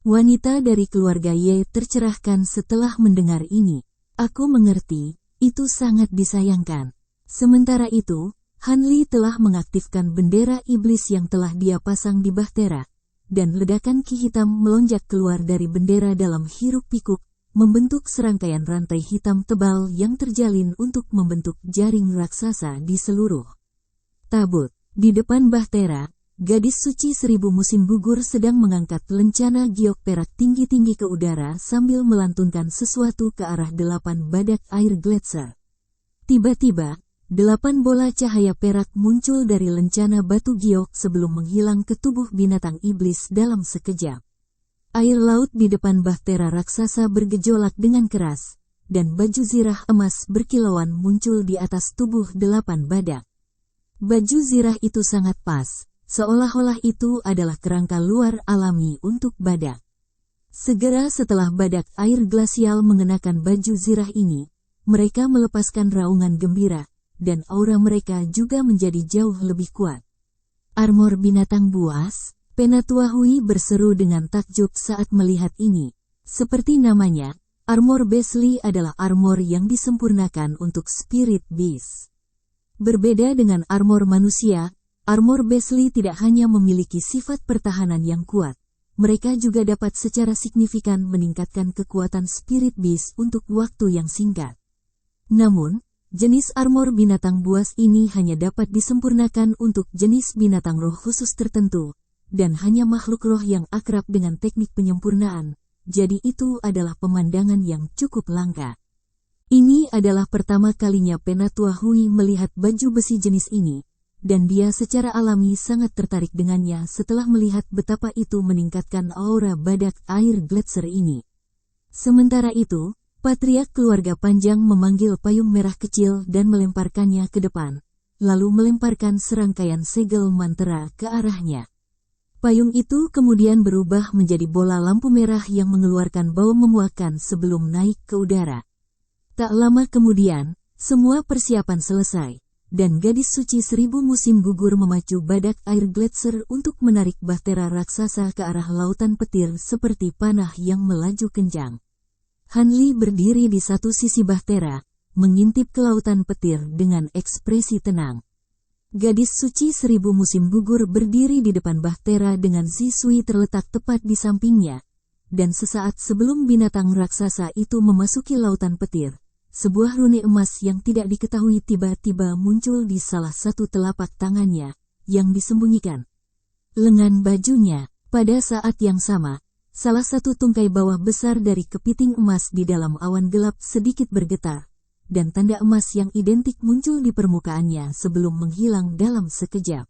Wanita dari keluarga Ye tercerahkan setelah mendengar ini. Aku mengerti, itu sangat disayangkan. Sementara itu, Hanli telah mengaktifkan bendera iblis yang telah dia pasang di bahtera, dan ledakan ki hitam melonjak keluar dari bendera dalam hiruk-pikuk, membentuk serangkaian rantai hitam tebal yang terjalin untuk membentuk jaring raksasa di seluruh tabut. Di depan bahtera, gadis suci 1000 musim gugur sedang mengangkat lencana giok perak tinggi-tinggi ke udara sambil melantunkan sesuatu ke arah 8 badak air gletser. Tiba-tiba, 8 bola cahaya perak muncul dari lencana batu giok sebelum menghilang ke tubuh binatang iblis dalam sekejap. Air laut di depan bahtera raksasa bergejolak dengan keras, dan baju zirah emas berkilauan muncul di atas tubuh 8 badak. Baju zirah itu sangat pas, seolah-olah itu adalah kerangka luar alami untuk badak. Segera setelah badak air glasial mengenakan baju zirah ini, mereka melepaskan raungan gembira, dan aura mereka juga menjadi jauh lebih kuat. Armor binatang buas, Penatua Hui berseru dengan takjub saat melihat ini. Seperti namanya, armor Besli adalah armor yang disempurnakan untuk spirit beast. Berbeda dengan armor manusia, armor Besli tidak hanya memiliki sifat pertahanan yang kuat, mereka juga dapat secara signifikan meningkatkan kekuatan spirit beast untuk waktu yang singkat. Namun, jenis armor binatang buas ini hanya dapat disempurnakan untuk jenis binatang roh khusus tertentu, dan hanya makhluk roh yang akrab dengan teknik penyempurnaan, jadi itu adalah pemandangan yang cukup langka. Ini adalah pertama kalinya Penatua Hui melihat baju besi jenis ini, dan dia secara alami sangat tertarik dengannya setelah melihat betapa itu meningkatkan aura badak air Gletser ini. Sementara itu, Patriark keluarga panjang memanggil payung merah kecil dan melemparkannya ke depan, lalu melemparkan serangkaian segel mantra ke arahnya. Payung itu kemudian berubah menjadi bola lampu merah yang mengeluarkan bau memuakkan sebelum naik ke udara. Tak lama kemudian, semua persiapan selesai, dan gadis suci 1000 musim gugur memacu badak air Gletser untuk menarik bahtera raksasa ke arah lautan petir seperti panah yang melaju kencang. Han Li berdiri di satu sisi bahtera, mengintip ke lautan petir dengan ekspresi tenang. Gadis suci 1000 musim gugur berdiri di depan bahtera dengan Zi Sui terletak tepat di sampingnya, dan sesaat sebelum binatang raksasa itu memasuki lautan petir, sebuah rune emas yang tidak diketahui tiba-tiba muncul di salah satu telapak tangannya, yang disembunyikan lengan bajunya. Pada saat yang sama, salah satu tungkai bawah besar dari kepiting emas di dalam awan gelap sedikit bergetar, dan tanda emas yang identik muncul di permukaannya sebelum menghilang dalam sekejap.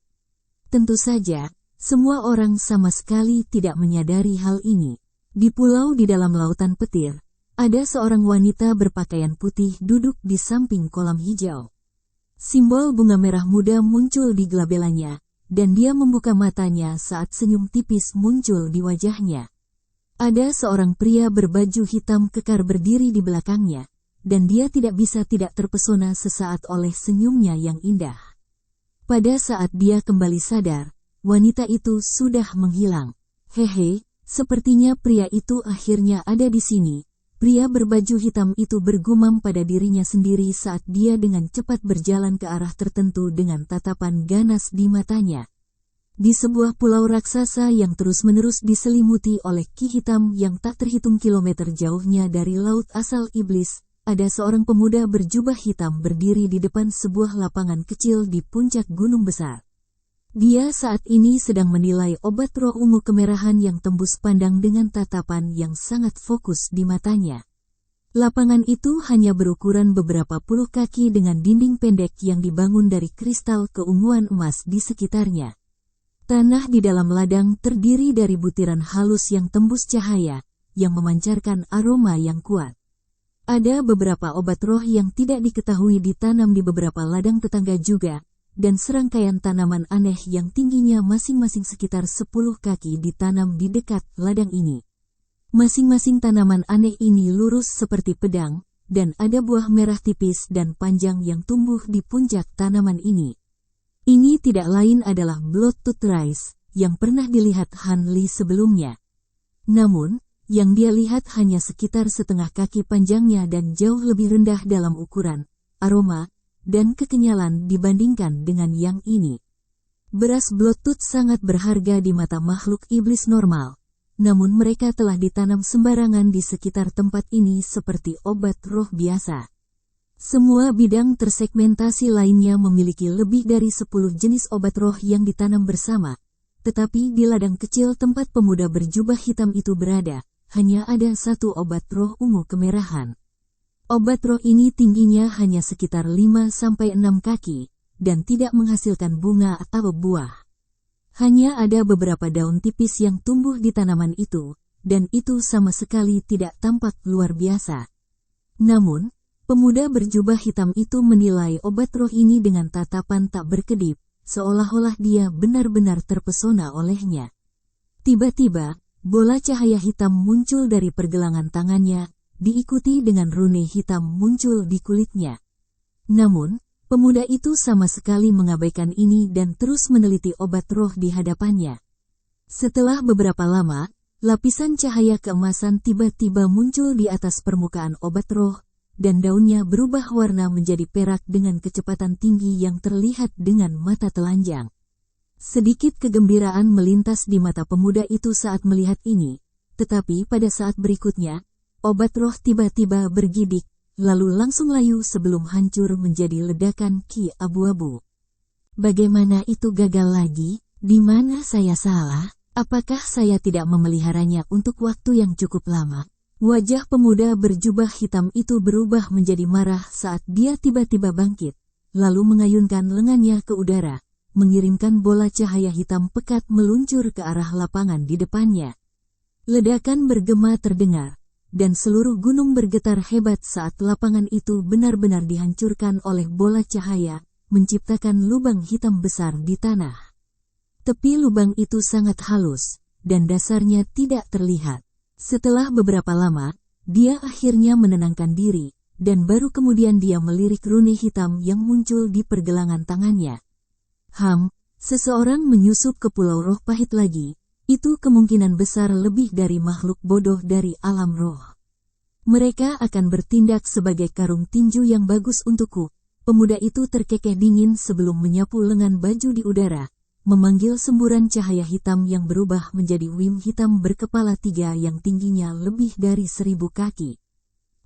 Tentu saja, semua orang sama sekali tidak menyadari hal ini. Di pulau di dalam lautan petir, ada seorang wanita berpakaian putih duduk di samping kolam hijau. Simbol bunga merah muda muncul di gelabelanya, dan dia membuka matanya saat senyum tipis muncul di wajahnya. Ada seorang pria berbaju hitam kekar berdiri di belakangnya, dan dia tidak bisa tidak terpesona sesaat oleh senyumnya yang indah. Pada saat dia kembali sadar, wanita itu sudah menghilang. Hehe, sepertinya pria itu akhirnya ada di sini. Pria berbaju hitam itu bergumam pada dirinya sendiri saat dia dengan cepat berjalan ke arah tertentu dengan tatapan ganas di matanya. Di sebuah pulau raksasa yang terus-menerus diselimuti oleh ki hitam yang tak terhitung kilometer jauhnya dari laut asal iblis, ada seorang pemuda berjubah hitam berdiri di depan sebuah lapangan kecil di puncak gunung besar. Dia saat ini sedang menilai obat roh ungu kemerahan yang tembus pandang dengan tatapan yang sangat fokus di matanya. Lapangan itu hanya berukuran beberapa puluh kaki dengan dinding pendek yang dibangun dari kristal keunguan emas di sekitarnya. Tanah di dalam ladang terdiri dari butiran halus yang tembus cahaya, yang memancarkan aroma yang kuat. Ada beberapa obat roh yang tidak diketahui ditanam di beberapa ladang tetangga juga, dan serangkaian tanaman aneh yang tingginya masing-masing sekitar 10 kaki ditanam di dekat ladang ini. Masing-masing tanaman aneh ini lurus seperti pedang, dan ada buah merah tipis dan panjang yang tumbuh di puncak tanaman ini. Ini tidak lain adalah Bloodtooth Rice, yang pernah dilihat Han Li sebelumnya. Namun, yang dia lihat hanya sekitar setengah kaki panjangnya dan jauh lebih rendah dalam ukuran, aroma, dan kekenyalan dibandingkan dengan yang ini. Beras Bloodtooth sangat berharga di mata makhluk iblis normal, namun mereka telah ditanam sembarangan di sekitar tempat ini seperti obat roh biasa. Semua bidang tersegmentasi lainnya memiliki lebih dari 10 jenis obat roh yang ditanam bersama, tetapi di ladang kecil tempat pemuda berjubah hitam itu berada, hanya ada satu obat roh ungu kemerahan. Obat roh ini tingginya hanya sekitar 5-6 kaki, dan tidak menghasilkan bunga atau buah. Hanya ada beberapa daun tipis yang tumbuh di tanaman itu, dan itu sama sekali tidak tampak luar biasa. Namun, pemuda berjubah hitam itu menilai obat roh ini dengan tatapan tak berkedip, seolah-olah dia benar-benar terpesona olehnya. Tiba-tiba, bola cahaya hitam muncul dari pergelangan tangannya, diikuti dengan rune hitam muncul di kulitnya. Namun, pemuda itu sama sekali mengabaikan ini dan terus meneliti obat roh di hadapannya. Setelah beberapa lama, lapisan cahaya keemasan tiba-tiba muncul di atas permukaan obat roh, dan daunnya berubah warna menjadi perak dengan kecepatan tinggi yang terlihat dengan mata telanjang. Sedikit kegembiraan melintas di mata pemuda itu saat melihat ini, tetapi pada saat berikutnya, obat roh tiba-tiba bergidik, lalu langsung layu sebelum hancur menjadi ledakan ki abu-abu. Bagaimana itu gagal lagi? Di mana saya salah? Apakah saya tidak memeliharanya untuk waktu yang cukup lama? Wajah pemuda berjubah hitam itu berubah menjadi marah saat dia tiba-tiba bangkit, lalu mengayunkan lengannya ke udara, mengirimkan bola cahaya hitam pekat meluncur ke arah lapangan di depannya. Ledakan bergema terdengar, dan seluruh gunung bergetar hebat saat lapangan itu benar-benar dihancurkan oleh bola cahaya, menciptakan lubang hitam besar di tanah. Tepi lubang itu sangat halus, dan dasarnya tidak terlihat. Setelah beberapa lama, dia akhirnya menenangkan diri, dan baru kemudian dia melirik rune hitam yang muncul di pergelangan tangannya. Seseorang menyusup ke Pulau Roh Pahit lagi. Itu kemungkinan besar lebih dari makhluk bodoh dari alam roh. Mereka akan bertindak sebagai karung tinju yang bagus untukku. Pemuda itu terkekeh dingin sebelum menyapu lengan baju di udara, memanggil semburan cahaya hitam yang berubah menjadi wim hitam berkepala 3 yang tingginya lebih dari 1000 kaki.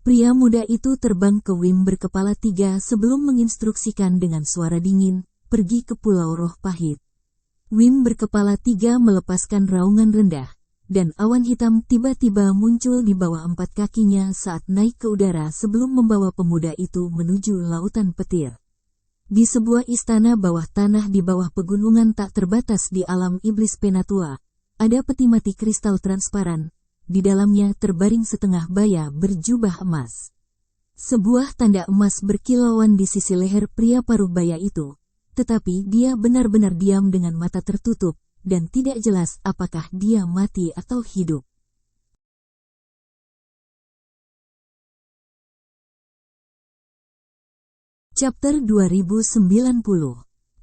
Pria muda itu terbang ke wim berkepala 3 sebelum menginstruksikan dengan suara dingin, pergi ke Pulau Roh Pahit. Wim berkepala 3 melepaskan raungan rendah, dan awan hitam tiba-tiba muncul di bawah 4 kakinya saat naik ke udara sebelum membawa pemuda itu menuju lautan petir. Di sebuah istana bawah tanah di bawah pegunungan tak terbatas di alam iblis Penatua, ada peti mati kristal transparan, di dalamnya terbaring setengah baya berjubah emas. Sebuah tanda emas berkilauan di sisi leher pria paruh baya itu. Tetapi dia benar-benar diam dengan mata tertutup, dan tidak jelas apakah dia mati atau hidup. Chapter 2090.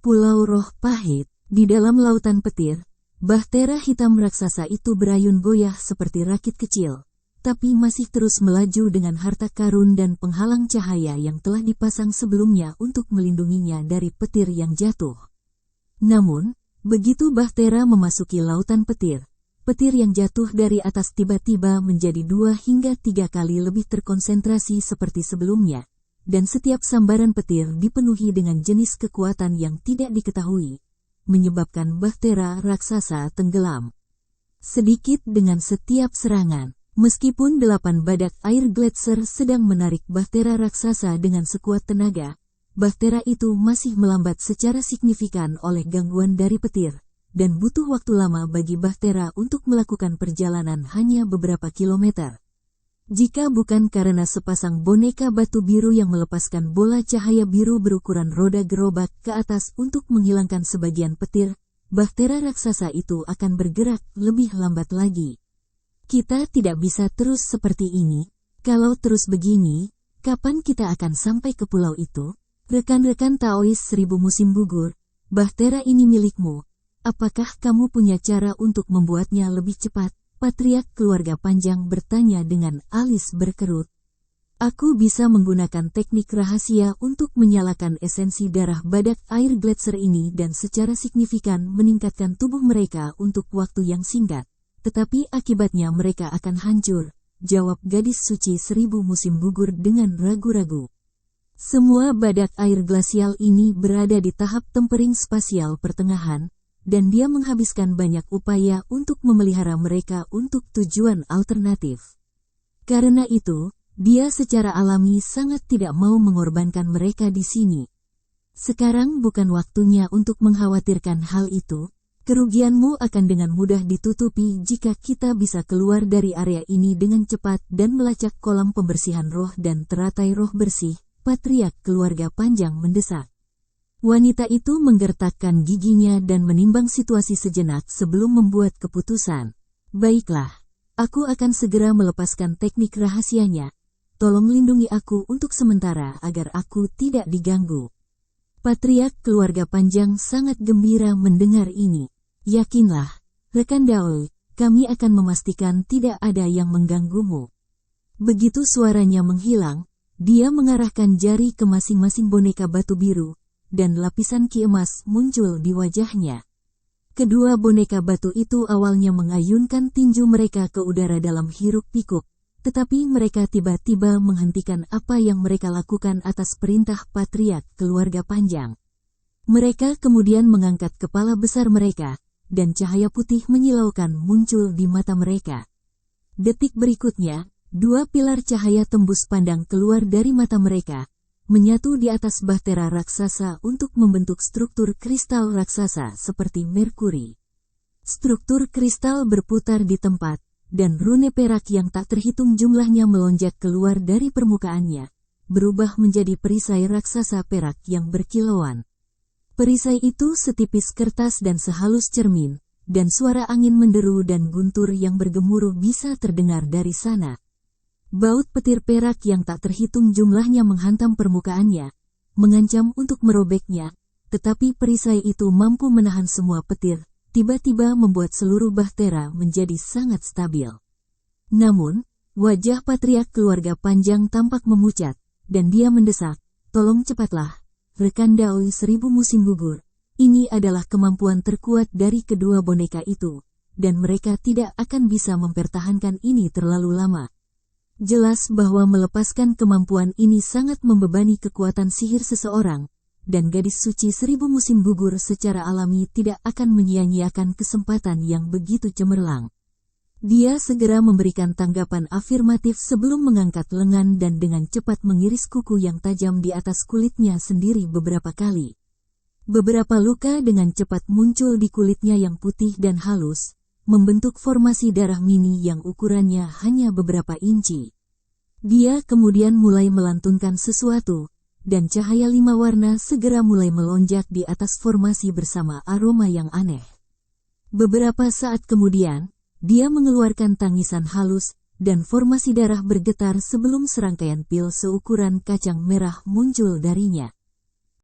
Pulau Roh Pahit. Di dalam lautan petir, bahtera hitam raksasa itu berayun goyah seperti rakit kecil, tapi masih terus melaju dengan harta karun dan penghalang cahaya yang telah dipasang sebelumnya untuk melindunginya dari petir yang jatuh. Namun, begitu bahtera memasuki lautan petir, petir yang jatuh dari atas tiba-tiba menjadi 2 hingga 3 kali lebih terkonsentrasi seperti sebelumnya, dan setiap sambaran petir dipenuhi dengan jenis kekuatan yang tidak diketahui, menyebabkan bahtera raksasa tenggelam. Sedikit dengan setiap serangan. Meskipun 8 badak air gletser sedang menarik bahtera raksasa dengan sekuat tenaga, bahtera itu masih melambat secara signifikan oleh gangguan dari petir, dan butuh waktu lama bagi bahtera untuk melakukan perjalanan hanya beberapa kilometer. Jika bukan karena sepasang boneka batu biru yang melepaskan bola cahaya biru berukuran roda gerobak ke atas untuk menghilangkan sebagian petir, bahtera raksasa itu akan bergerak lebih lambat lagi. Kita tidak bisa terus seperti ini. Kalau terus begini, kapan kita akan sampai ke pulau itu? Rekan-rekan Taois 1000 musim gugur, bahtera ini milikmu. Apakah kamu punya cara untuk membuatnya lebih cepat? Patriark keluarga panjang bertanya dengan alis berkerut. Aku bisa menggunakan teknik rahasia untuk menyalakan esensi darah badak air gletser ini dan secara signifikan meningkatkan tubuh mereka untuk waktu yang singkat. Tetapi akibatnya mereka akan hancur, jawab gadis suci 1000 musim gugur dengan ragu-ragu. Semua badak air glasial ini berada di tahap tempering spasial pertengahan, dan dia menghabiskan banyak upaya untuk memelihara mereka untuk tujuan alternatif. Karena itu, dia secara alami sangat tidak mau mengorbankan mereka di sini. Sekarang bukan waktunya untuk mengkhawatirkan hal itu. Kerugianmu akan dengan mudah ditutupi jika kita bisa keluar dari area ini dengan cepat dan melacak kolam pembersihan roh dan teratai roh bersih, Patriark keluarga panjang mendesak. Wanita itu menggertakkan giginya dan menimbang situasi sejenak sebelum membuat keputusan. Baiklah, aku akan segera melepaskan teknik rahasianya. Tolong lindungi aku untuk sementara agar aku tidak diganggu. Patriark keluarga panjang sangat gembira mendengar ini. Yakinlah, rekan Daoi, kami akan memastikan tidak ada yang mengganggumu. Begitu suaranya menghilang, dia mengarahkan jari ke masing-masing boneka batu biru, dan lapisan ki emas muncul di wajahnya. Kedua boneka batu itu awalnya mengayunkan tinju mereka ke udara dalam hiruk-pikuk, tetapi mereka tiba-tiba menghentikan apa yang mereka lakukan atas perintah patriark keluarga panjang. Mereka kemudian mengangkat kepala besar mereka, dan cahaya putih menyilaukan muncul di mata mereka. Detik berikutnya, dua pilar cahaya tembus pandang keluar dari mata mereka, menyatu di atas bahtera raksasa untuk membentuk struktur kristal raksasa seperti Merkuri. Struktur kristal berputar di tempat, dan rune perak yang tak terhitung jumlahnya melonjak keluar dari permukaannya, berubah menjadi perisai raksasa perak yang berkilauan. Perisai itu setipis kertas dan sehalus cermin, dan suara angin menderu dan guntur yang bergemuruh bisa terdengar dari sana. Baut petir perak yang tak terhitung jumlahnya menghantam permukaannya, mengancam untuk merobeknya, tetapi perisai itu mampu menahan semua petir, tiba-tiba membuat seluruh bahtera menjadi sangat stabil. Namun, wajah patriark keluarga panjang tampak memucat, dan dia mendesak, "Tolong cepatlah, rekan Daoi 1000 musim gugur. Ini adalah kemampuan terkuat dari kedua boneka itu, dan mereka tidak akan bisa mempertahankan ini terlalu lama." Jelas bahwa melepaskan kemampuan ini sangat membebani kekuatan sihir seseorang, dan gadis suci 1000 musim gugur secara alami tidak akan menyia-nyiakan kesempatan yang begitu cemerlang. Dia segera memberikan tanggapan afirmatif sebelum mengangkat lengan dan dengan cepat mengiris kuku yang tajam di atas kulitnya sendiri beberapa kali. Beberapa luka dengan cepat muncul di kulitnya yang putih dan halus, membentuk formasi darah mini yang ukurannya hanya beberapa inci. Dia kemudian mulai melantunkan sesuatu, dan cahaya 5 warna segera mulai melonjak di atas formasi bersama aroma yang aneh. Beberapa saat kemudian, dia mengeluarkan tangisan halus, dan formasi darah bergetar sebelum serangkaian pil seukuran kacang merah muncul darinya.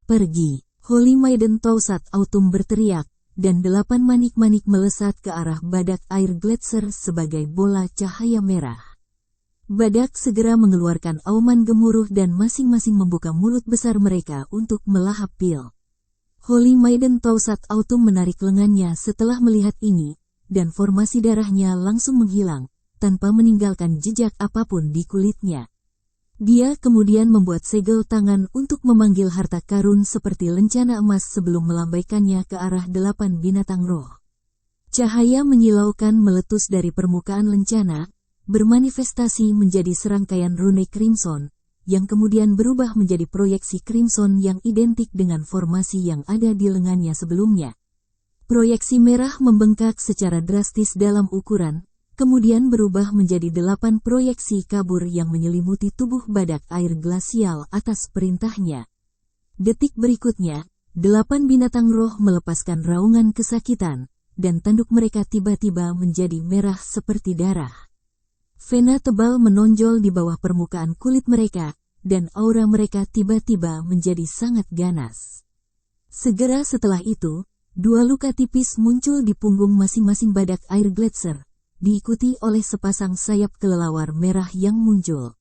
"Pergi!" Holy Maiden Tausat Autumn berteriak, dan 8 manik-manik melesat ke arah badak air gletser sebagai bola cahaya merah. Badak segera mengeluarkan auman gemuruh dan masing-masing membuka mulut besar mereka untuk melahap pil. Holy Maiden Tausat Autumn menarik lengannya setelah melihat ini, dan formasi darahnya langsung menghilang, tanpa meninggalkan jejak apapun di kulitnya. Dia kemudian membuat segel tangan untuk memanggil harta karun seperti lencana emas sebelum melambaikannya ke arah 8 binatang roh. Cahaya menyilaukan meletus dari permukaan lencana, bermanifestasi menjadi serangkaian rune crimson, yang kemudian berubah menjadi proyeksi crimson yang identik dengan formasi yang ada di lengannya sebelumnya. Proyeksi merah membengkak secara drastis dalam ukuran, kemudian berubah menjadi 8 proyeksi kabur yang menyelimuti tubuh badak air glasial atas perintahnya. Detik berikutnya, 8 binatang roh melepaskan raungan kesakitan, dan tanduk mereka tiba-tiba menjadi merah seperti darah. Vena tebal menonjol di bawah permukaan kulit mereka, dan aura mereka tiba-tiba menjadi sangat ganas. Segera setelah itu, 2 luka tipis muncul di punggung masing-masing badak air gletser, diikuti oleh sepasang sayap kelelawar merah yang muncul.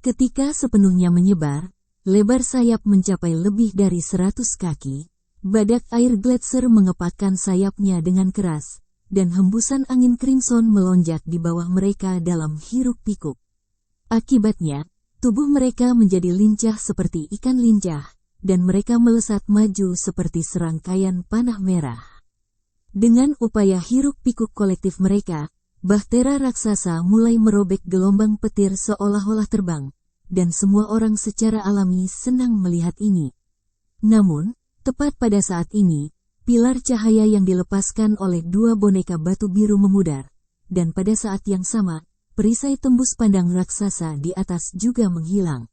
Ketika sepenuhnya menyebar, lebar sayap mencapai lebih dari 100 kaki, badak air gletser mengepakkan sayapnya dengan keras, dan hembusan angin crimson melonjak di bawah mereka dalam hiruk-pikuk. Akibatnya, tubuh mereka menjadi lincah seperti ikan lincah, dan mereka melesat maju seperti serangkaian panah merah. Dengan upaya hiruk-pikuk kolektif mereka, bahtera raksasa mulai merobek gelombang petir seolah-olah terbang, dan semua orang secara alami senang melihat ini. Namun, tepat pada saat ini, pilar cahaya yang dilepaskan oleh 2 boneka batu biru memudar, dan pada saat yang sama, perisai tembus pandang raksasa di atas juga menghilang.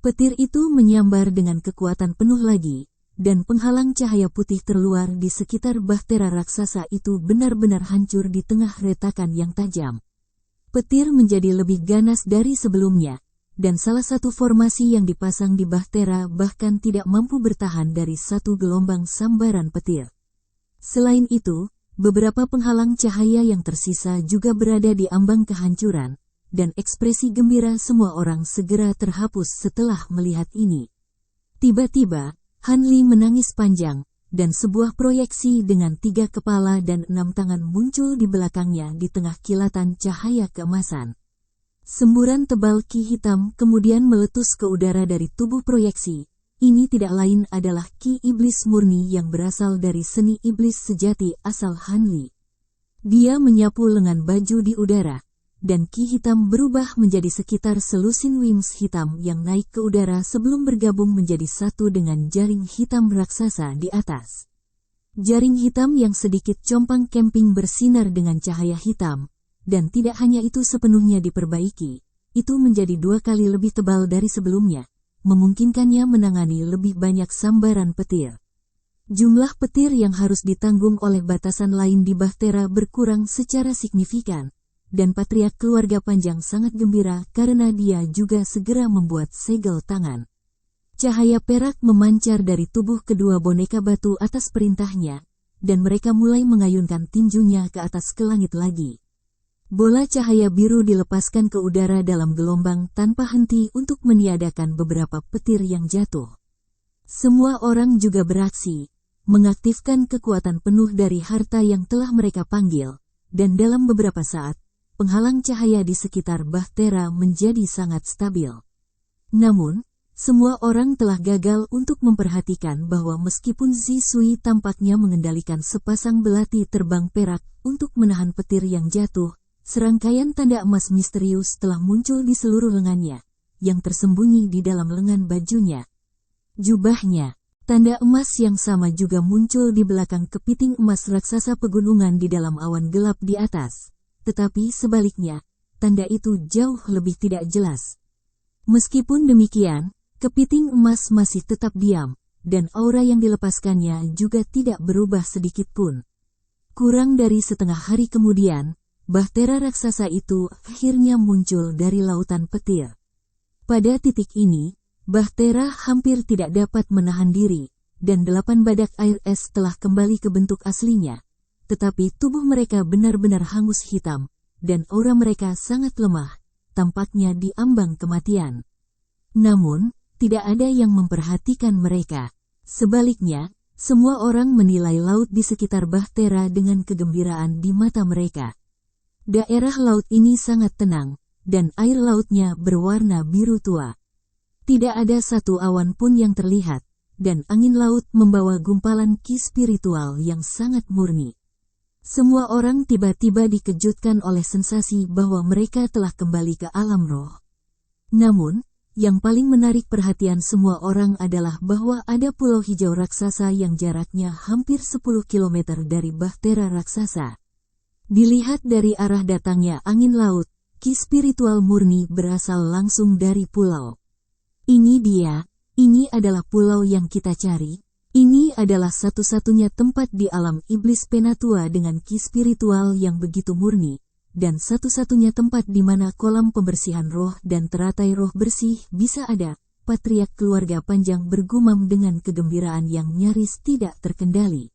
Petir itu menyambar dengan kekuatan penuh lagi, dan penghalang cahaya putih terluar di sekitar bahtera raksasa itu benar-benar hancur di tengah retakan yang tajam. Petir menjadi lebih ganas dari sebelumnya, dan salah satu formasi yang dipasang di bahtera bahkan tidak mampu bertahan dari satu gelombang sambaran petir. Selain itu, beberapa penghalang cahaya yang tersisa juga berada di ambang kehancuran, dan ekspresi gembira semua orang segera terhapus setelah melihat ini. Tiba-tiba, Han Li menangis panjang, dan sebuah proyeksi dengan 3 kepala dan 6 tangan muncul di belakangnya di tengah kilatan cahaya keemasan. Semburan tebal ki hitam kemudian meletus ke udara dari tubuh proyeksi. Ini tidak lain adalah ki iblis murni yang berasal dari seni iblis sejati asal Hanli. Dia menyapu lengan baju di udara, dan ki hitam berubah menjadi sekitar selusin wings hitam yang naik ke udara sebelum bergabung menjadi satu dengan jaring hitam raksasa di atas. Jaring hitam yang sedikit compang camping bersinar dengan cahaya hitam, dan tidak hanya itu sepenuhnya diperbaiki, itu menjadi 2 kali lebih tebal dari sebelumnya, memungkinkannya menangani lebih banyak sambaran petir. Jumlah petir yang harus ditanggung oleh batasan lain di Bahtera berkurang secara signifikan, dan patriark keluarga panjang sangat gembira karena dia juga segera membuat segel tangan. Cahaya perak memancar dari tubuh kedua boneka batu atas perintahnya, dan mereka mulai mengayunkan tinjunya ke atas ke langit lagi. Bola cahaya biru dilepaskan ke udara dalam gelombang tanpa henti untuk meniadakan beberapa petir yang jatuh. Semua orang juga beraksi, mengaktifkan kekuatan penuh dari harta yang telah mereka panggil, dan dalam beberapa saat, penghalang cahaya di sekitar Bahtera menjadi sangat stabil. Namun, semua orang telah gagal untuk memperhatikan bahwa meskipun Zisui tampaknya mengendalikan sepasang belati terbang perak untuk menahan petir yang jatuh, serangkaian tanda emas misterius telah muncul di seluruh lengannya, yang tersembunyi di dalam lengan bajunya. Jubahnya, tanda emas yang sama juga muncul di belakang kepiting emas raksasa pegunungan di dalam awan gelap di atas, tetapi sebaliknya, tanda itu jauh lebih tidak jelas. Meskipun demikian, kepiting emas masih tetap diam, dan aura yang dilepaskannya juga tidak berubah sedikit pun. Kurang dari setengah hari kemudian, Bahtera raksasa itu akhirnya muncul dari lautan petir. Pada titik ini, Bahtera hampir tidak dapat menahan diri, dan 8 badak air es telah kembali ke bentuk aslinya. Tetapi tubuh mereka benar-benar hangus hitam, dan aura mereka sangat lemah, tampaknya di ambang kematian. Namun, tidak ada yang memperhatikan mereka. Sebaliknya, semua orang menilai laut di sekitar Bahtera dengan kegembiraan di mata mereka. Daerah laut ini sangat tenang, dan air lautnya berwarna biru tua. Tidak ada satu awan pun yang terlihat, dan angin laut membawa gumpalan ki spiritual yang sangat murni. Semua orang tiba-tiba dikejutkan oleh sensasi bahwa mereka telah kembali ke alam roh. Namun, yang paling menarik perhatian semua orang adalah bahwa ada pulau hijau raksasa yang jaraknya hampir 10 km dari Bahtera raksasa. Dilihat dari arah datangnya angin laut, ki spiritual murni berasal langsung dari pulau. Ini dia, ini adalah pulau yang kita cari. Ini adalah satu-satunya tempat di alam iblis Penatua dengan ki spiritual yang begitu murni, dan satu-satunya tempat di mana kolam pembersihan roh dan teratai roh bersih bisa ada. Patriark keluarga panjang bergumam dengan kegembiraan yang nyaris tidak terkendali.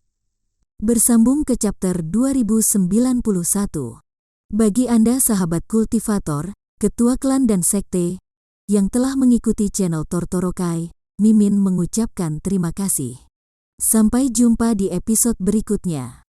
Bersambung ke chapter 2091. Bagi Anda sahabat kultivator, ketua klan dan sekte, yang telah mengikuti channel Tortorokai, Mimin mengucapkan terima kasih. Sampai jumpa di episode berikutnya.